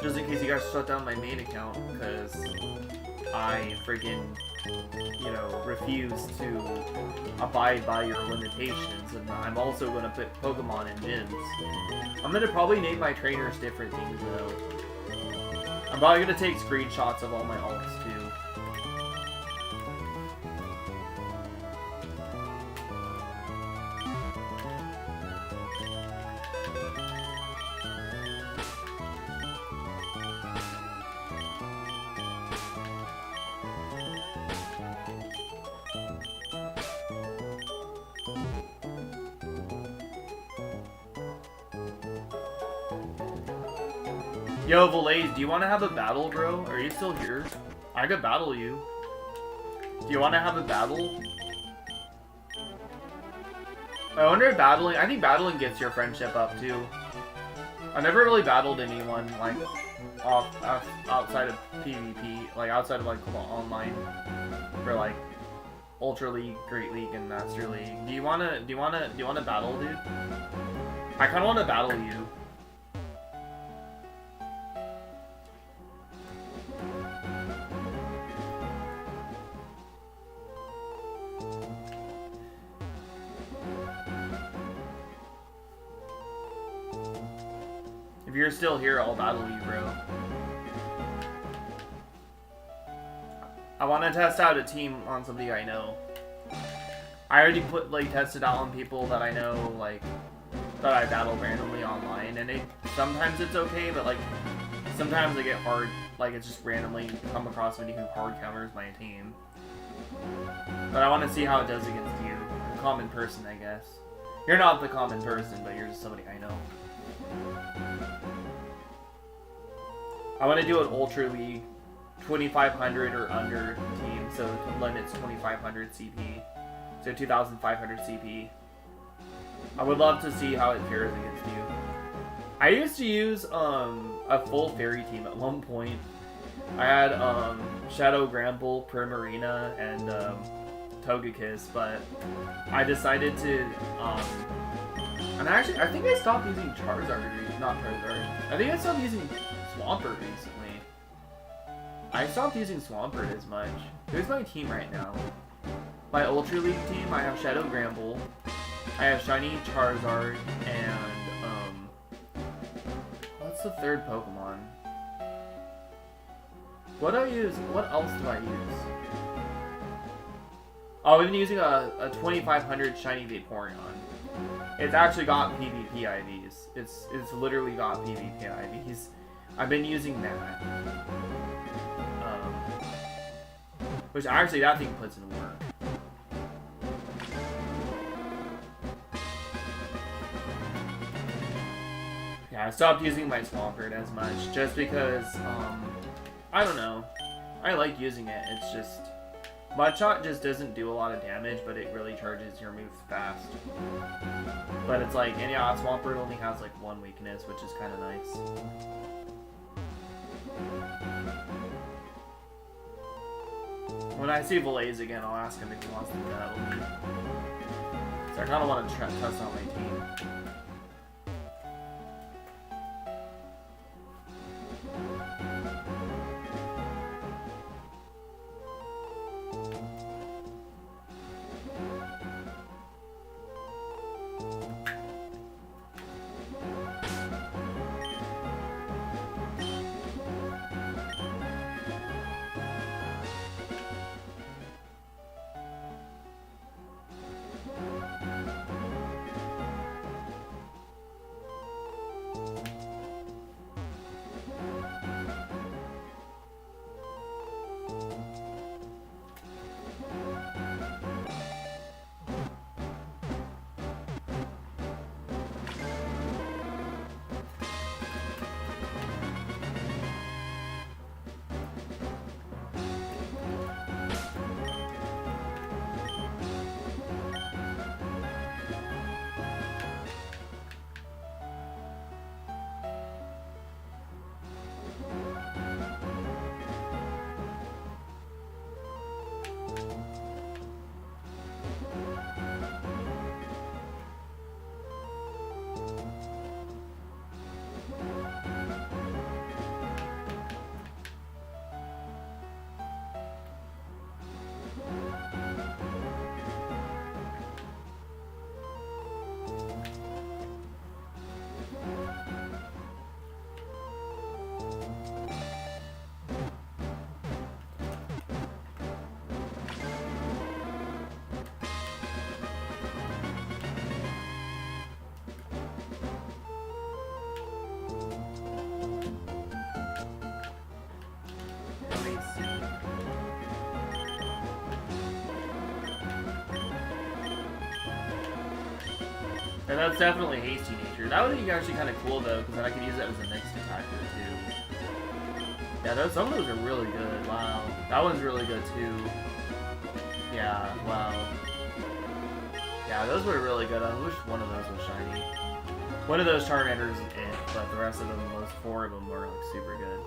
just in case you guys shut down my main account, because I freaking, you know, refuse to abide by your limitations, and I'm also going to put Pokemon in gyms. I'm going to probably name my trainers different things, though. I'm probably going to take screenshots of all my alts, too. Yo, Valaze, do you want to have a battle, bro? Are you still here? I could battle you. Do you want to have a battle? I wonder if I think battling gets your friendship up, too. I've never really battled anyone, like, outside of PvP, like, outside of, like, online, for, like, Ultra League, Great League, and Master League. Do you wanna battle, dude? I kinda wanna battle you. If you're still here, I'll battle you, bro. I want to test out a team on somebody I know. I already tested out on people that I know, like, that I battle randomly online, and sometimes it's okay, but, like, sometimes I get hard, like, it's just randomly come across somebody who hard counters my team. But I want to see how it does against you. A common person, I guess. You're not the common person, but you're just somebody I know. I want to do an Ultra League 2500 or under team, so the limit's 2500 CP, so 2500 CP. I would love to see how it fares against you. I used to use a full fairy team at one point. I had Shadow Gramble, Primarina, and Togekiss, but I decided to and actually I think I stopped using Charizard, not Charizard. I think I stopped using Swampert recently. I stopped using Swampert as much. Here's my team right now. My Ultra League team, I have Shadow Gramble, I have Shiny Charizard, and what's the third Pokemon? What do I use? What else do I use? Oh, we've been using a 2500 Shiny Vaporeon. It's actually got PvP IVs. It's literally got PvP IVs. I've been using that. Which actually that thing puts in work. Yeah, I stopped using my Swampert as much just because I don't know. I like using it. It's just Mudshot just doesn't do a lot of damage, but it really charges your moves fast. But it's like, and yeah, Swampert only has like one weakness, which is kind of nice. When I see Valaze again, I'll ask him if he wants to battle me. So I kind of want to test out my team. And that's definitely Hasty Nature. That would be actually kind of cool though, because then I could use that as a next attacker too. Yeah, some of those are really good. Wow. That one's really good too. Yeah, wow. Yeah, those were really good. I wish one of those was shiny. One of those Charmanders is it, but the rest of them, most 4 of them were like super good.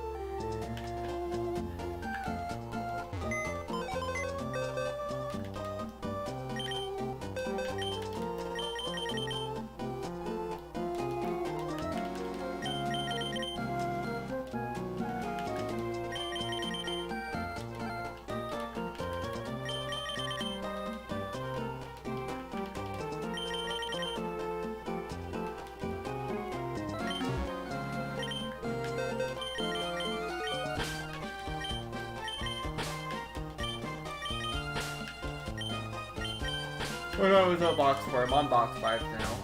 What I was on box 4, I'm on box 5 now.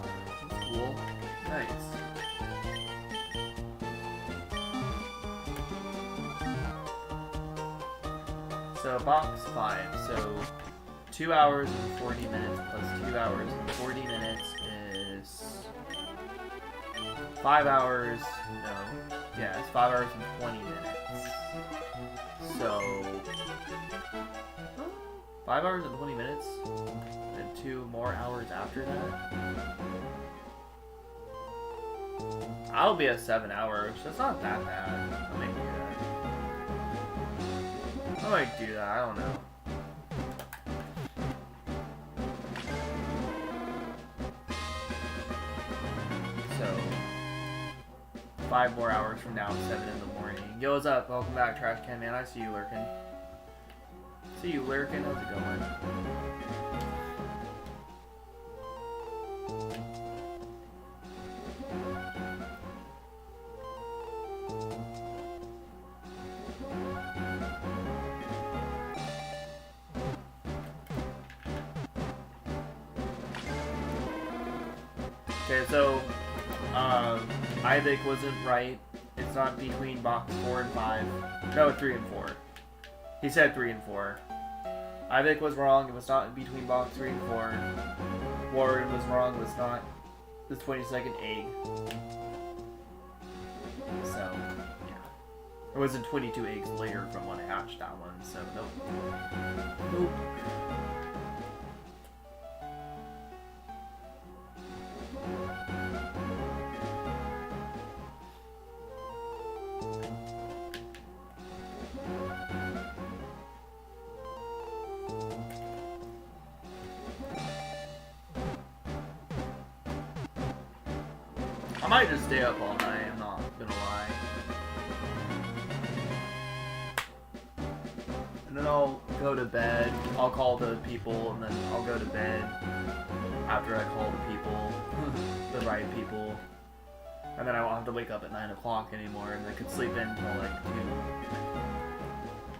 That's cool. Nice. So box 5, so 2 hours and 40 minutes plus 2 hours and 40 minutes is 5 hours, no, yeah, it's 5 hours and 20 minutes. So, 5 hours and 20 minutes, and 2 more hours after that. I'll be at 7 hours, that's not that bad. I might do that. I might do that, I don't know. So, 5 more hours from now, 7 in the morning. Yo, what's up? Welcome back, Trash Can Man. I see you lurking. See you lurking. How's it going? Okay, so, Ivik wasn't right. It's not between box 4 and 5. No, 3 and 4. He said 3 and 4. Ivik was wrong. It was not between box 3 and 4. Warren was wrong. It was not the 22nd egg. So, yeah. It wasn't 22 eggs later from when I hatched that one, so nope. Nope. I might just stay up all night, I'm not gonna lie. And then I'll go to bed, I'll call the people, and then I'll go to bed after I call the people, the right people. And then I won't have to wake up at 9 o'clock anymore, and I could sleep in until like 2.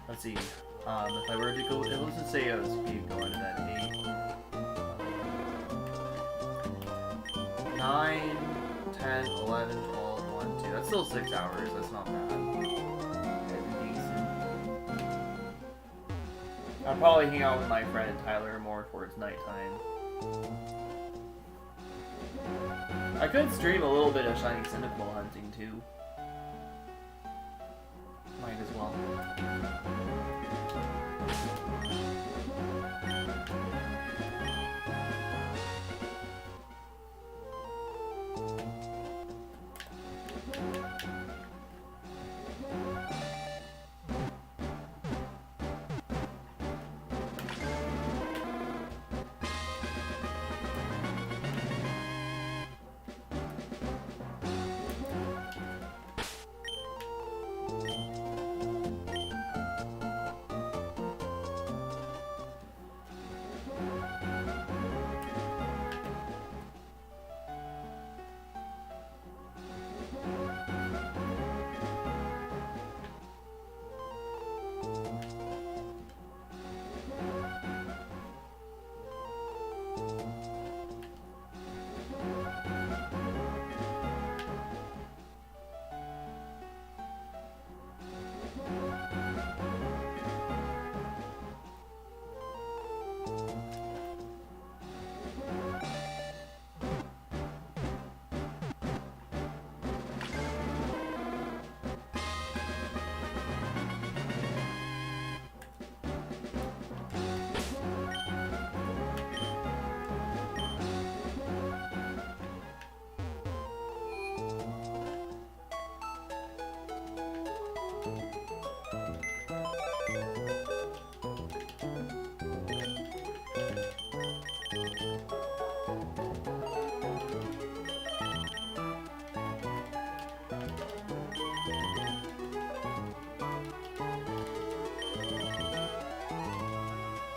Let's see, if I were to go, let's just say I was going to bed at 8. 9, 10, 11, 12, 1, 2. That's still 6 hours. That's not bad. That's decent. I'll probably hang out with my friend Tyler more towards nighttime. I could stream a little bit of Shiny Cynical hunting too. Might as well.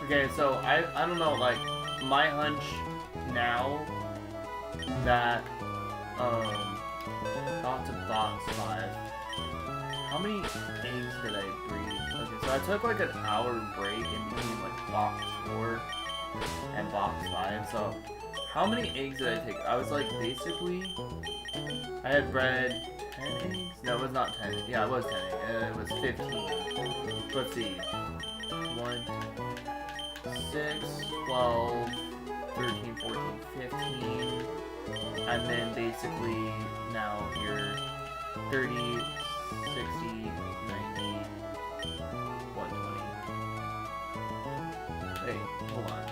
Okay, so I don't know, like, my hunch now that, got to box 5. How many eggs did I breed? Okay, so I took like an hour break in between like box 4 and box 5, so how many eggs did I take? I was like, basically, I had bred 10 eggs? No, it was not 10. Yeah, it was 10 eggs. It was 15. Let's see. 1, 6, 12, 13, 14, 15. And then basically now here 30, 60, 90, 120. Wait, hold on.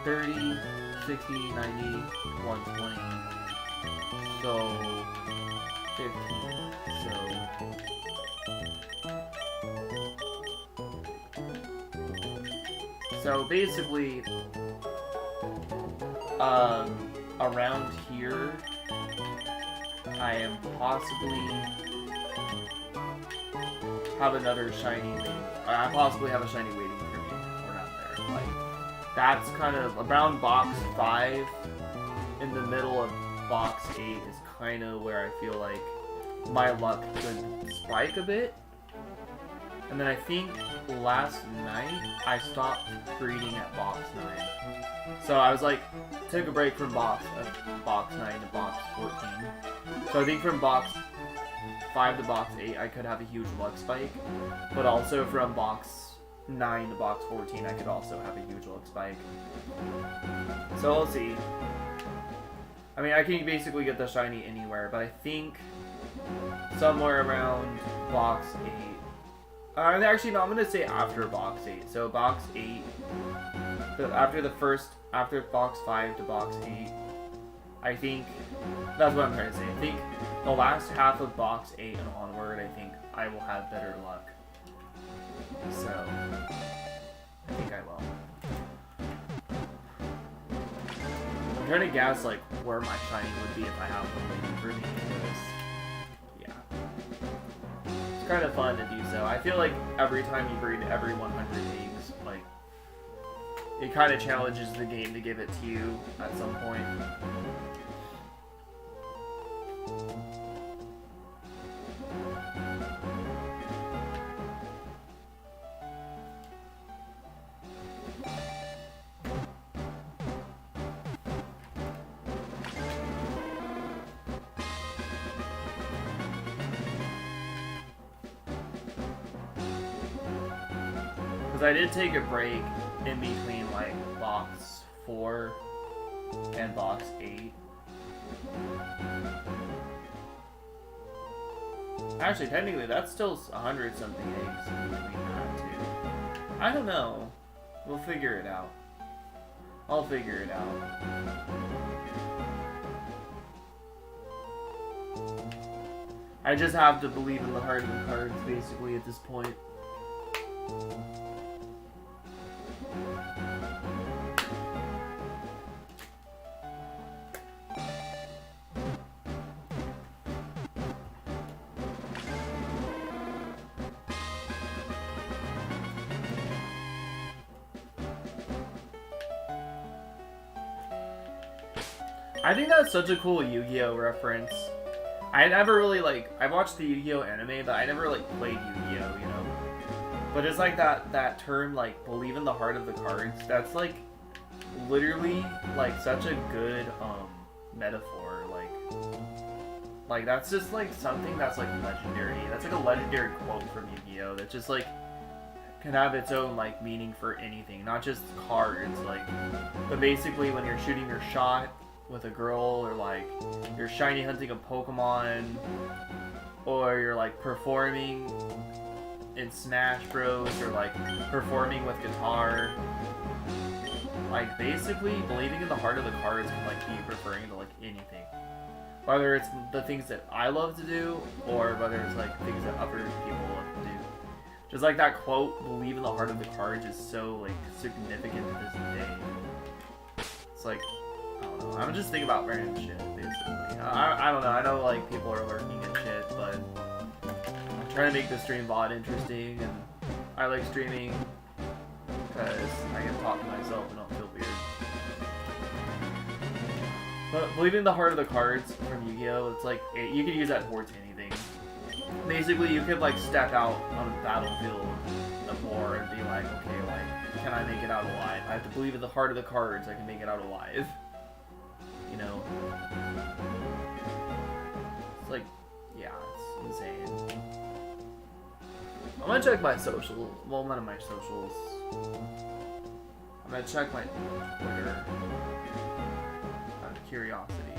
30, 60, 90, 120. So 15. So basically, around here, I am possibly have another shiny waiting. I possibly have a shiny waiting for me around there. Like, that's kind of around box 5, in the middle of box 8 is kind of where I feel like my luck could spike a bit. And then I think last night I stopped breeding at box 9. So I was like, took a break from box 9 to box 14. So I think from box 5 to box 8 I could have a huge luck spike. But also from box 9 to box 14 I could also have a huge luck spike. So we'll see. I mean, I can basically get the shiny anywhere, but I think somewhere around box 8. Actually, no, I'm going to say after box 8. So box 8, after box 5 to box 8, I think, that's what I'm trying to say. I think the last half of box 8 and onward, I think I will have better luck. So, I think I will. I'm trying to guess, like, where my shiny would be if I have one waiting for me. It's kind of fun to do so. I feel like every time you breed every 100 eggs, like, it kind of challenges the game to give it to you at some point. Because I did take a break in between, like, box 4 and box 8. Actually, technically, that's still 100-something eggs in between that, too. I don't know. We'll figure it out. I'll figure it out. I just have to believe in the heart of the cards, basically, at this point. I think that's such a cool Yu-Gi-Oh reference. I never really, like, I watched the Yu-Gi-Oh anime, but I never, like, played Yu-Gi-Oh, you know? But it's like that term, like, believe in the heart of the cards, that's, like, literally, like, such a good, metaphor, like, that's just, like, something that's, like, legendary. That's, like, a legendary quote from Yu-Gi-Oh that just, like, can have its own, like, meaning for anything, not just cards, like, but basically when you're shooting your shot with a girl, or like you're shiny hunting a Pokemon, or you're like performing in Smash Bros, or like performing with guitar, like basically believing in the heart of the cards can like be referring to like anything, whether it's the things that I love to do or whether it's like things that other people love to do. Just like that quote, believe in the heart of the cards, is so like significant to this day. It's like, I don't know. I'm just thinking about random shit, basically. I don't know. I know, like, people are lurking and shit, but I'm trying to make the stream VOD interesting, and I like streaming because I can talk to myself and don't feel weird. But believing the heart of the cards from Yu-Gi-Oh, it's like, you could use that towards anything. Basically, you could, like, step out on the battlefield of war and be like, okay, like, can I make it out alive? I have to believe in the heart of the cards I can make it out alive. You know? It's like, yeah, it's insane. I'm gonna check my social. Well, none of my socials. I'm gonna check my Twitter. Out of curiosity.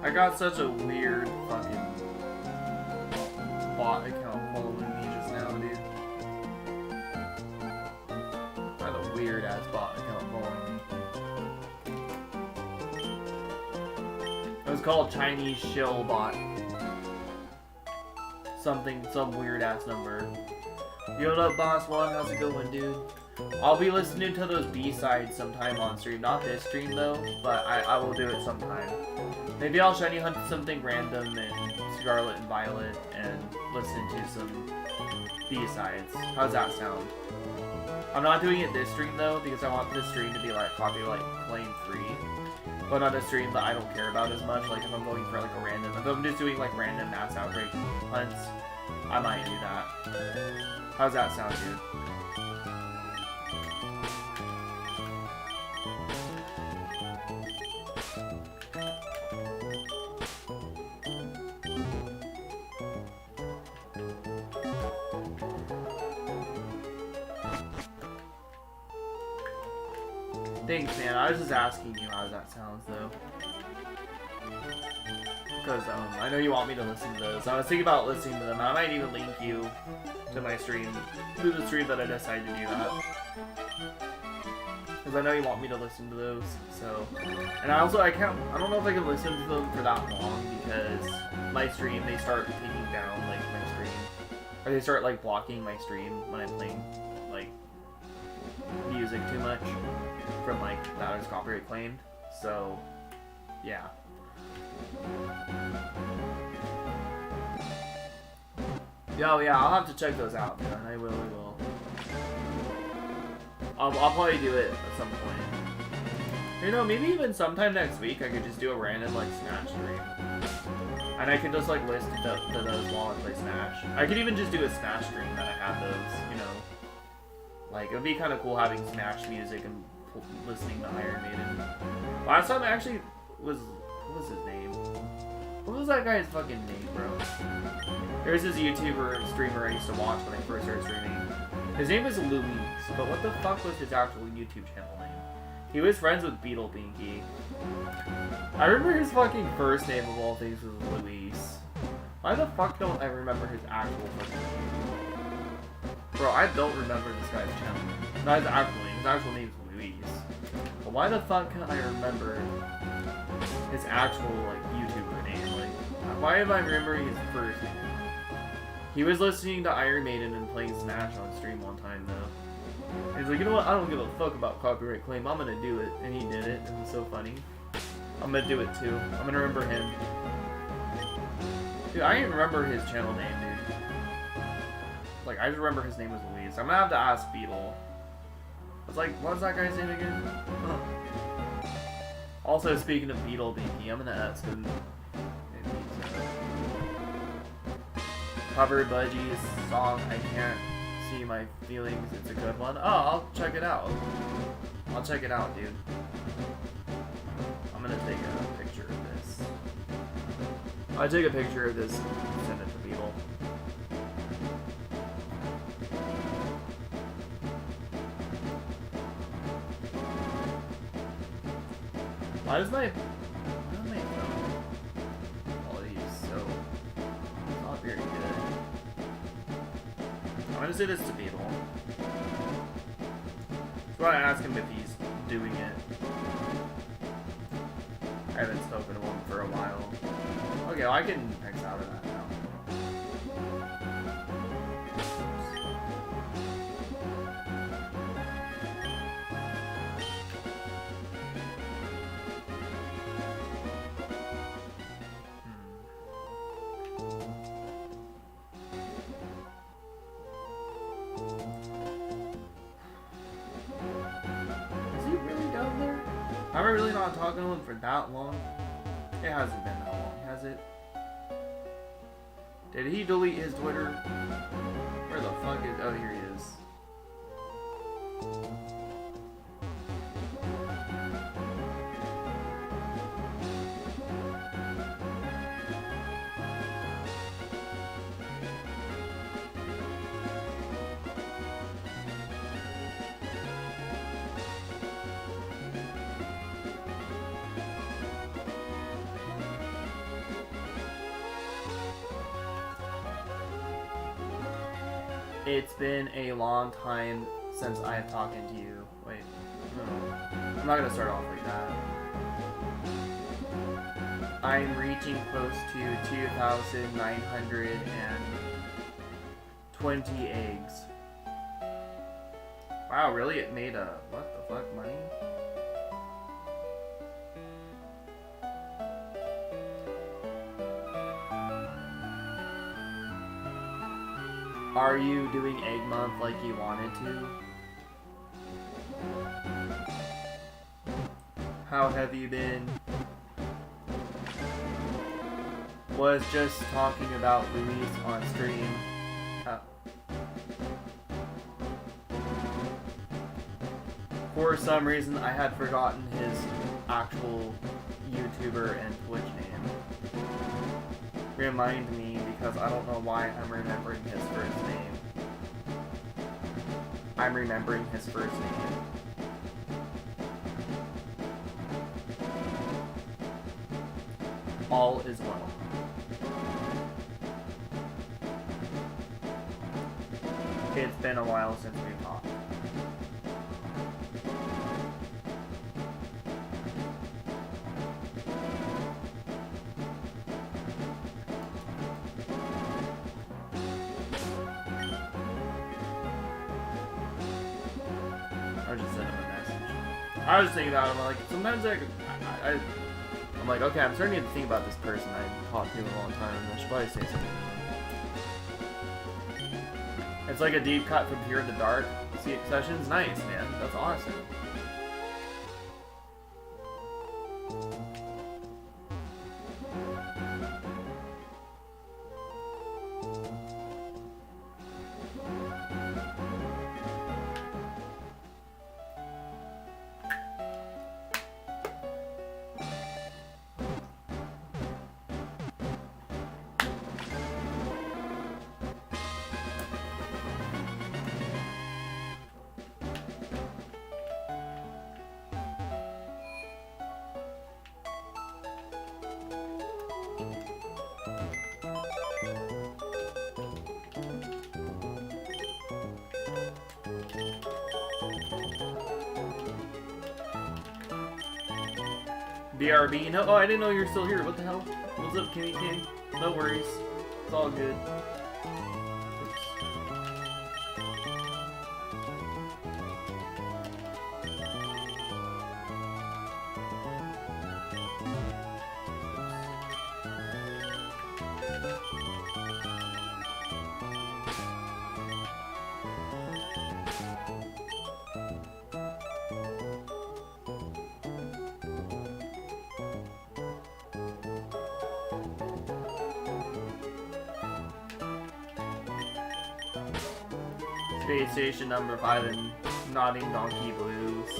I got such a weird fucking bot account following me just now, dude. I had a weird ass bot account following me. It was called Chinese Shill Bot. Some weird ass number. Yo, what up, Boss One? How's it going, dude? I'll be listening to those B-sides sometime on stream. Not this stream though, but I will do it sometime. Maybe I'll shiny hunt something random and Scarlet and Violet and listen to some B-sides. How's that sound? I'm not doing it this stream though because I want this stream to be like copyright claim free. But on a stream that I don't care about as much, like if I'm going for like a random, if I'm just doing like random mass outbreak hunts, I might do that. How's that sound, dude? Thanks, man. I was just asking you how that sounds, though. Because, I know you want me to listen to those. I was thinking about listening to them. I might even link you to my stream, to the stream that I decided to do that. Because I know you want me to listen to those, so. And I don't know if I can listen to them for that long, because my stream, they start taking down, like, my stream. Or they start, like, blocking my stream when I'm playing, like, music too much. From like that is copyright claimed, so yeah. Yo, yeah, I'll have to check those out, man. I will. I'll probably do it at some point. You know, maybe even sometime next week I could just do a random like Smash stream, and I can just like listen to those while I play Smash. I could even just do a Smash stream that I have those, you know. Like it would be kind of cool having Smash music and listening to Iron Maiden. Last time actually was, what was his name? What was that guy's fucking name, bro? There's this YouTuber and streamer I used to watch when I first started streaming. His name was Luigi, but what the fuck was his actual YouTube channel name? He was friends with Beetle Binky. I remember his fucking first name of all things was Luis. Why the fuck don't I remember his actual fucking name? Bro, I don't remember this guy's channel name. Not his actual name. His actual name is but why the fuck can't I remember his actual like YouTuber name? Like, why am I remembering his first name? He was listening to Iron Maiden and playing Smash on stream one time though. He's like, you know what? I don't give a fuck about copyright claim. I'm gonna do it, and he did it. It was so funny. I'm gonna do it too. I'm gonna remember him. Dude, I didn't remember his channel name, dude. Like, I just remember his name was Luis. I'm gonna have to ask Beetle. It's like, what's that guy's name again? Huh. Also, speaking of Beetle Binky, I'm gonna ask him if he's covered Budgie's song, I Can't See My Feelings. It's a good one. Oh, I'll check it out. I'll check it out, dude. I'm gonna take a picture of this. I'll take a picture of this and send it to Beetle. Why does my phone quality is so not very good? I'm gonna say this to Beetle. So I ask him if he's doing it. I haven't spoken to him for a while. Okay, well I can X out of that now. Am I really not talking to him for that long? It hasn't been that long, has it? Did he delete his Twitter? Where the fuck is... Oh, here he is. It's been a long time since I have talked to you. Wait, no. I'm not gonna start off like that. I'm reaching close to 2,920 eggs. Wow, really? It made a what the fuck money? Are you doing egg month like you wanted to? How have you been? Was just talking about Luis on stream. For some reason, I had forgotten his actual YouTuber and Twitch name. Remind me, because I don't know why I'm remembering his first name. I'm remembering his first name. All is well. It's been a while since we've talked. I just sent him a message. I was just thinking about him, like, sometimes I'm like, okay, I'm starting to think about this person I talked to in a long time, and I should probably say something to him. It's like a deep cut from Pure in the Dark. See, session's nice, man. That's awesome. BRB, no, oh, I didn't know you were still here. What the hell? What's up, Kimmy King? No worries. It's all good. Space Station number 5 in Nodding Donkey Blues.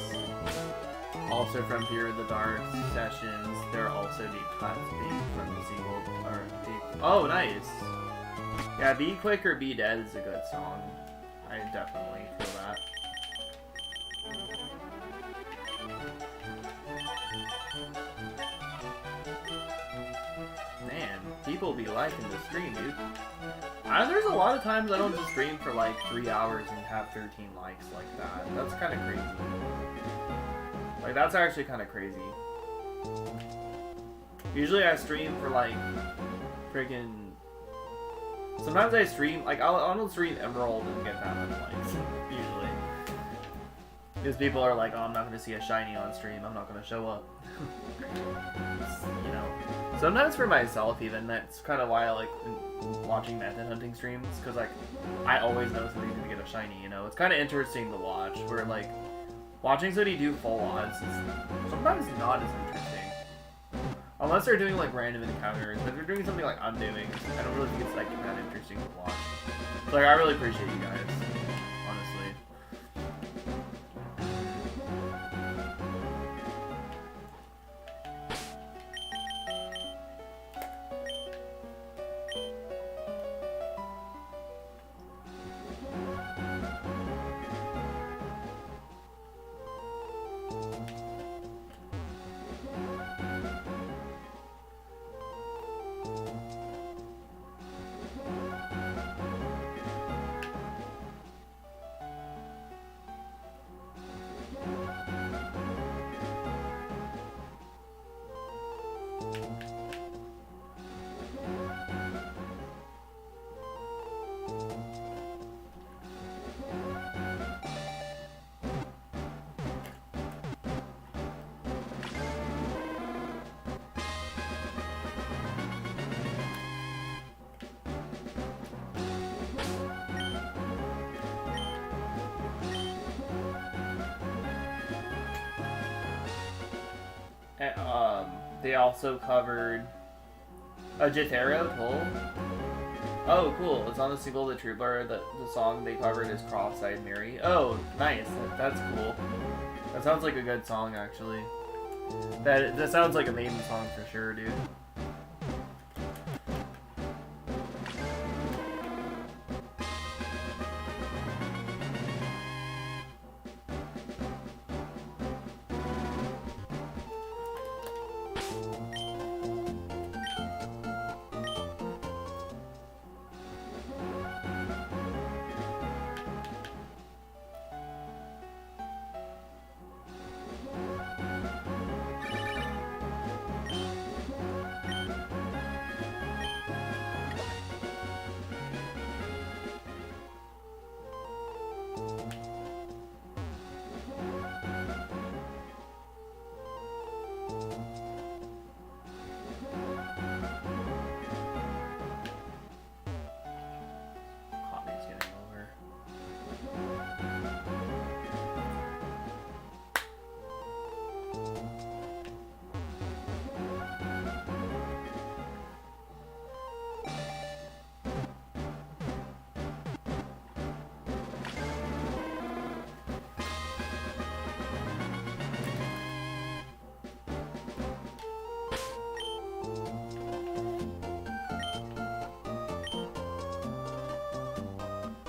Also from Fear of the Dark sessions. There are also deep cuts being from the single. Oh, nice! Yeah, Be Quick or Be Dead is a good song. I definitely feel that. Man, people be liking the stream, dude. There's a lot of times I don't just stream for like 3 hours and have 13 likes like that. That's kind of crazy. Like, that's actually kind of crazy. Usually I stream for like friggin'... Sometimes I stream, like I'll stream Emerald and get that many likes, usually. Because people are like, oh, I'm not going to see a shiny on stream, I'm not going to show up. You know. Sometimes for myself even, that's kind of why I like watching method hunting streams, because like, I always know somebody's going to get a shiny, you know. It's kind of interesting to watch, where like, Watching somebody do full odds is sometimes not as interesting. Unless they're doing like random encounters. If they're doing something like I'm doing, I don't really think it's like that interesting to watch. So, like, I really appreciate you guys, honestly. They also covered a Jethero Toll. Oh, cool. It's on the single The Troubadour. The song they covered is Cross-Eyed Mary. Oh, nice. That's cool. That sounds like a good song, actually. That sounds like a Maiden song for sure, dude.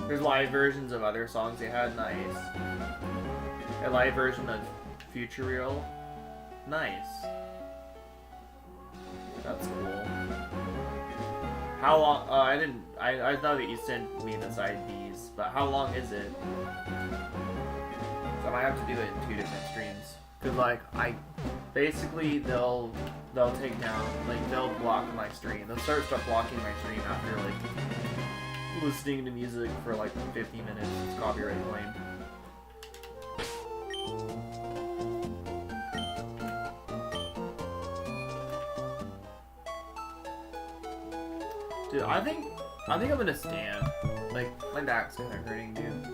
There's live versions of other songs they had. Nice. A live version of Future Real. Nice. That's cool. How long? I thought that you sent me the side Bs, but how long is it? So I might have to do it in 2 different streams. Cause like basically they'll take down, like they'll block my stream. They'll start blocking my stream after like listening to music for like 50 minutes. It's copyright claimed. Dude, I think I'm gonna stand. Like, my back's kinda hurting, dude.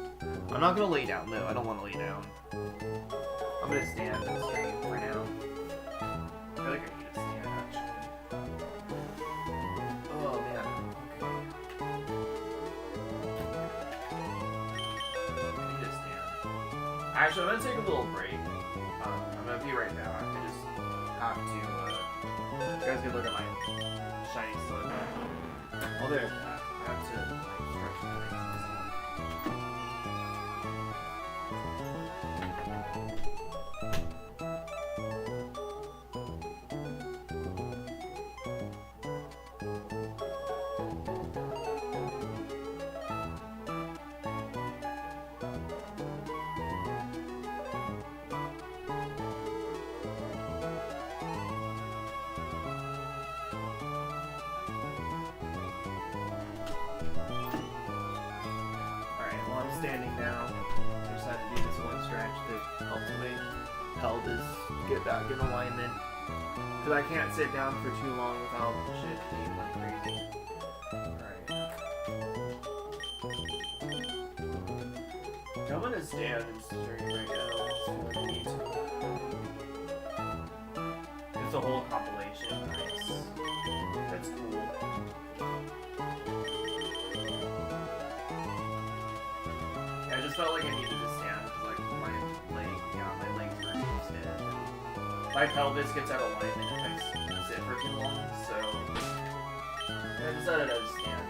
I'm not gonna lay down though. I don't wanna lay down. I'm gonna stand and stream for now. I feel like I need to stand actually. Oh man. Actually, I'm gonna take a little break. I'm gonna be right back. I just have to, you guys can look at my shiny slip. Oh, there's that. I have to, like, stretch my legs and stuff. Standing now. I just had to do this one stretch that helps me get back in alignment. Because I can't sit down for too long without shit being like crazy. Alright. I'm gonna stand and stream right now. feel like I need to. It's a whole compilation. Nice. That's cool. Yeah, I just felt like I needed to stand because like my legs are stiff. My pelvis gets out of alignment if I sit for too long, so I decided I'd stand.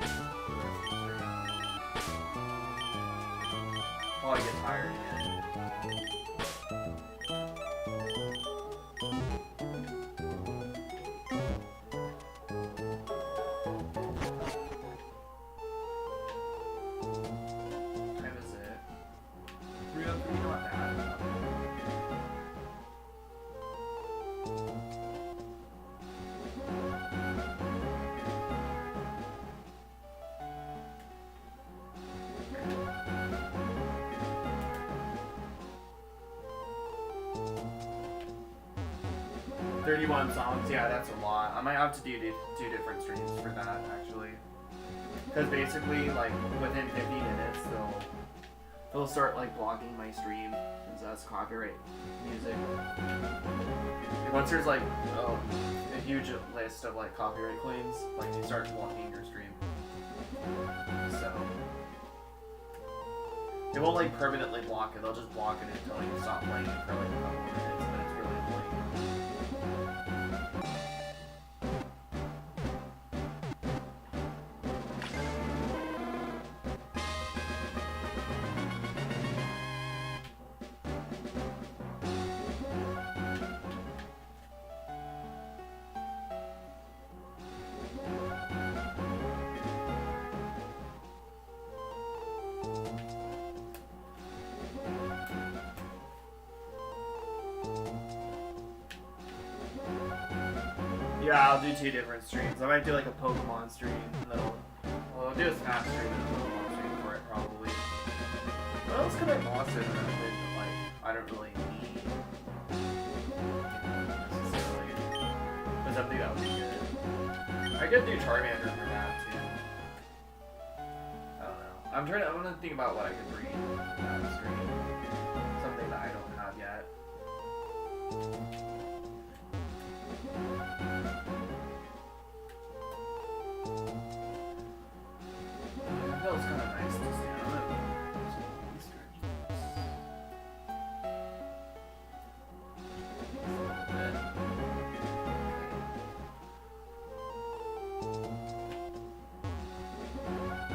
While I get tired again. Time is it? 3:03, not bad. 31 songs, yeah, that's a lot. I might have to do two different streams for that, actually. Because basically, like, within 50 minutes, they'll start, like, blocking my stream, since that's copyright music. And once there's, like, a huge list of, like, copyright claims, like, they start blocking your stream. So... they won't, like, permanently block it, they'll just block it until you stop playing it for, like, a couple of minutes, but it's really annoying. Yeah, I'll do two different streams. I might do like a Pokemon stream, and then I'll do a Smash stream and a Pokemon stream for it, probably. What else could I monster that like, I don't really need, necessarily. But something that would be good. I could do Charmander for that, too. I don't know. I'm gonna think about what I could bring to that stream. Something that I don't have yet. That was kind of nice to stand on it.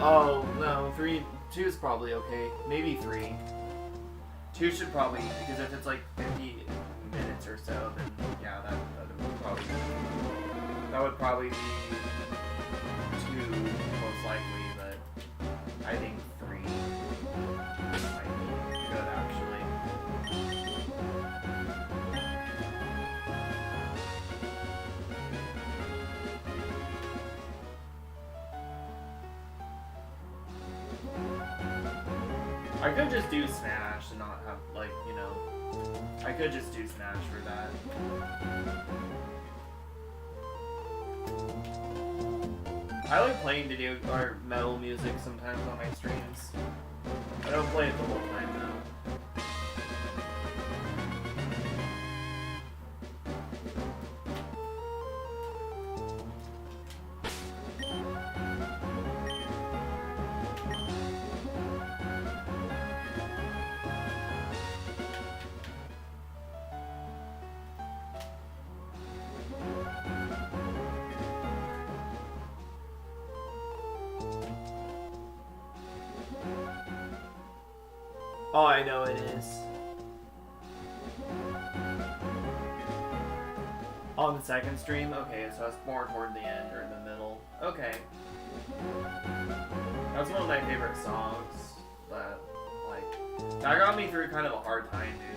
Oh, no, 2 is probably okay. Maybe 3. 2 should probably, because if it's like 50 minutes or so, then yeah, that would probably be 2 most likely, but I think 3 might be good, actually. I could just do Smash and not have, like, you know, I could just do Smash for that. I like playing video or metal music sometimes on my streams. I don't play it the whole time though. Oh, I know it is. On the second stream? Okay, so it's more toward the end or in the middle. Okay. That's one of my favorite songs, but, like, that got me through kind of a hard time, dude.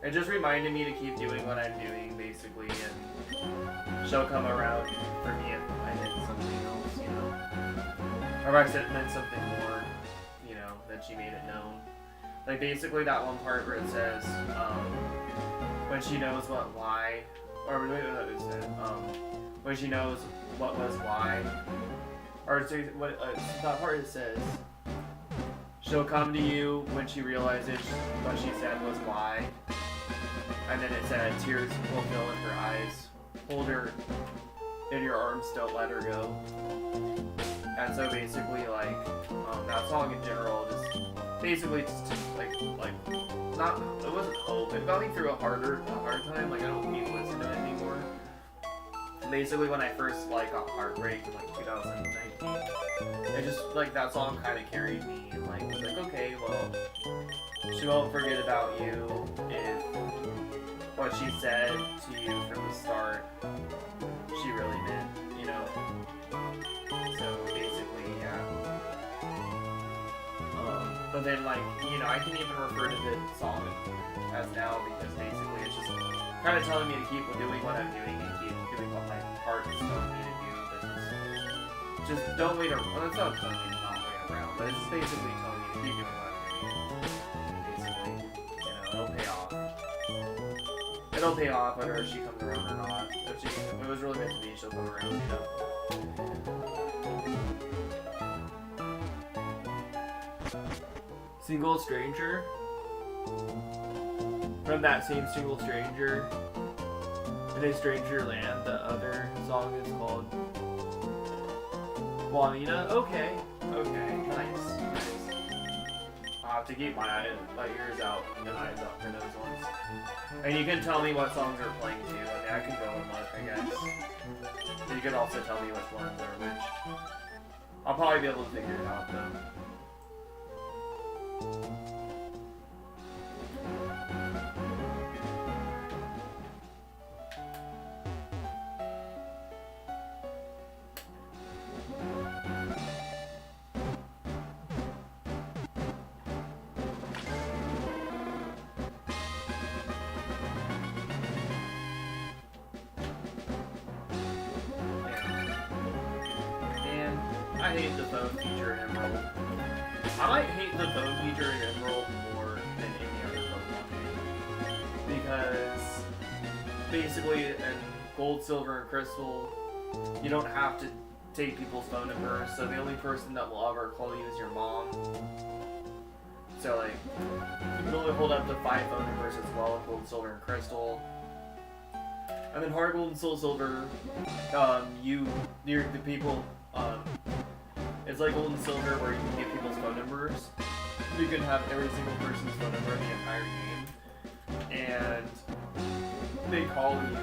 It just reminded me to keep doing what I'm doing, basically, and she'll come around for me if I did something else, you know? Or if I said meant something more, you know, that she made it known. Like, basically that one part where it says, when she knows what why, or wait, what it said, when she knows what was why, or that part it says, She'll come to you when she realizes what she said was why. And then it said, tears will fill in her eyes. Hold her in your arms, don't let her go. And so basically, like, that song in general just basically just like not, it wasn't hope. It got me through a hard time. Like, I don't need to listen to it anymore. Basically, when I first like got heartbreak in like 2019, it just like that song kind of carried me and like was like, okay, well, she won't forget about you if what she said to you from the start she really meant, you know. So basically, yeah. But then like, you know, I can even refer to the song as now because basically it's just kind of telling me to keep doing what I'm doing and keep doing what my heart is telling me to do, but just don't wait around. Well, that's not telling me to not wait around, but it's basically telling me to keep doing what I'm doing. Basically, you know, it'll pay off. It'll pay off whether she comes around or not. If it was really meant to be, she'll come around, you know. Single Stranger. From that same Single Stranger. In a Stranger Land, the other song is called Juanita. Okay, nice. I'll have to keep my ears out and eyes out for those ones. And you can tell me what songs are playing too. I mean, I can go and look, I guess. You can also tell me which ones are which. I'll probably be able to figure it out though. I hate the phone feature in Emerald. I might hate the phone feature in Emerald more than any other Pokemon game. Because basically in Gold, Silver, and Crystal, you don't have to take people's phone numbers, so the only person that will ever call you is your mom. So like, you can only hold up to 5 phone numbers as well in Gold, Silver, and Crystal. And then Heart Gold and Soul Silver, the people, it's like Gold and Silver where you can get people's phone numbers. You can have every single person's phone number in the entire game. And they call you,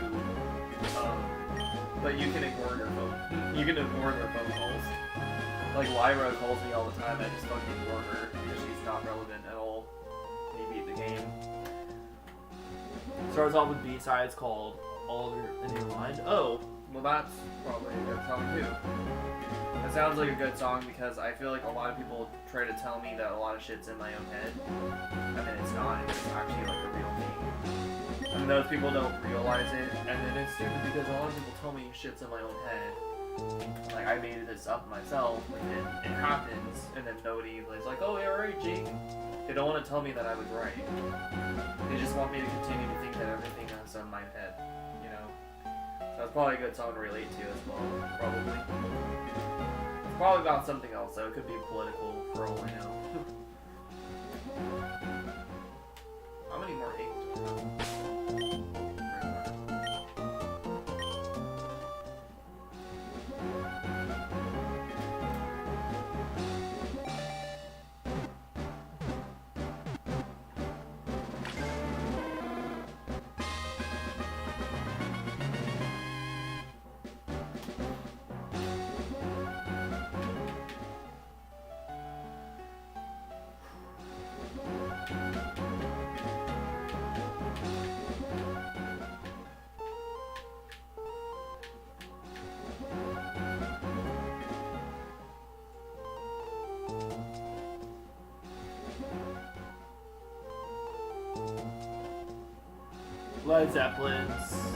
but you can ignore your phone. You can ignore their phone calls. Like Lyra calls me all the time, I just fucking ignore her because she's not relevant at all when you beat the game. Starts off with B-sides called All in Your Mind. Oh, well that's probably a good song too. That sounds like a good song because I feel like a lot of people try to tell me that a lot of shit's in my own head, and then it's not, and it's actually like a real thing. And those people don't realize it, and then it's stupid because a lot of people tell me shit's in my own head. Like, I made this up myself, and then it happens, and then nobody is like, oh, you're right, Jake. They don't want to tell me that I was right. They just want me to continue to think that everything is in my head, you know? So that's probably a good song to relate to as well, probably. It's probably about something else, though. It could be political, for all I know. How many more eggs do we have? Led Zeppelin's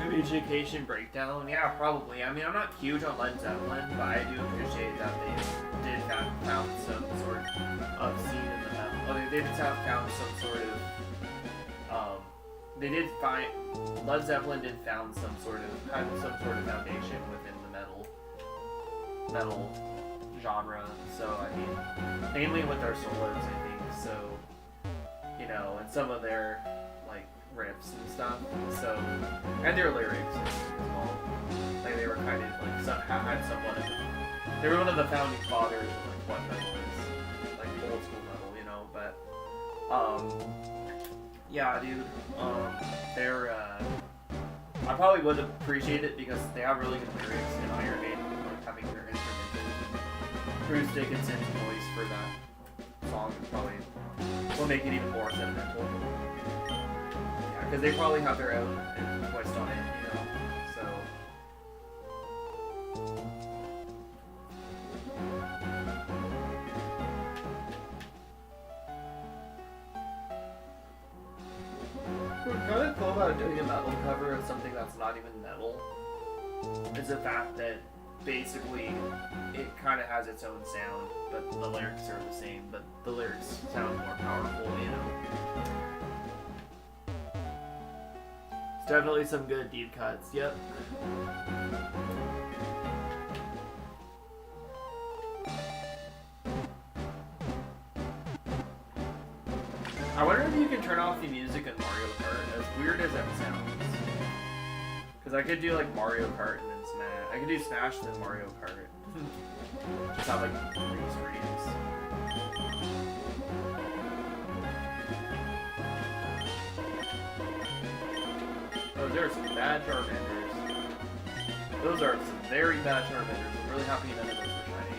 Education Breakdown. Yeah, probably. I mean, I'm not huge on Led Zeppelin, but I do appreciate that they did have found some sort of scene in the metal. Well, they did have found some sort of, they did find, Led Zeppelin did found some sort of, had some sort of foundation within the metal genre. So I mean, mainly with their solos, I think. So you know, and some of their like riffs and stuff. So and their lyrics as well. Like they were kind of like had somewhat of. They were one of the founding fathers of like what metal is, like old school metal, you know. But yeah, dude. They're I probably would appreciate it because they have really good lyrics in Iron Maiden, like having their instrumental, acoustic and synth noise for that song is probably will make it even more sentimental. Yeah, because they probably have their own twist on it, you know. So. What's kind of cool about doing a metal cover of something that's not even metal is the fact that basically it kind of has its own sound, but the lyrics are the same, but the lyrics sound more powerful, you know. It's definitely some good deep cuts, yep. I wonder if you can turn off the music in Mario Kart, as weird as that sounds. Because I could do like Mario Kart and then Smash. I could do Smash and then Mario Kart. Just have like 3 screens. Oh, there are some bad Charmanders. Those are some very bad Charmanders. I'm really happy none of those were shiny.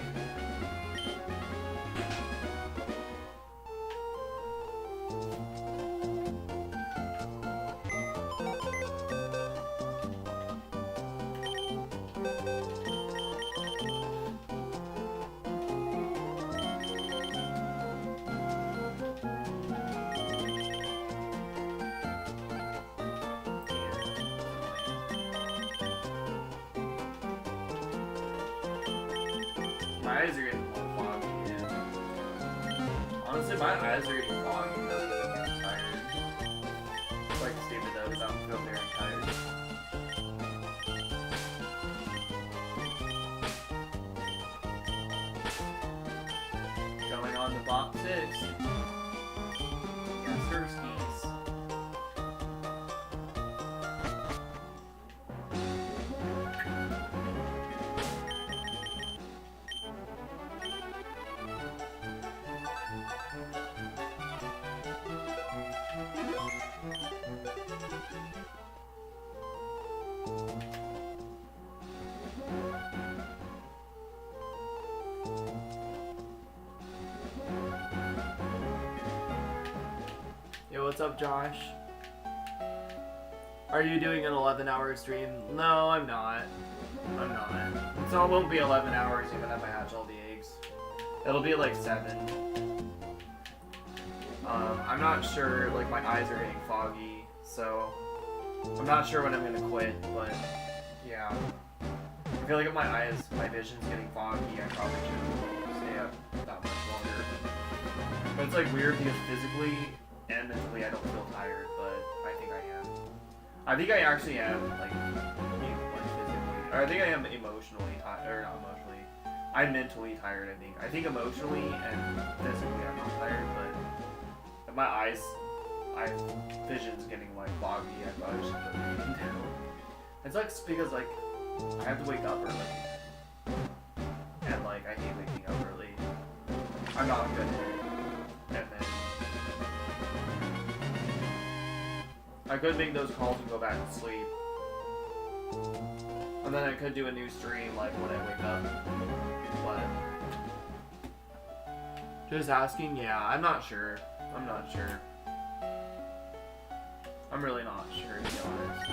My eyes are getting a little foggy, man. Honestly, my eyes are getting foggy because I'm getting tired. It's like stupid though, because I don't feel very tired. Going on to box 6. Yes, sir, skis. Yo, what's up, Josh? Are you doing an 11-hour stream? No, I'm not. I'm not. So it won't be 11 hours even if I hatch all the eggs. It'll be like 7. I'm not sure, like my eyes are getting foggy, so I'm not sure when I'm gonna quit, but yeah. I feel like if my vision's getting foggy, I probably should stay up that much longer. But it's like weird because physically and mentally I don't feel tired, but I think I am. I think I actually am, like physically. Or I think I am emotionally tired, or not emotionally. I'm mentally tired, I think. I think emotionally and physically I'm not tired, but if my eyes, vision's getting like foggy, I probably should put the vision down. It sucks because like, I have to wake up early. And like, I hate waking up early. I'm not good at it. And then I could make those calls and go back to sleep. And then I could do a new stream like when I wake up. But just asking, yeah, I'm not sure. I'm not sure. I'm really not sure, to be honest.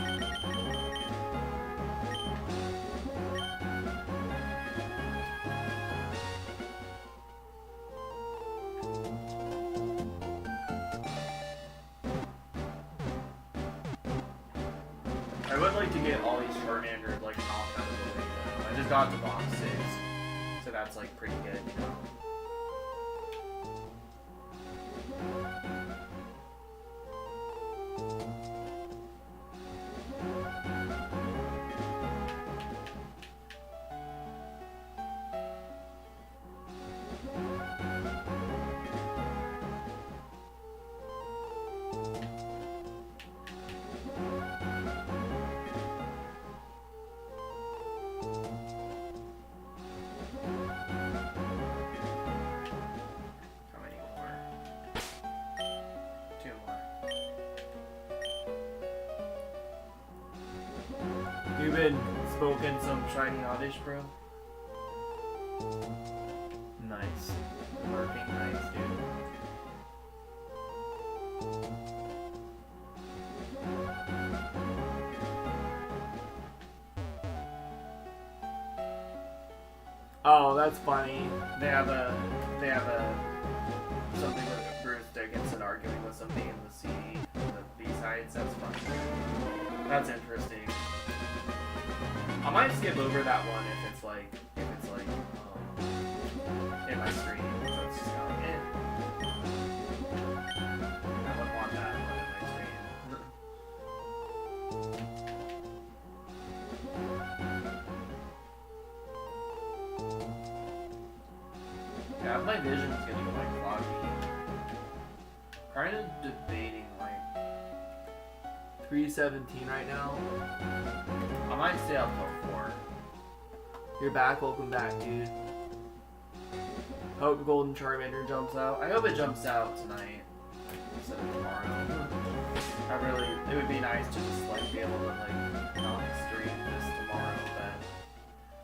I would like to get all these Charmanders like knocked out of the way though. I just got to box 6, so that's like pretty good, you know. You've been smoking some shiny oddish, bro? Nice. Working nice, dude. Oh, that's funny. They have something with Bruce Dickinson arguing with somebody in the the B-sides. That's funny. That's interesting. I might skip over that one if it's like in my stream. So it's just kind of like, I wouldn't want that one in my stream. Yeah, my vision's getting like foggy. Kind of debating like 3:17 right now. I might stay up till 4. You're back, welcome back, dude. Hope Golden Charmander jumps out. I hope it jumps out tonight instead of tomorrow. It would be nice to just like be able to like not stream this tomorrow, but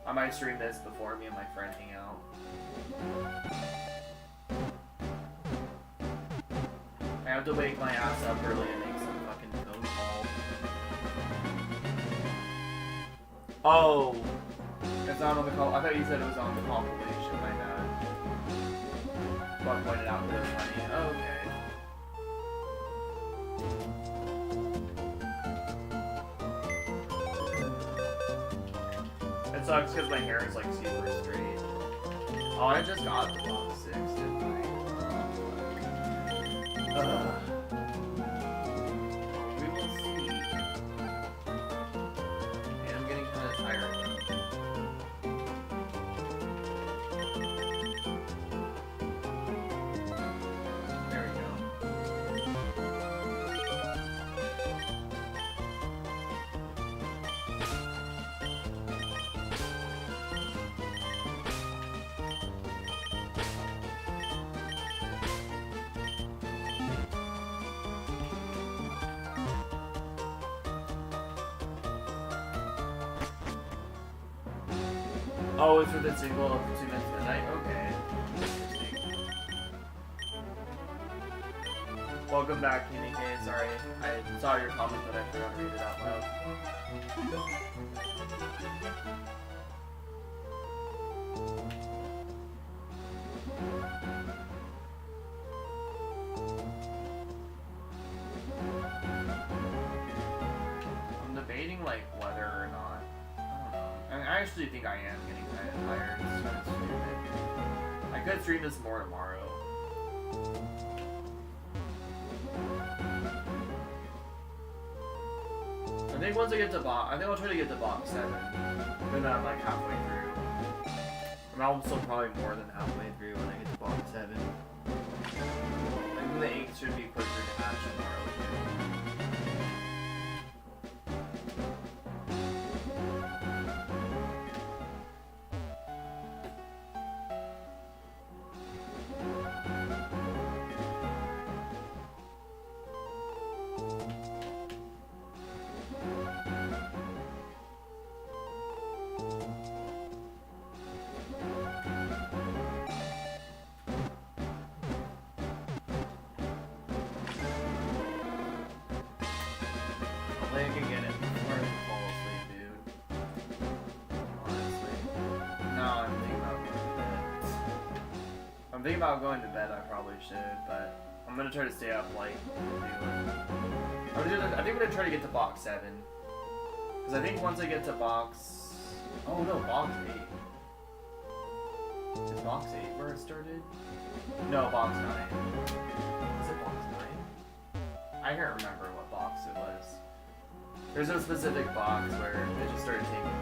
I might stream this before me and my friend hang out. I have to wake my ass up early and make some fucking phone call. Oh, it's not on the call. I thought you said it was on the compilation. My bad. Buck pointed out that it was funny. Oh, okay. It sucks because my hair is like super straight. Oh, I just got the box 6, didn't I? We will see. And I'm getting kind of tired. There we go. Oh, it's for the single of 2 minutes midnight? Okay. Interesting. Welcome back, Kenny K. Sorry, I saw your comment, but I forgot to read it out loud. I'm debating, like, whether or not. I actually think I am getting kind of tired. It's kind of stupid. I could stream this more tomorrow. I think once I get to box, I think I'll try to get to box 7. Then I'm like halfway through. I'm also probably more than halfway through when I get to box 7. I think the 8 should be quicker to hatch tomorrow too. I can get it before I fall asleep, dude. Honestly. No, I'm thinking about going to bed. I'm thinking about going to bed, I probably should, but I'm gonna try to stay up late and do it. I think I'm gonna try to get to box 7. Because I think once I get to box... Oh no, box 8. Is box 8 where it started? No, box 9. Is it box 9? I can't remember what box it was. There's a specific box where it just started taking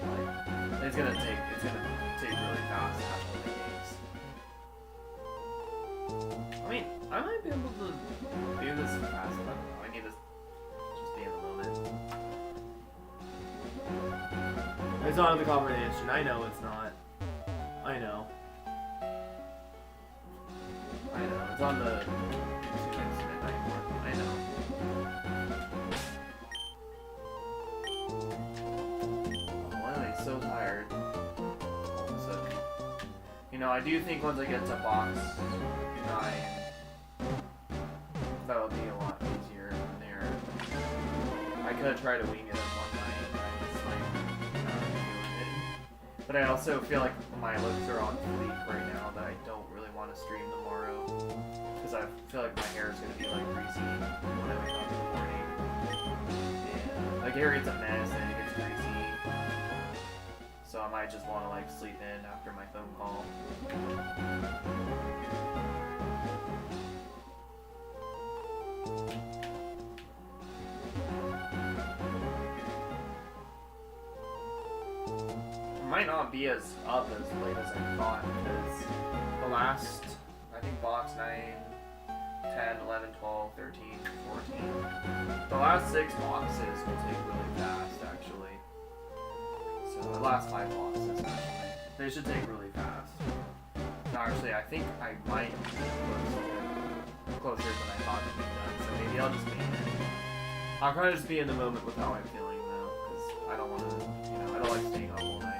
like, it's gonna take really fast after the games. I mean, I might be able to do this fast, but I don't know. I need to just be in the moment. It's not in the conversation. I know it's not. I know. It's on the 2 minutes midnight one. I know. know, I do think once I get to box 9, that'll be a lot easier than there. I could try to wing it in one night, but I just like not doing it. But I also feel like my looks are on fleek right now that I don't really want to stream tomorrow. Because I feel like my hair is going to be like greasy when I wake up in the morning. And like hair gets a mess and it gets greasy. So I might just want to like sleep in after my phone call. Might not be as up as late as I thought, because the last, I think box 9, 10, 11, 12, 13, 14, the last 6 boxes will take really fast actually. So the last 5 boxes actually, they should take really fast. No, actually I think I might be closer than I thought to be done, so maybe I'll just be in it. I'll kind of just be in the moment with how I'm feeling though, because I don't want to, you know, I don't like staying up all night.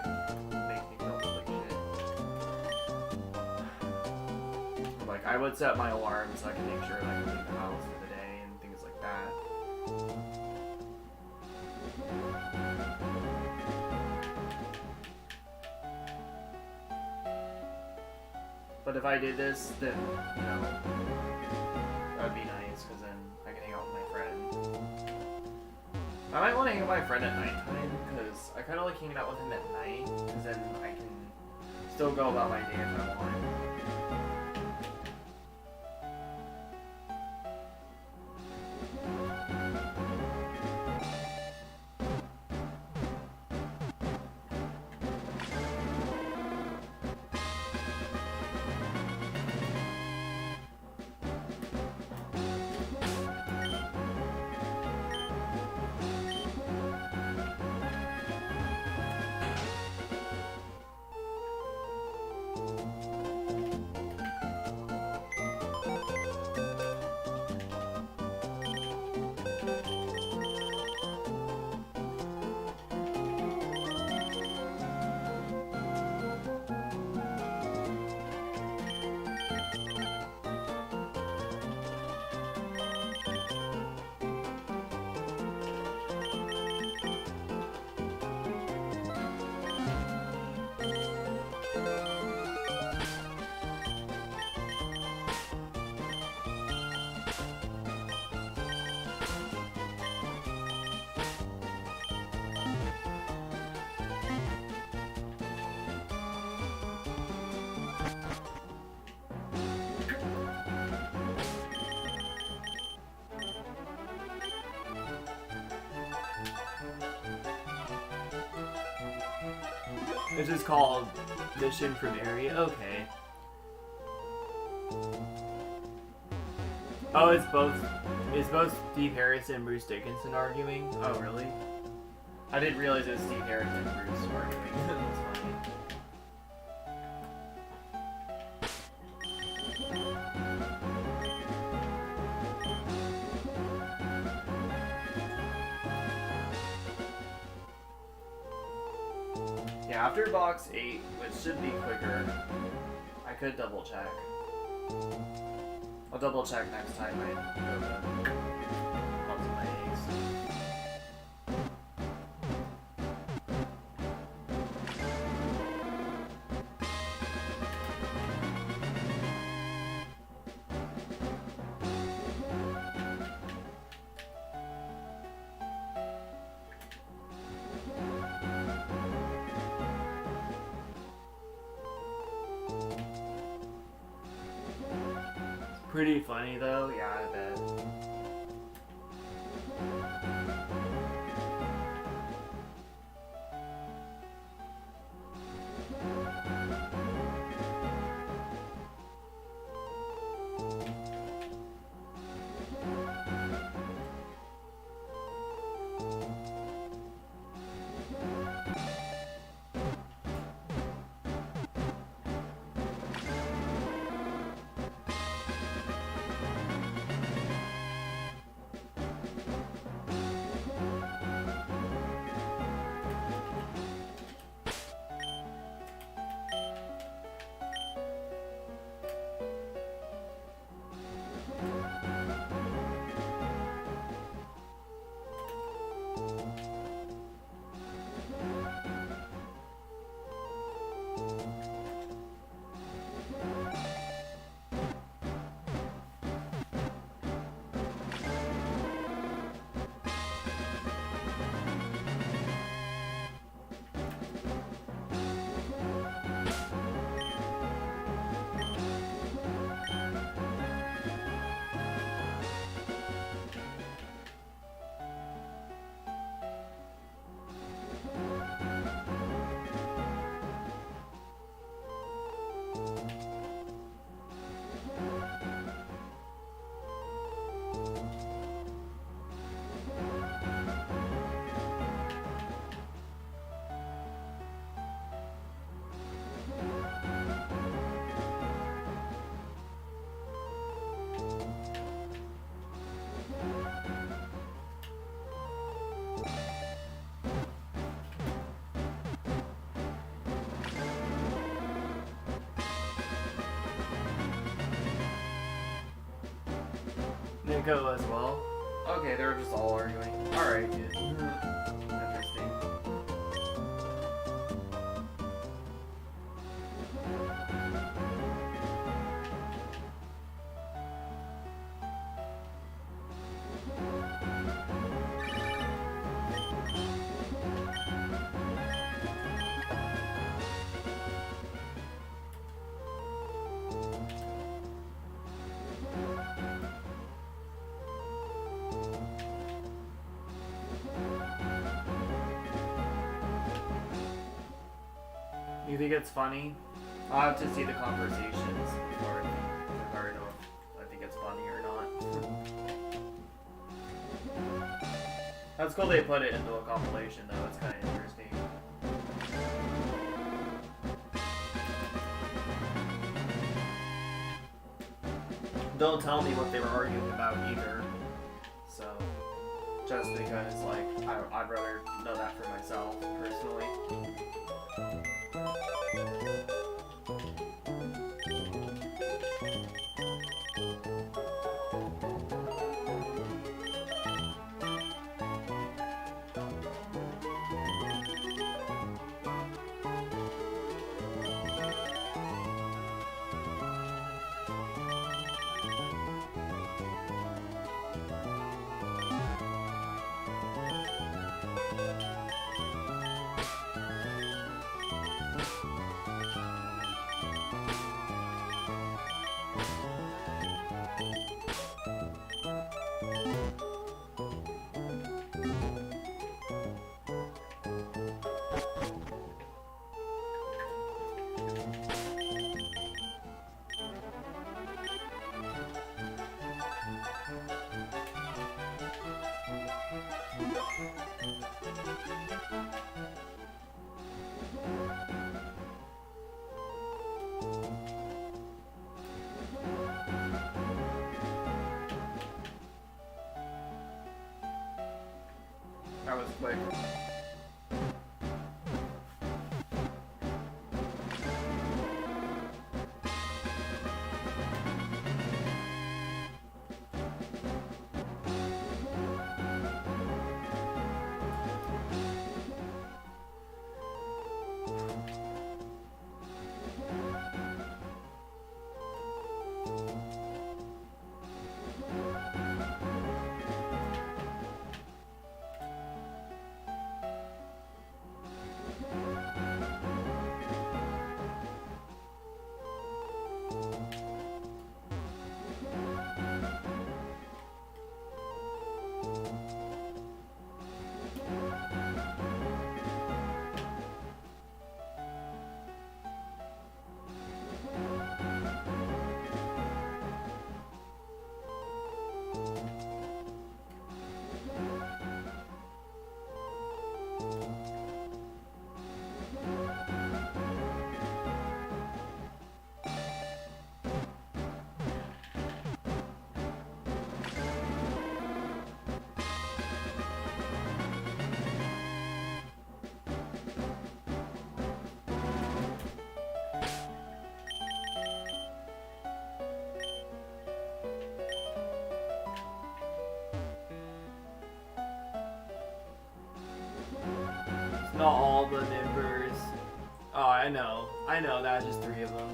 I would set my alarm so I can make sure I can leave the house for the day and things like that. But if I did this, then, you know, that would be nice, because then I can hang out with my friend. I might want to hang out with my friend at nighttime, because I kind of like hanging out with him at night, because then I can still go about my day if I want. This is called Mission from Area. Okay. Oh, it's both Steve Harris and Bruce Dickinson arguing? Oh, really? I didn't realize it was Steve Harris and Bruce arguing. That's funny. Yeah, after box 8, which should be quicker, I could double check. I'll double check next time I go to onto my eggs. Pretty funny though, yeah, I bet. go as well. Okay, they're just all arguing. Alright, good. Interesting. You think it's funny? I'll have to see the conversations before I know if I think it's funny or not. That's cool they put it into a compilation though, it's kind of interesting. Don't tell me what they were arguing about either. So, just because like, I'd rather know that for myself, personally. That was quick. Not all the members. Oh, I know. That's just 3 of them.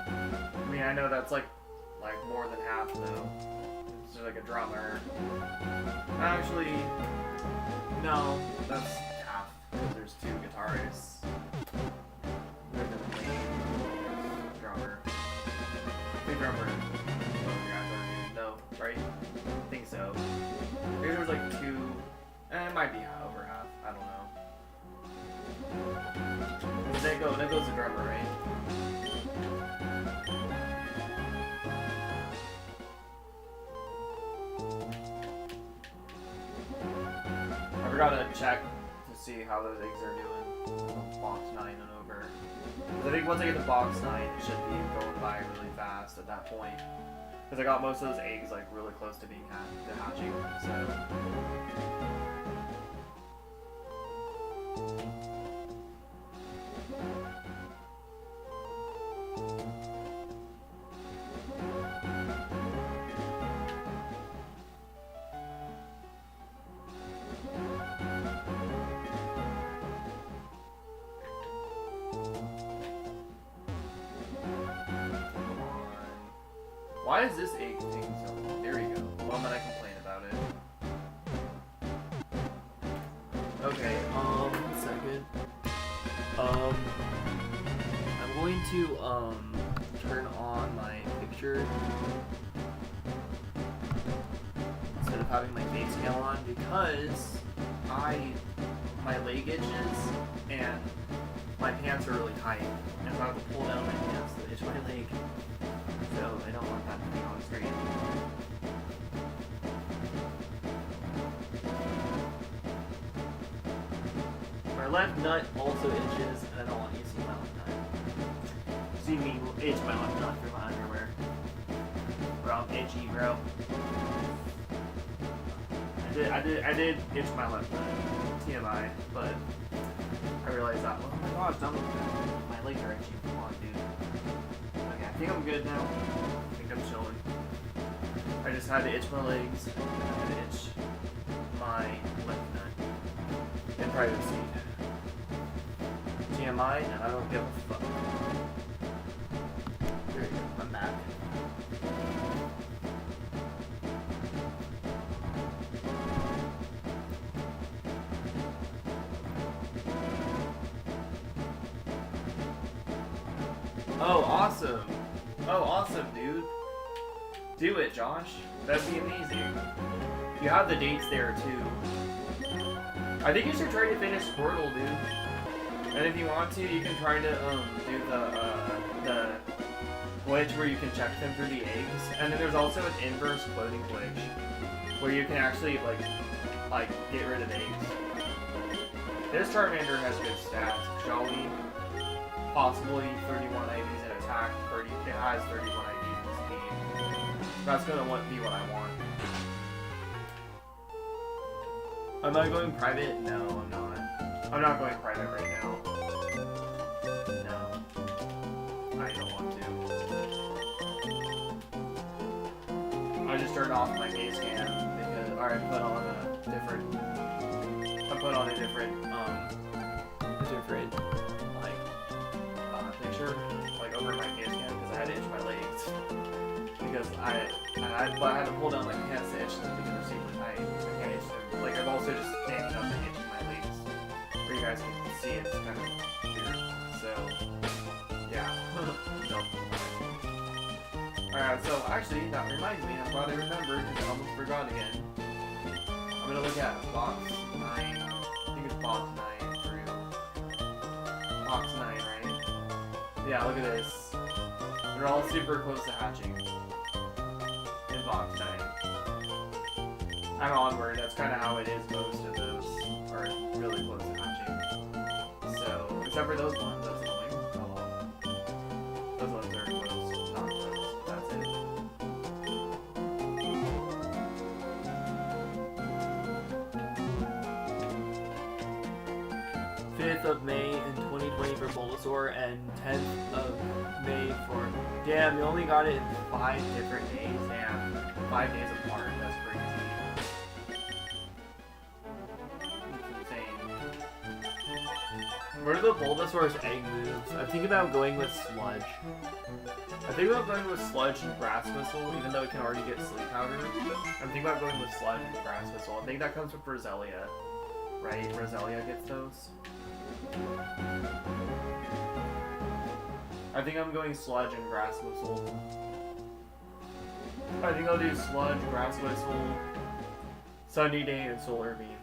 I mean, I know that's like more than half though. It's just like a drummer. Actually, no, that's half because there's 2 guitarists. There's the main drummer. The drummer. No, right? I think so. There was like 2. It might be over half. I don't know. That goes the drummer, right? I forgot to check to see how those eggs are doing. Box 9 and over. Because I think once I get to box 9, it should be going by really fast at that point. Because I got most of those eggs like really close to being hatching, so. is this egg taking so long? There you go. Well, I'm gonna complain about it. Okay, 1 second. I'm going to, turn on my picture instead of having my face cam on because my leg itches and my pants are really tight. And if I have to pull down my pants to itch my leg, so I don't want that to be on screen. My left nut also itches, and I don't want you to see my left nut. See me itch my left nut through my underwear. Bro, I'm itchy, bro. I did itch my left nut. TMI, but I realized that. Oh my gosh, my legs are itchy. Come on, dude. Okay, I think I'm good now. I think I'm chilling. I just had to itch my legs. I had to itch my left nut in privacy. TMI, and I don't give a fuck. There you go. I'm back. Oh, awesome. Oh, awesome, dude. Do it, Josh. That'd be amazing. You have the dates there, too. I think you should try to finish Portal, dude. And if you want to, you can try to, do the glitch where you can check them through the eggs. And then there's also an inverse floating glitch where you can actually, like, get rid of eggs. This Charmander has good stats, shall we? Possibly 31 IVs in attack, it has 31 IVs in speed. That's gonna be what I want. Am I going private? No, I'm not. I'm not going private right now. No. I don't want to. I just turned off my face cam because, or I put on a different, picture, like over my face cam because I had to itch my legs. Because I had to pull down my pants to itch them because they're super tight. I can't itch them. Like I'm also just standing up and itching my legs. Where you guys can see it's kind of weird. So yeah. Nope. Alright, so actually that reminds me, I'm glad I remembered because I almost forgot again. I'm gonna look at box 9. I think it's box 9 through box 9, right? Yeah, look at this. They're all super close to hatching. In box 9. I'm onward, that's kind of how it is. Most of those are really close to hatching. So, except for those ones, that's annoying. Oh well. Those ones are close, not close. That's it. of May in 2020 for Bulbasaur and 10th of May for... Damn, you only got it in 5 different days. Damn, 5 days apart. That's crazy. That's insane. What are the Bulbasaur's egg moves? I'm thinking about going with Sludge. I think about going with Sludge and Grass Whistle, even though it can already get Sleep Powder. I'm thinking about going with Sludge and Grass Whistle. I think that comes with Roselia, right? Roselia gets those. I think I'm going Sludge and Grass Whistle. I think I'll do Sludge, Grass Whistle, Sunny Day, and Solar Beam.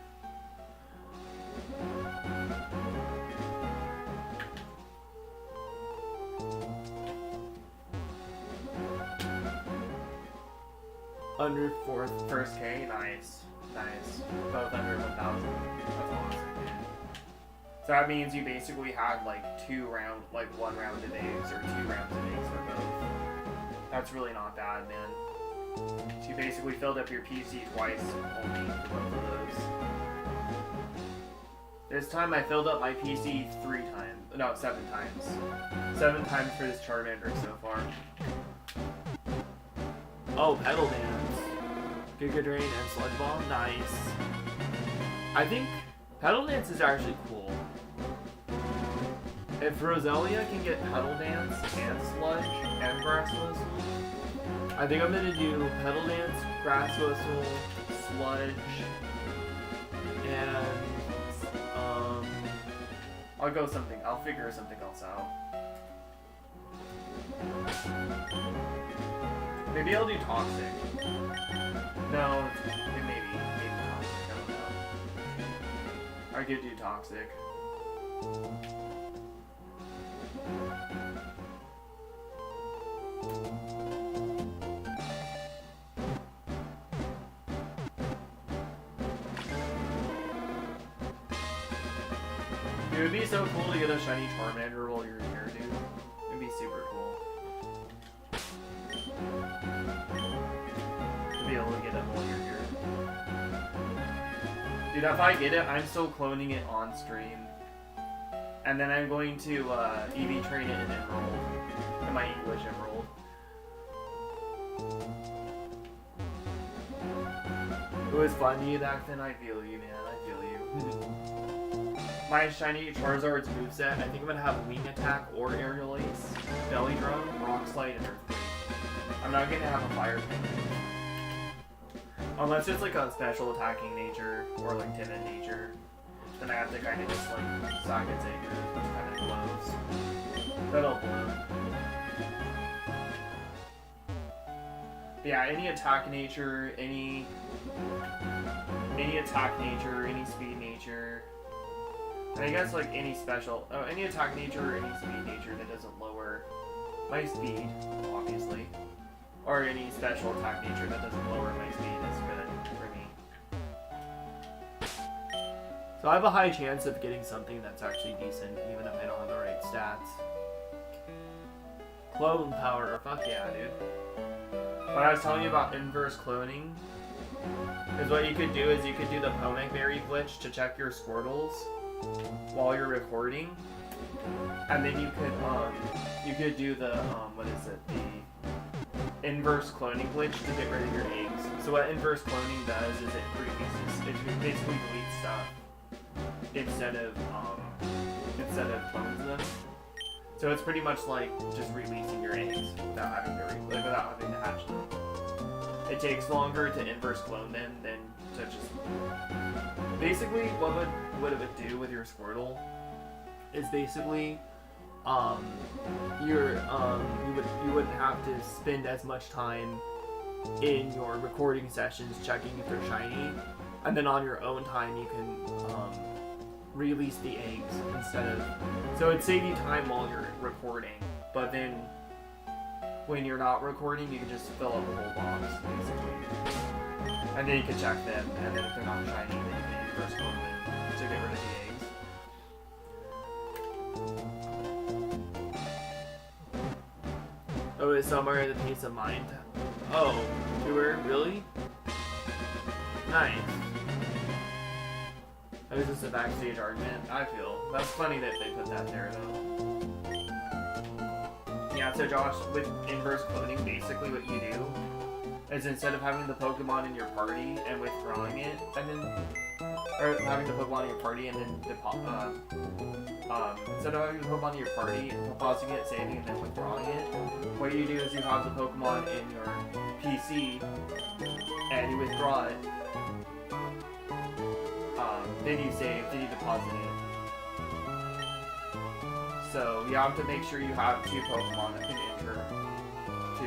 Under first K, nice. Nice. Both under 1,000. That's awesome, dude. So that means you basically had like 1 round of eggs or 2 rounds of eggs for both. That's really not bad, man. So you basically filled up your PC twice only for both of those. This time I filled up my PC 7 times. 7 times for this Charmander so far. Oh, Pedal Dance. Giga Drain and Sludge Ball, nice. I think Pedal Dance is actually cool. If Roselia can get Pedal Dance and Sludge and Grass Whistle, I think I'm gonna do Pedal Dance, Grass Whistle, Sludge, and I'll go something. I'll figure something else out. Maybe I'll do Toxic. No, maybe Toxic. I don't know. I could do Toxic. It would be so cool to get a shiny Charmander while you're here, dude. It'd be super cool. To be able to get it while you're here. Dude, if I get it, I'm still cloning it on stream. And then I'm going to EV train it in Emerald. In my English Emerald. It was fun to you back then, I feel you, man. I feel you. My shiny Charizard's moveset, I think I'm gonna have Wing Attack or Aerial Ace, Belly Drum, Rock Slide, and Earthquake. I'm not gonna have a Fire type. Unless it's like a special attacking nature or like timid nature. Then I have to kind of just like sack its acres, which kind of blows. That'll blow. But yeah, any attack nature, any attack nature, any speed nature. And I guess like any special, any attack nature or any speed nature that doesn't lower my speed, obviously. Or any special attack nature that doesn't lower my speed is good for me. So I have a high chance of getting something that's actually decent, even if I don't have the right stats. Clone power, fuck yeah, dude. What I was telling you about inverse cloning is what you could do is you could do the Pomek Berry glitch to check your Squirtles while you're recording, and then you could do the the inverse cloning glitch to get rid of your eggs. So what inverse cloning does is it basically deletes stuff instead of clones them. So it's pretty much like just releasing your eggs without having to hatch them. It takes longer to inverse clone them than to just basically what it would do with your Squirtle is basically you wouldn't have to spend as much time in your recording sessions checking if they're shiny, and then on your own time you can release the eggs instead of, so it'd save you time while you're recording, but then when you're not recording you can just fill up the whole box basically, and then you can check them, and then if they're not shiny then you can inverse clone them to get rid of the eggs. Oh, it's somewhere in the Peace of Mind. Oh, tour? Really? Nice. That was just a backstage argument, I feel. That's funny that they put that there, though. Yeah, so Josh, with inverse cloning, basically what you do is instead of having the Pokemon in your party and withdrawing it, and then... Or having the Pokemon in your party and then instead of having the Pokemon in your party and pausing it, saving, and then withdrawing it, what you do is you have the Pokemon in your PC and you withdraw it. Then you save, then you deposit it. So you have to make sure you have 2 Pokemon that can enter 2.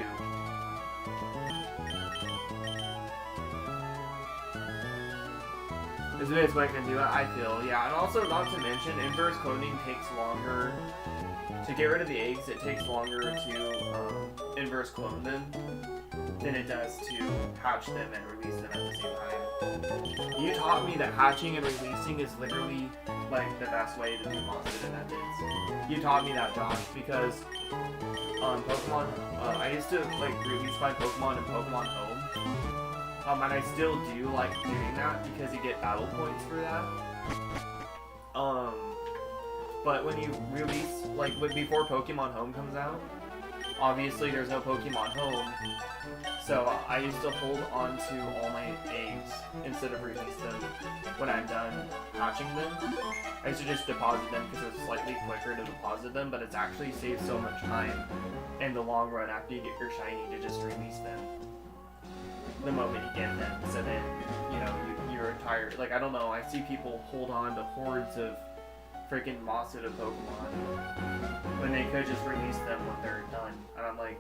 This is what I can do it, I feel, yeah. And also, not to mention, inverse cloning takes longer to get rid of the eggs. It takes longer to inverse clone them than it does to hatch them and release them at the same time. You taught me that hatching and releasing is literally like the best way to do monster methods. You taught me that, Josh, because Pokemon, I used to like release my Pokemon in Pokemon Home. And I still do like doing that because you get battle points for that. But when you release, like before Pokemon Home comes out, obviously there's no Pokemon home, so I used to hold on to all my eggs instead of release them when I'm done hatching them. I used to just deposit them because it's slightly quicker to deposit them, but it's actually saved so much time in the long run after you get your shiny to just release them the moment you get them, so then, you know, you're tired. Like, I don't know, I see people hold on to hordes of freaking Masuda Pokemon when they could just release them when they're done. And I'm like,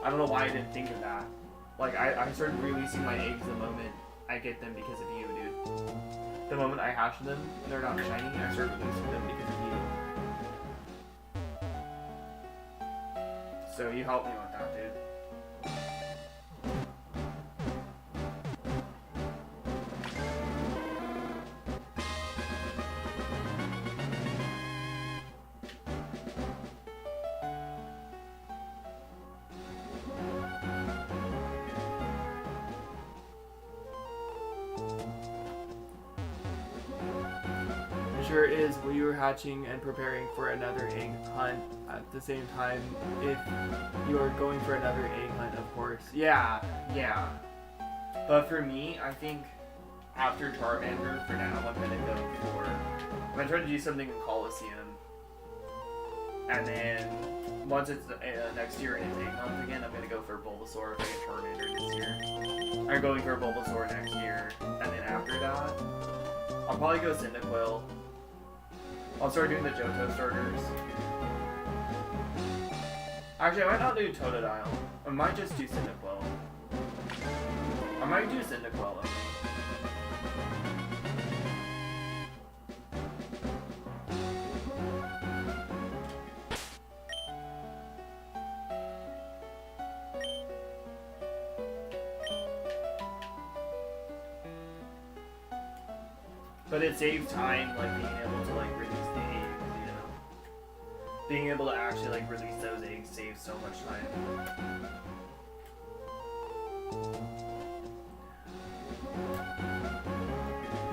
I don't know why I didn't think of that. Like, I started releasing my eggs the moment I get them because of you, dude. The moment I hatch them and they're not shiny, I start releasing them because of you. So you helped me with that, dude. Sure is, while you were hatching and preparing for another egg hunt at the same time, if you are going for another egg hunt, of course. Yeah. But for me, I think after Charmander, for now, I'm gonna try to do something in Coliseum. And then, once it's next year and it's egg hunt again, I'm gonna go for Bulbasaur if I get Charmander this year. I'm going for Bulbasaur next year. And then after that, I'll probably go Cyndaquil. I'll start doing the Johto starters. Actually, I might not do Totodile. I might just do Cyndaquil. I might do Cyndaquil only. But it saves time, like, being able to, like, release the eggs, you know? Being able to actually, like, release those eggs saves so much time.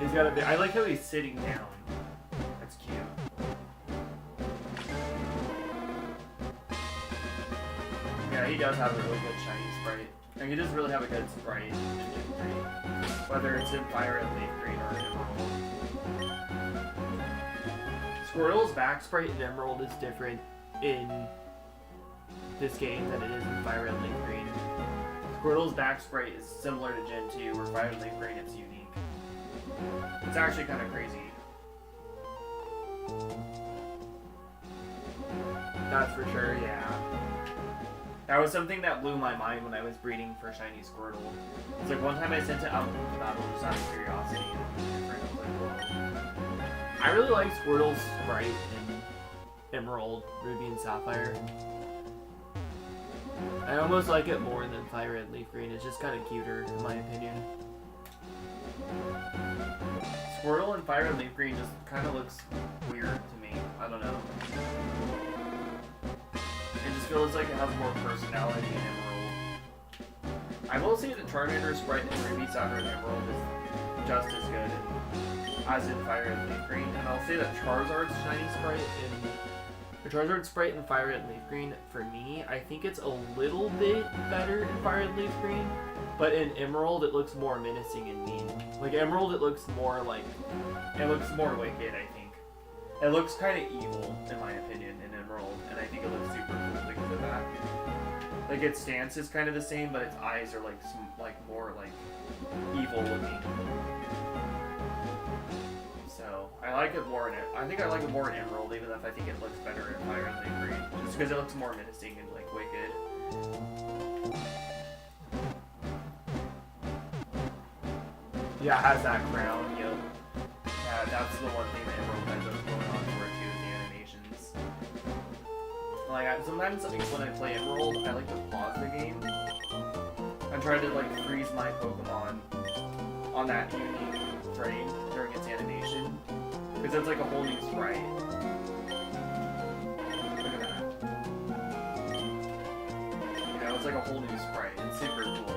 He's got a bit. I like how he's sitting down. That's cute. Yeah, he does have a really good shiny sprite. And he does really have a good sprite in Gen 3. Whether it's in Fire and Leaf Green or Emerald. Squirtle's back sprite in Emerald is different in this game than it is in Fire and Leaf Green. Squirtle's back sprite is similar to Gen 2, where Fire and Leaf Green is unique. It's actually kind of crazy. That's for sure, yeah. That was something that blew my mind when I was breeding for Shiny Squirtle. It's like one time I sent it out into battle just out of curiosity. And I was like, whoa. I really like Squirtle's sprite in Emerald, Ruby, and Sapphire. I almost like it more than Fire and Leaf Green. It's just kind of cuter, in my opinion. Squirtle and Fire and Leaf Green just kind of looks weird to me. I don't know. It just feels like it has more personality in Emerald. I will say that Charmander's sprite in Ruby, Sapphire, and Emerald is just as good as in Fire and Leaf Green. And I'll say that Charizard's shiny sprite the Charizard sprite in Fire and Leaf Green, for me, I think it's a little bit better in Fire and Leaf Green. But in Emerald, it looks more menacing and mean. Like, Emerald, it looks more like... It looks more wicked, I think. It looks kind of evil, in my opinion, in Emerald. And I think it looks super cool because of that. Like, its stance is kind of the same, but its eyes are, like more, like, evil looking. So, I like it more in it. I think I like it more in Emerald, even if I think it looks better in Fire and Leaf Green. Just because it looks more menacing and, like, wicked. Yeah, it has that crown, yep. Yeah, that's the one thing that Emerald has that's going on for it too, is the animations. Like, sometimes like, when I play Emerald, I like to pause the game and try to like freeze my Pokemon on that unique frame during its animation. Because it's like a whole new sprite. Look at that. You know, it's like a whole new sprite. It's super cool.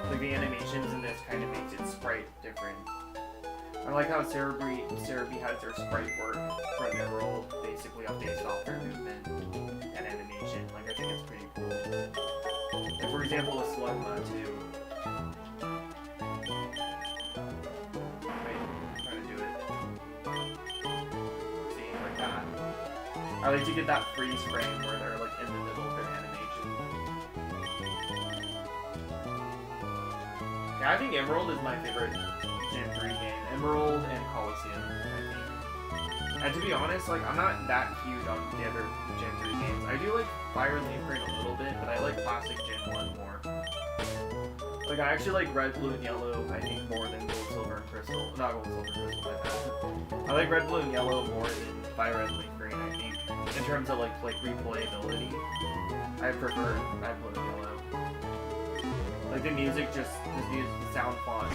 Like, the animations in this kind of makes its sprite different. I like how Cerebi has their sprite work from Emerald, basically based off their movement and animation. animation. Like, I think it's pretty cool. Like, for example, with Slugma too. Wait, I'm trying to do it. See, like that. I like to get that freeze frame where they're like in the middle of their animation. Yeah, I think Emerald is my favorite Gen 3 game. Emerald and Coliseum, I think. And to be honest, like, I'm not that huge on the other Gen 3 games. I do like Fire and Leaf Green a little bit, but I like classic Gen 1 more. Like, I actually like Red, Blue, and Yellow, I think, more than Gold, Silver, and Crystal. Not Gold, Silver, and Crystal, my bad. I like Red, Blue, and Yellow more than Fire, Red, Leaf Green, I think. In terms of, like replayability, I prefer Red, Blue, and Yellow. Like, the music just, the sound font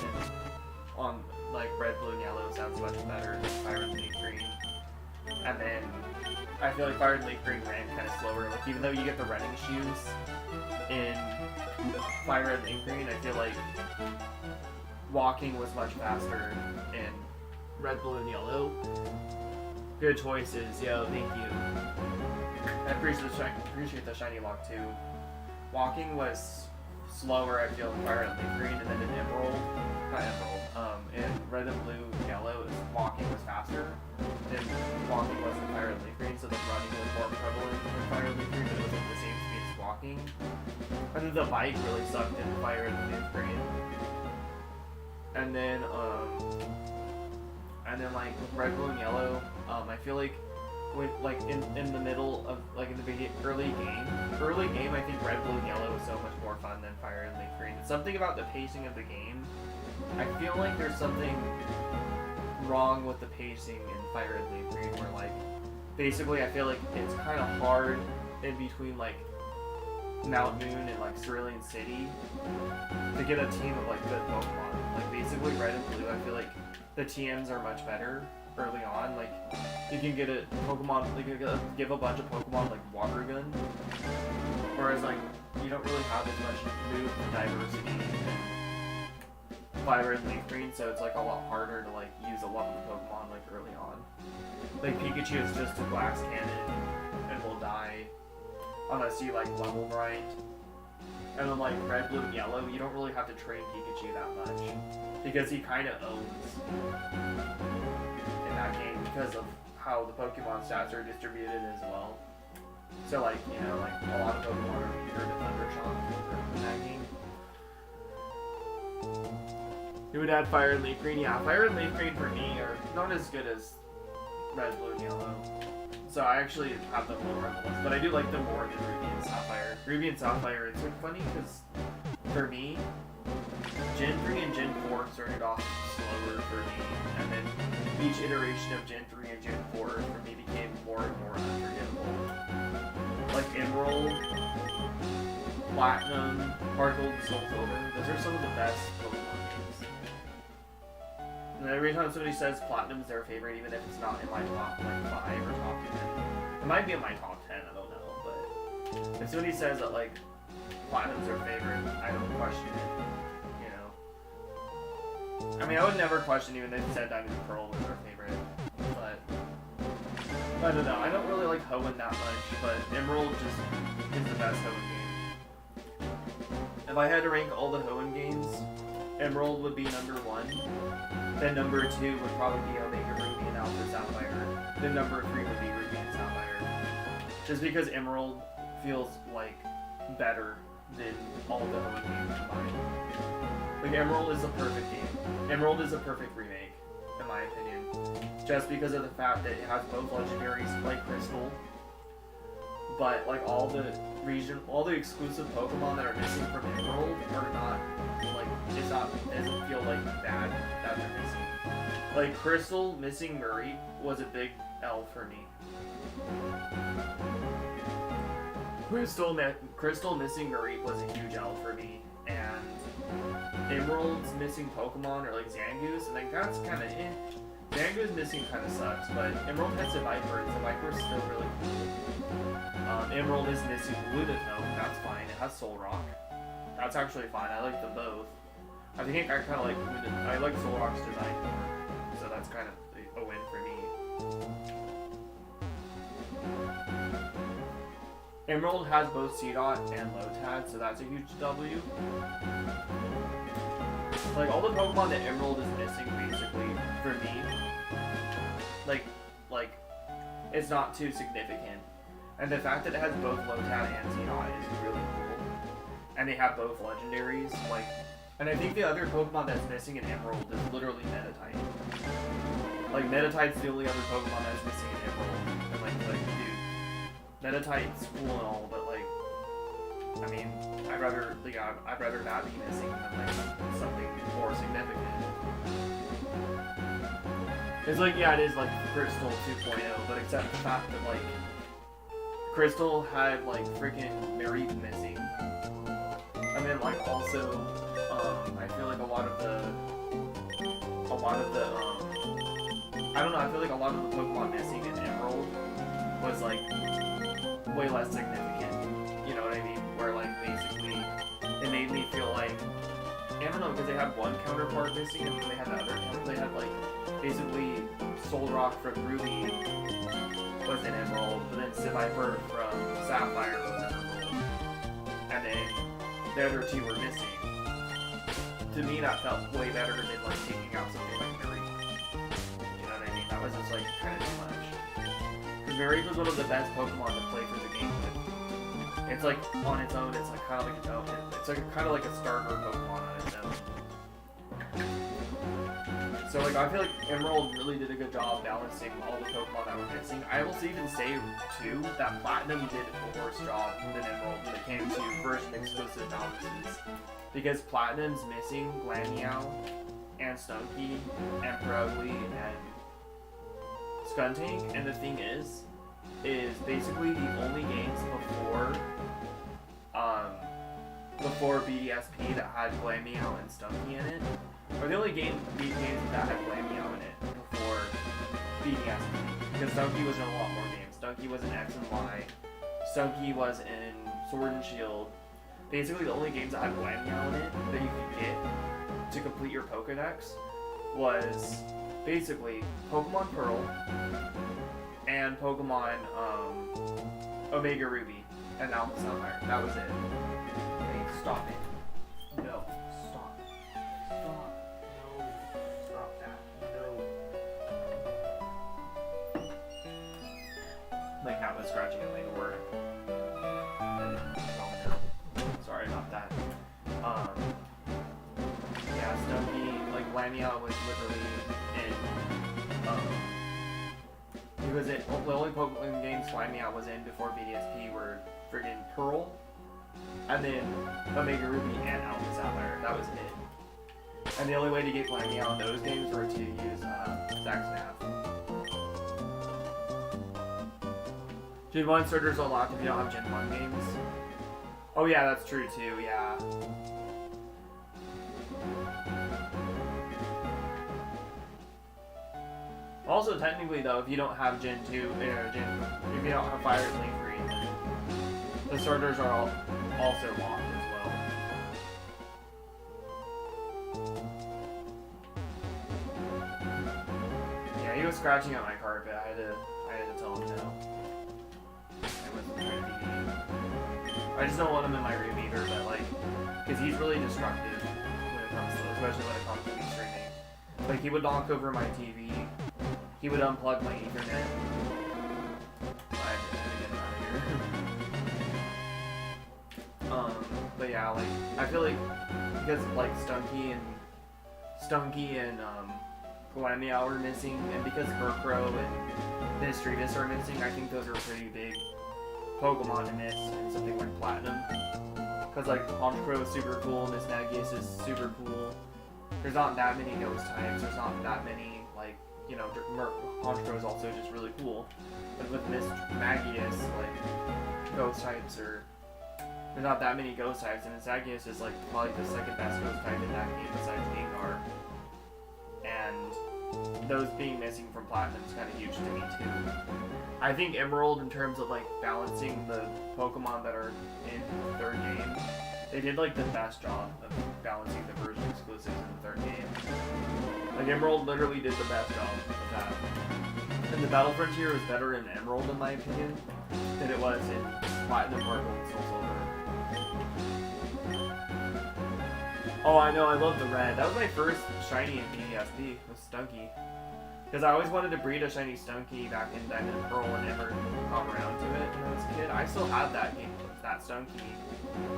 on, like, Red, Blue, and Yellow sounds much better than Fire and Leaf Green. And then, I feel like Fire and Leaf Green ran kind of slower. Like, even though you get the running shoes in Fire and Leaf Green, I feel like walking was much faster in Red, Blue, and Yellow. Good choices, yo, thank you. I appreciate the shiny lock too. Walking was slower, I feel, in Fire and Leaf Green, and then in Emerald, in Red and Blue and Yellow, walking was faster. And walking was in Fire and Leaf Green, so the running was more prevalent in Fire and Leaf Green, but it was at the same speed as walking. And then the bike really sucked in Fire and Leaf Green. And then like with Red, Blue, and Yellow, I feel like when like in the middle of like in the early game, I think Red, Blue, and Yellow is so much more fun than Fire and Leaf Green. It's something about the pacing of the game. I feel like there's something wrong with the pacing in Fire and Leaf Green, where like basically I feel like it's kind of hard in between like Mount Moon and like Cerulean City to get a team of like good Pokemon. Like basically Red and Blue, I feel like the TMs are much better early on. Like you can get a Pokemon, like you can give a bunch of Pokemon like Water Gun, whereas like you don't really have as much move diversity in Fire and Leaf Green, so it's like a lot harder to like use a lot of Pokemon like early on. Like Pikachu is just a glass cannon and will die unless you like level right. And then like Red, Blue, and Yellow, you don't really have to train Pikachu that much because he kind of owns in that game because of how the Pokemon stats are distributed as well. So like, you know, like a lot of Pokemon are weaker to Thundershock in that game. You would add Fire and Leaf Green? Yeah, Fire and Leaf Green for me are not as good as Red, Blue, and Yellow. So I actually have them lower on the list, but I do like them more than Ruby and Sapphire. Ruby and Sapphire, it's like funny because for me, Gen 3 and Gen 4 started off slower for me, and then each iteration of Gen 3 and Gen 4 for me became more and more unforgettable. Like Emerald, Platinum, Heart Gold, and Soul Silver, those are some of the best Pokemon games. And every time somebody says Platinum's their favorite, even if it's not in my top like 5 or top 10, it might be in my top 10, I don't know, but if somebody says that like Platinum's their favorite, I don't question it, you know. I mean, I would never question even if they said Diamond and Pearl was their favorite, but I don't know, I don't really like Hoenn that much, but Emerald just is the best Hoenn game. If I had to rank all the Hoenn games, Emerald would be number 1. Then number 2 would probably be Omega Ruby and Alpha Sapphire. Then number 3 would be Ruby and Sapphire. Just because Emerald feels like better than all the Hoenn games combined. Like Emerald is a perfect game. Emerald is a perfect remake, in my opinion. Just because of the fact that it has both legendaries like Crystal, but like all the exclusive Pokemon that are missing from Emerald are not like doesn't feel like bad that they're missing. Like Crystal missing Murray was a big L for me. Crystal missing Murray was a huge L for me, and Emerald's missing Pokemon are like Zangoose, and like that's kind of eh. Zangoose missing kind of sucks, but Emerald has a Viper, and the Viper's still really cool. Emerald is missing Lunatone, that's fine. It has Soul Rock. That's actually fine. I like them both. I think I kind of like I like Soul Rock's design more, so that's kind of a win for me. Emerald has both C-Dot and Lotad, so that's a huge W. Like, all the Pokemon that Emerald is missing, basically, for me, like, it's not too significant. And the fact that it has both Lotad and C-Dot is really cool. And they have both legendaries, like, and I think the other Pokemon that's missing in Emerald is literally Meditite. Like, Meditite's the only other Pokemon that's missing in Emerald. And, like, dude, Meditite's cool and all, but, like, I mean, I'd rather that be missing than, like, something more significant. It's like, yeah, it is, like, Crystal 2.0, but except the fact that, like, Crystal had, like, freaking Mareep missing. And then, like, also, I feel like a lot of the, I don't know, I feel like a lot of the Pokemon missing in Emerald was, like, way less significant. You know what I mean? Where, like, basically, it made me feel like, I don't know, because they had one counterpart missing, and then they had the other counterpart. They had, like, basically, Solrock from Ruby was in Emerald, but then Seviper from Sapphire was in Emerald. And then the other two were missing. To me, that felt way better than, like, taking out something like Mareep. You know what I mean? That was just, like, kind of too much. Because Mareep was one of the best Pokemon to play through the game with. It's, like, on its own, it's, like, kind of like it's like kind of like a starter Pokemon on its own. So, like, I feel like Emerald really did a good job balancing all the Pokemon that were missing. I will even say, too, that Platinum did a worse job than Emerald when it came to version-exclusive balances. Because Platinum's missing Glameow, and Stunky, and Purugly, and Skuntank, and the thing is basically the only games before BDSP that had Glameow and Stunky in it, or the only games that had Glameow in it before BDSP, because Stunky was in a lot more games. Stunky was in X and Y, Stunky was in Sword and Shield. Basically, the only games that had Glameow in it that you could get to complete your Pokedex was basically Pokemon Pearl and Pokemon Omega Ruby and Alpha Sapphire. That was it. Hey, stop it. No. Stop. Stop. No. Stop that. No. My cat was scratching at my door. Sorry about that. Yeah, Stunky, like, Glameow was literally in, because the only Pokemon games Glameow was in before BDSP were friggin' Pearl, and then Omega Ruby and Alpha Sapphire. That was it. And the only way to get Glameow in those games were to use Zaxnav. Gen 1 starters unlocked if you don't have Gen 1 games. Oh yeah, that's true too, yeah. Also, technically though, if you don't have Gen 2, if you don't have Fire and Leaf Green, the starters are also locked as well. Yeah, he was scratching at my carpet. I had to tell him no. I wasn't trying to be mean. I just don't want him in my room either, but like, because he's really destructive when it comes to, especially when it comes to me streaming. Like, he would knock over my TV, he would unplug my Ethernet. I had to get him out of here. But yeah, like, I feel like, because like Stunky and Glameow are missing, and because Murkrow and Misdreavus are missing, I think those are pretty big Pokemon to miss in something like Platinum. Because like Honchkrow is super cool, Miss Magius is super cool. There's not that many ghost types, there's not that many, like, you know, Honchkrow is also just really cool. But with Miss Magius, like, ghost types are, there's not that many ghost types, and Miss Magius is like probably the second best ghost type in that game besides Gengar. And those being missing from Platinum is kind of huge to me too. I think Emerald, in terms of like balancing the Pokemon that are in the third game, they did like the best job of balancing the version exclusives in the third game. Like Emerald literally did the best job of that. And the Battle Frontier was better in Emerald in my opinion than it was in Platinum, Purple, and Soul Silver. Oh, I know, I love the red. That was my first shiny in PDSP, was Stunky. Because I always wanted to breed a shiny Stunky back in Diamond and Pearl and never got around to it when I was a kid. I still have that game, that Stunky.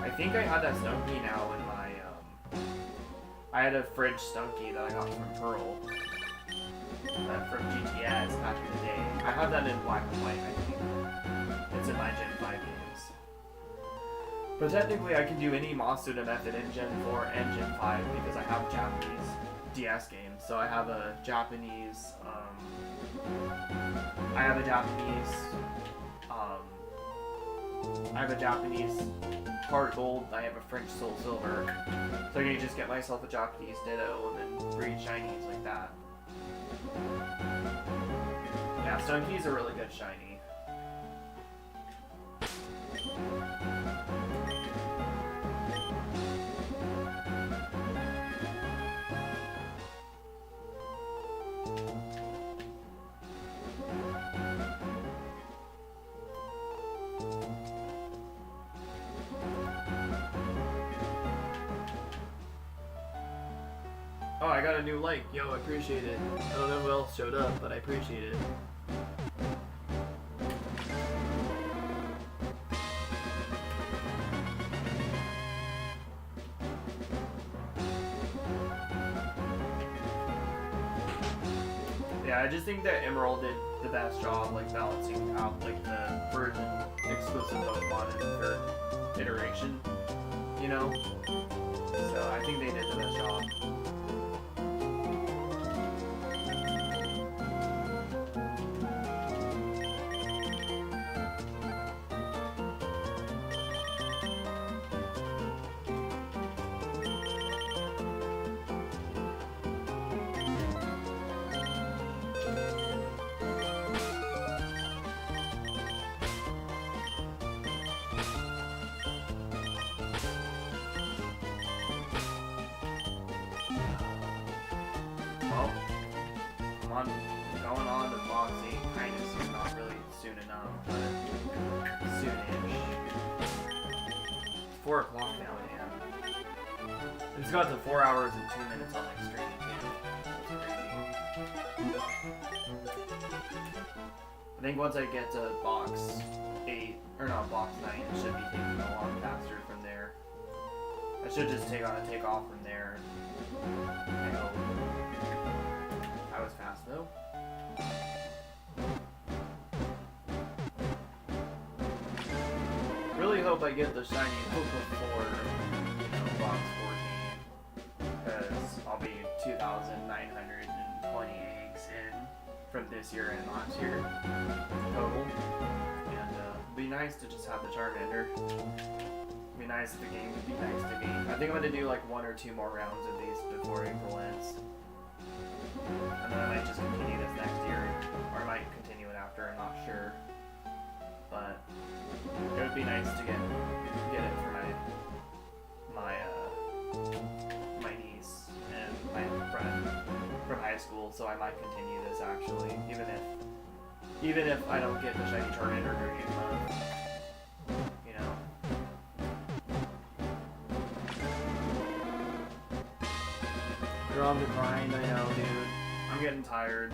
I think I had that Stunky now in my, I had a fridge Stunky that I got from Pearl. From GTS back in the day. I have that in black and white, I think. It's in my Gen 5 games. But technically I can do any Masuda method in Gen 4 and Gen 5 because I have Japanese DS games. So I have a Japanese, Heart Gold, I have a French Soul Silver. So I can just get myself a Japanese Ditto and then breed shinies like that. Yeah, Stunky's a really good shiny. Oh, I got a new like. Yo, I appreciate it. I don't know who else showed up, but I appreciate it. Yeah, I just think that Emerald did the best job, like, balancing out, like, the version exclusive Pokemon in the third iteration, you know? So I think they did the best job. Well, going on to box 8 kind of soon, not really soon enough, but soon-ish. It's 4 o'clock now, man. It's got to 4 hours and 2 minutes on my stream, too. That's crazy. I think once I get to box 8, or not, box 9, it should be taking a lot faster from there. I should just take off from there. I hope. That was fast though. Really hope I get the shiny hope before, box 14, because I'll be 2,920 eggs in from this year and last year total, and it'd be nice to just have the Charmander. It'd be nice if the game would be nice to me. I think I'm gonna do like 1 or 2 more rounds of these before April ends. And then I might just continue this next year, or I might continue it after, I'm not sure. But it would be nice to get it for my niece and my friend from high school, so I might continue this actually, even if I don't get the shiny Charmander during a month. You know. You're on the grind, I know, dude. I'm getting tired.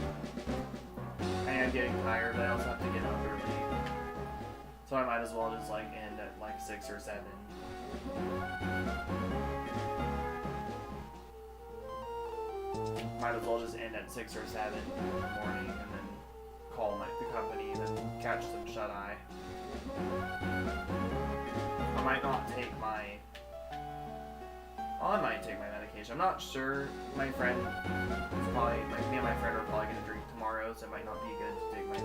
I am getting tired, but I also have to get up early. So I might as well just like end at like 6 or 7. Might as well just end at 6 or 7 in the morning and then call the company and then catch some shut-eye. I might not take my... Well, I might take my medication. I'm not sure. My friend is probably... me and my friend are probably going to drink tomorrow, so it might not be good to take my...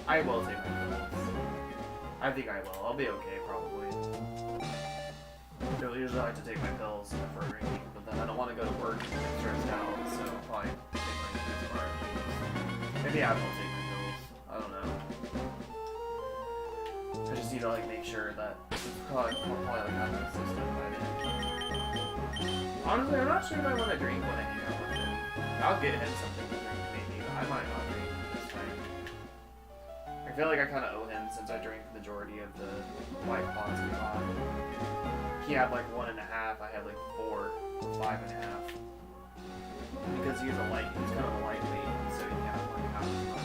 I will take my pills. I think I will. I'll be okay, probably. Usually I like to take my pills before drinking, but then I don't want to go to work and get stressed out, so I'll probably take my pills tomorrow. Maybe I will take my pills. I don't know. I just need to like make sure that it's probably like out of my system by then. Honestly, I'm not sure if I want to drink when I hang out with him. I'll get him something to drink maybe, but I might not drink this time. I feel like I kind of owe him since I drank the majority of the white claws we bought. He had like 1.5, I had like 4, 5.5. Because he's kind of a lightweight, so he can't like half as much.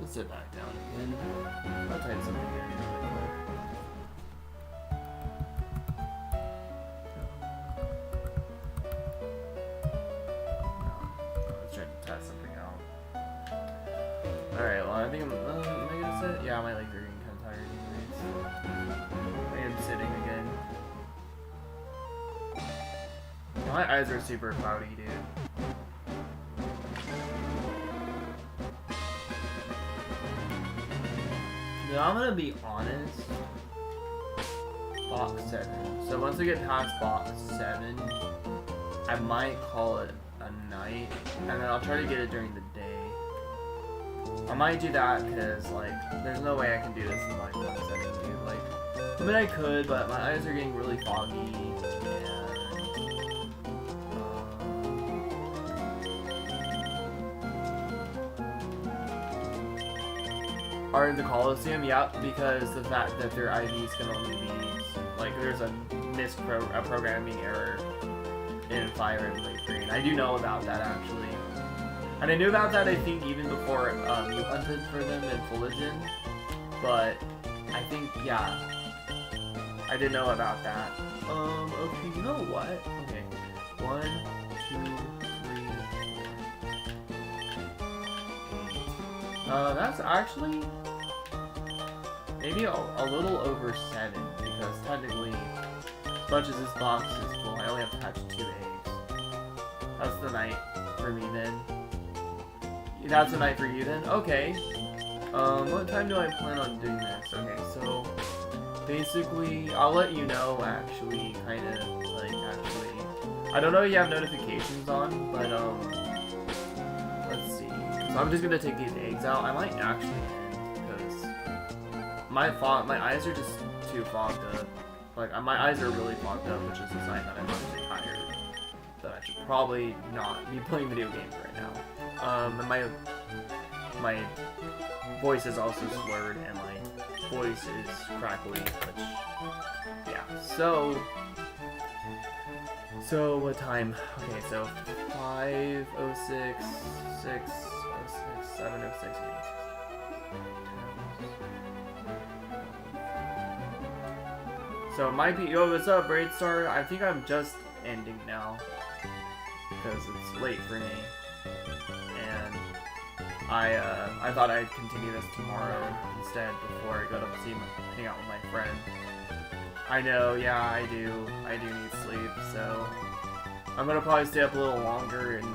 Sit back down again. I'll type something in really quick. Let's try to test something out. Alright, well, I think am I gonna sit? Yeah, my legs are getting kind of tired anyways. I am sitting again. My eyes are super cloudy, dude. I'm gonna be honest. Box 7. So once we get past box 7, I might call it a night, and then I'll try to get it during the day. I might do that because, like, there's no way I can do this in like one setting, dude. Like, I mean, I could, but my eyes are getting really foggy, and are in the Coliseum, yep, because the fact that their IVs can only be, like, there's a programming error in Fire Emblem Green. I do know about that, actually. And I knew about that, I think, even before you hunted for them in Fulgen. But, I think, yeah, I did know about that. Okay, you know what? Okay, 1, 2, 3, 8. That's actually maybe a little over 7, because technically, as much as this box is full, I only have to hatch 2 eggs. That's the night for me then. That's the night for you then? Okay. What time do I plan on doing this? Okay, so basically, I'll let you know actually, I don't know if you have notifications on, but let's see. So I'm just gonna take these eggs out. I might actually my eyes are just too fogged up. Like, my eyes are really fogged up, which is a sign that I'm actually tired. That I should probably not be playing video games right now. And my voice is also slurred, and my voice is crackly, which, yeah. So what time? Okay, so 5:06, 6:06, 7:06, 8. So it might be, yo, what's up, Braidstar? I think I'm just ending now, because it's late for me, and I thought I'd continue this tomorrow instead before I go to hang out with my friend. I know, yeah, I do need sleep, so I'm gonna probably stay up a little longer and,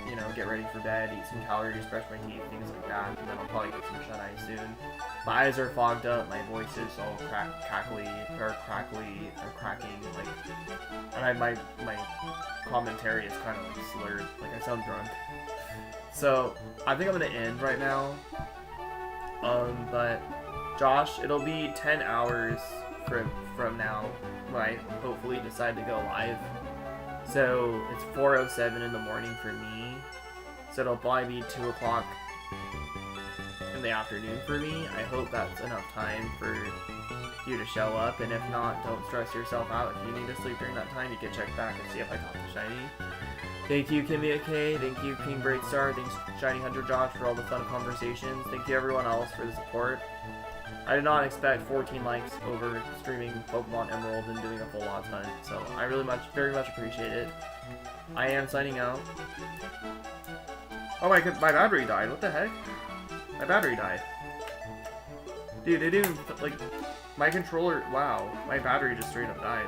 you know, get ready for bed, eat some calories, brush my teeth, things like that, and then I'll probably get some shut-eye soon. My eyes are fogged up, my voice is all cracking, like, and my commentary is kind of like slurred, like I sound drunk. So, I think I'm gonna end right now. But, Josh, it'll be 10 hours from now when I hopefully decide to go live. So, it's 4:07 in the morning for me. So it'll probably be 2 o'clock in the afternoon for me. I hope that's enough time for you to show up, and if not, don't stress yourself out. If you need to sleep during that time, you can check back and see if I got the shiny. Thank you, Kimmy K. Thank you, King Braidstar. Thanks, Shiny Hunter Josh, for all the fun conversations. Thank you, everyone else, for the support. I did not expect 14 likes over streaming Pokemon Emerald and doing a full lots hunt, so I very much appreciate it. I am signing out. Oh my god, my battery died. What the heck? My battery died. Dude, it didn't even, like, my controller, wow, my battery just straight up died.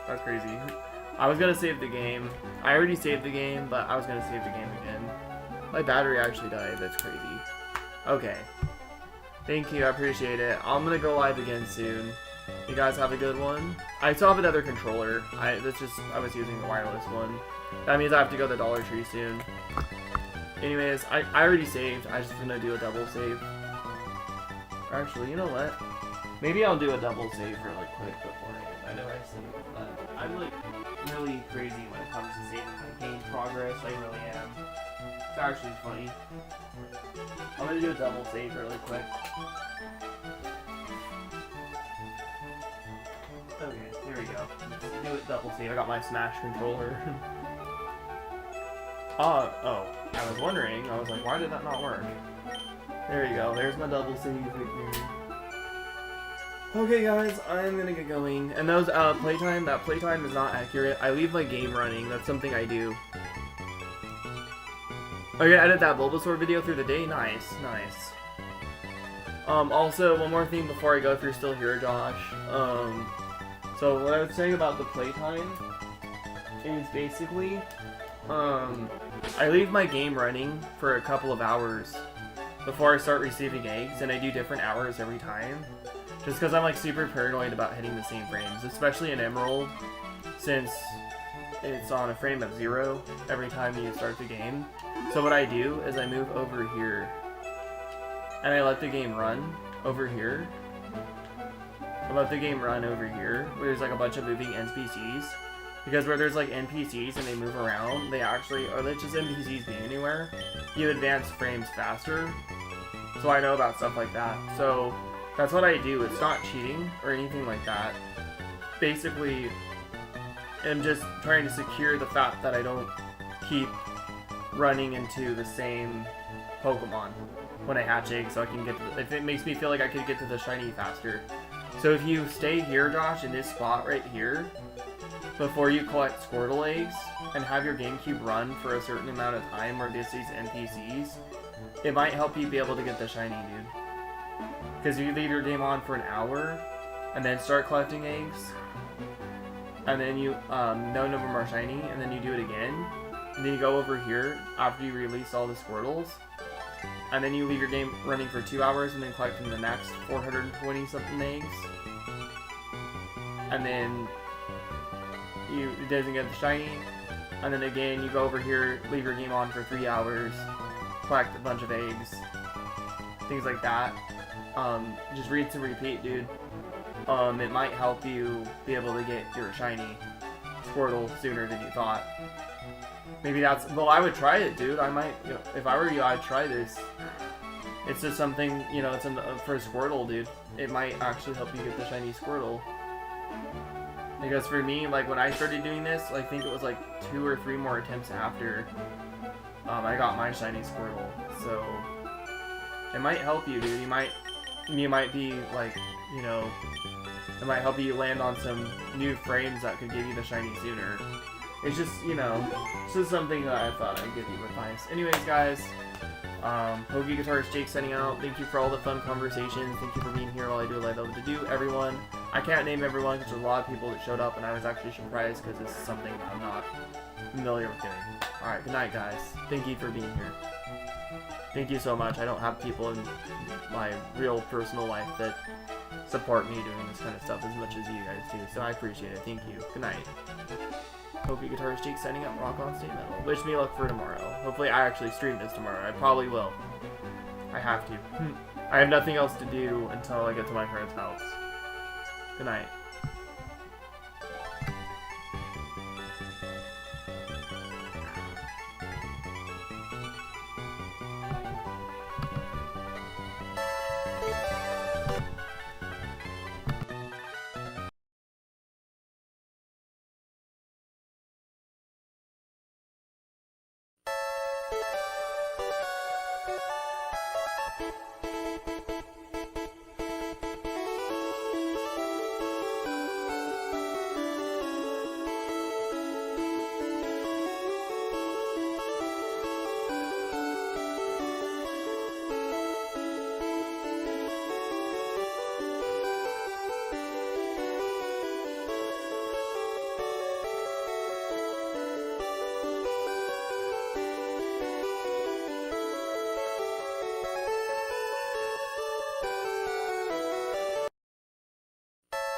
That's crazy. I was gonna save the game. I already saved the game, but I was gonna save the game again. My battery actually died. That's crazy. Okay. Thank you. I appreciate it. I'm gonna go live again soon. You guys have a good one. I still have another controller. I was using the wireless one. That means I have to go to the Dollar Tree soon. Anyways, I already saved. I'm just gonna do a double save. Actually, you know what? Maybe I'll do a double save really quick beforehand. I know I saved, but I'm like really crazy when it comes to saving my game progress. I really am. It's actually funny. I'm gonna do a double save really quick. Okay, here we go. Let's do it double save. I got my Smash controller. Oh, I was wondering. I was like, why did that not work? There you go. There's my double save right there. Okay, guys, I'm gonna get going. And those playtime. That playtime is not accurate. I leave my game running. That's something I do. Oh, you're gonna edit that Bulbasaur video through the day? Nice, nice. Also, one more thing before I go, if you're still here, Josh. So what I was saying about the playtime is basically, I leave my game running for a couple of hours before I start receiving eggs, and I do different hours every time. Just because I'm like super paranoid about hitting the same frames, especially in Emerald, since it's on a frame of 0 every time you start the game. So what I do is I move over here, and I let the game run over here. I let the game run over here, where there's like a bunch of moving NPCs. Because where there's like NPCs and they move around, they actually, or it's just NPCs being anywhere, you advance frames faster. So I know about stuff like that. So that's what I do. It's not cheating or anything like that. Basically, I'm just trying to secure the fact that I don't keep running into the same Pokemon when I hatch eggs, so I can get to, if it makes me feel like I could get to the shiny faster. So if you stay here, Josh, in this spot right here, before you collect Squirtle eggs, and have your GameCube run for a certain amount of time where there's these NPCs, it might help you be able to get the shiny, dude. Because you leave your game on for an hour, and then start collecting eggs, and then you, none of them are shiny, and then you do it again, and then you go over here after you release all the Squirtles, and then you leave your game running for 2 hours, and then collecting the next 420 something eggs, and then it doesn't get the shiny, and then again you go over here, leave your game on for 3 hours, collect a bunch of eggs, things like that. Just rinse and repeat, dude. It might help you be able to get your shiny Squirtle sooner than you thought. Maybe that's, well, I would try it, dude. I might, you know, if I were you, I'd try this. It's just something, you know, it's for Squirtle, dude. It might actually help you get the shiny Squirtle. Because for me, like, when I started doing this, I think it was like 2 or 3 more attempts after I got my shiny Squirtle. So it might help you, dude. You might be like, you know, it might help you land on some new frames that could give you the shiny sooner. It's just, you know, it's just something that I thought I'd give you advice. Anyways, guys, Pogi Guitarist Jake sending out. Thank you for all the fun conversations. Thank you for being here while I do what I love to do. Everyone, I can't name everyone because there's a lot of people that showed up, and I was actually surprised because this is something that I'm not familiar with doing. Alright, good night, guys. Thank you for being here. Thank you so much. I don't have people in my real personal life that support me doing this kind of stuff as much as you guys do, so I appreciate it. Thank you. Good night. Pogi Guitarist Jake signing up. Rock on, stay metal. Wish me luck for tomorrow. Hopefully I actually stream this tomorrow. I probably will. I have to. I have nothing else to do until I get to my friend's house. Good night.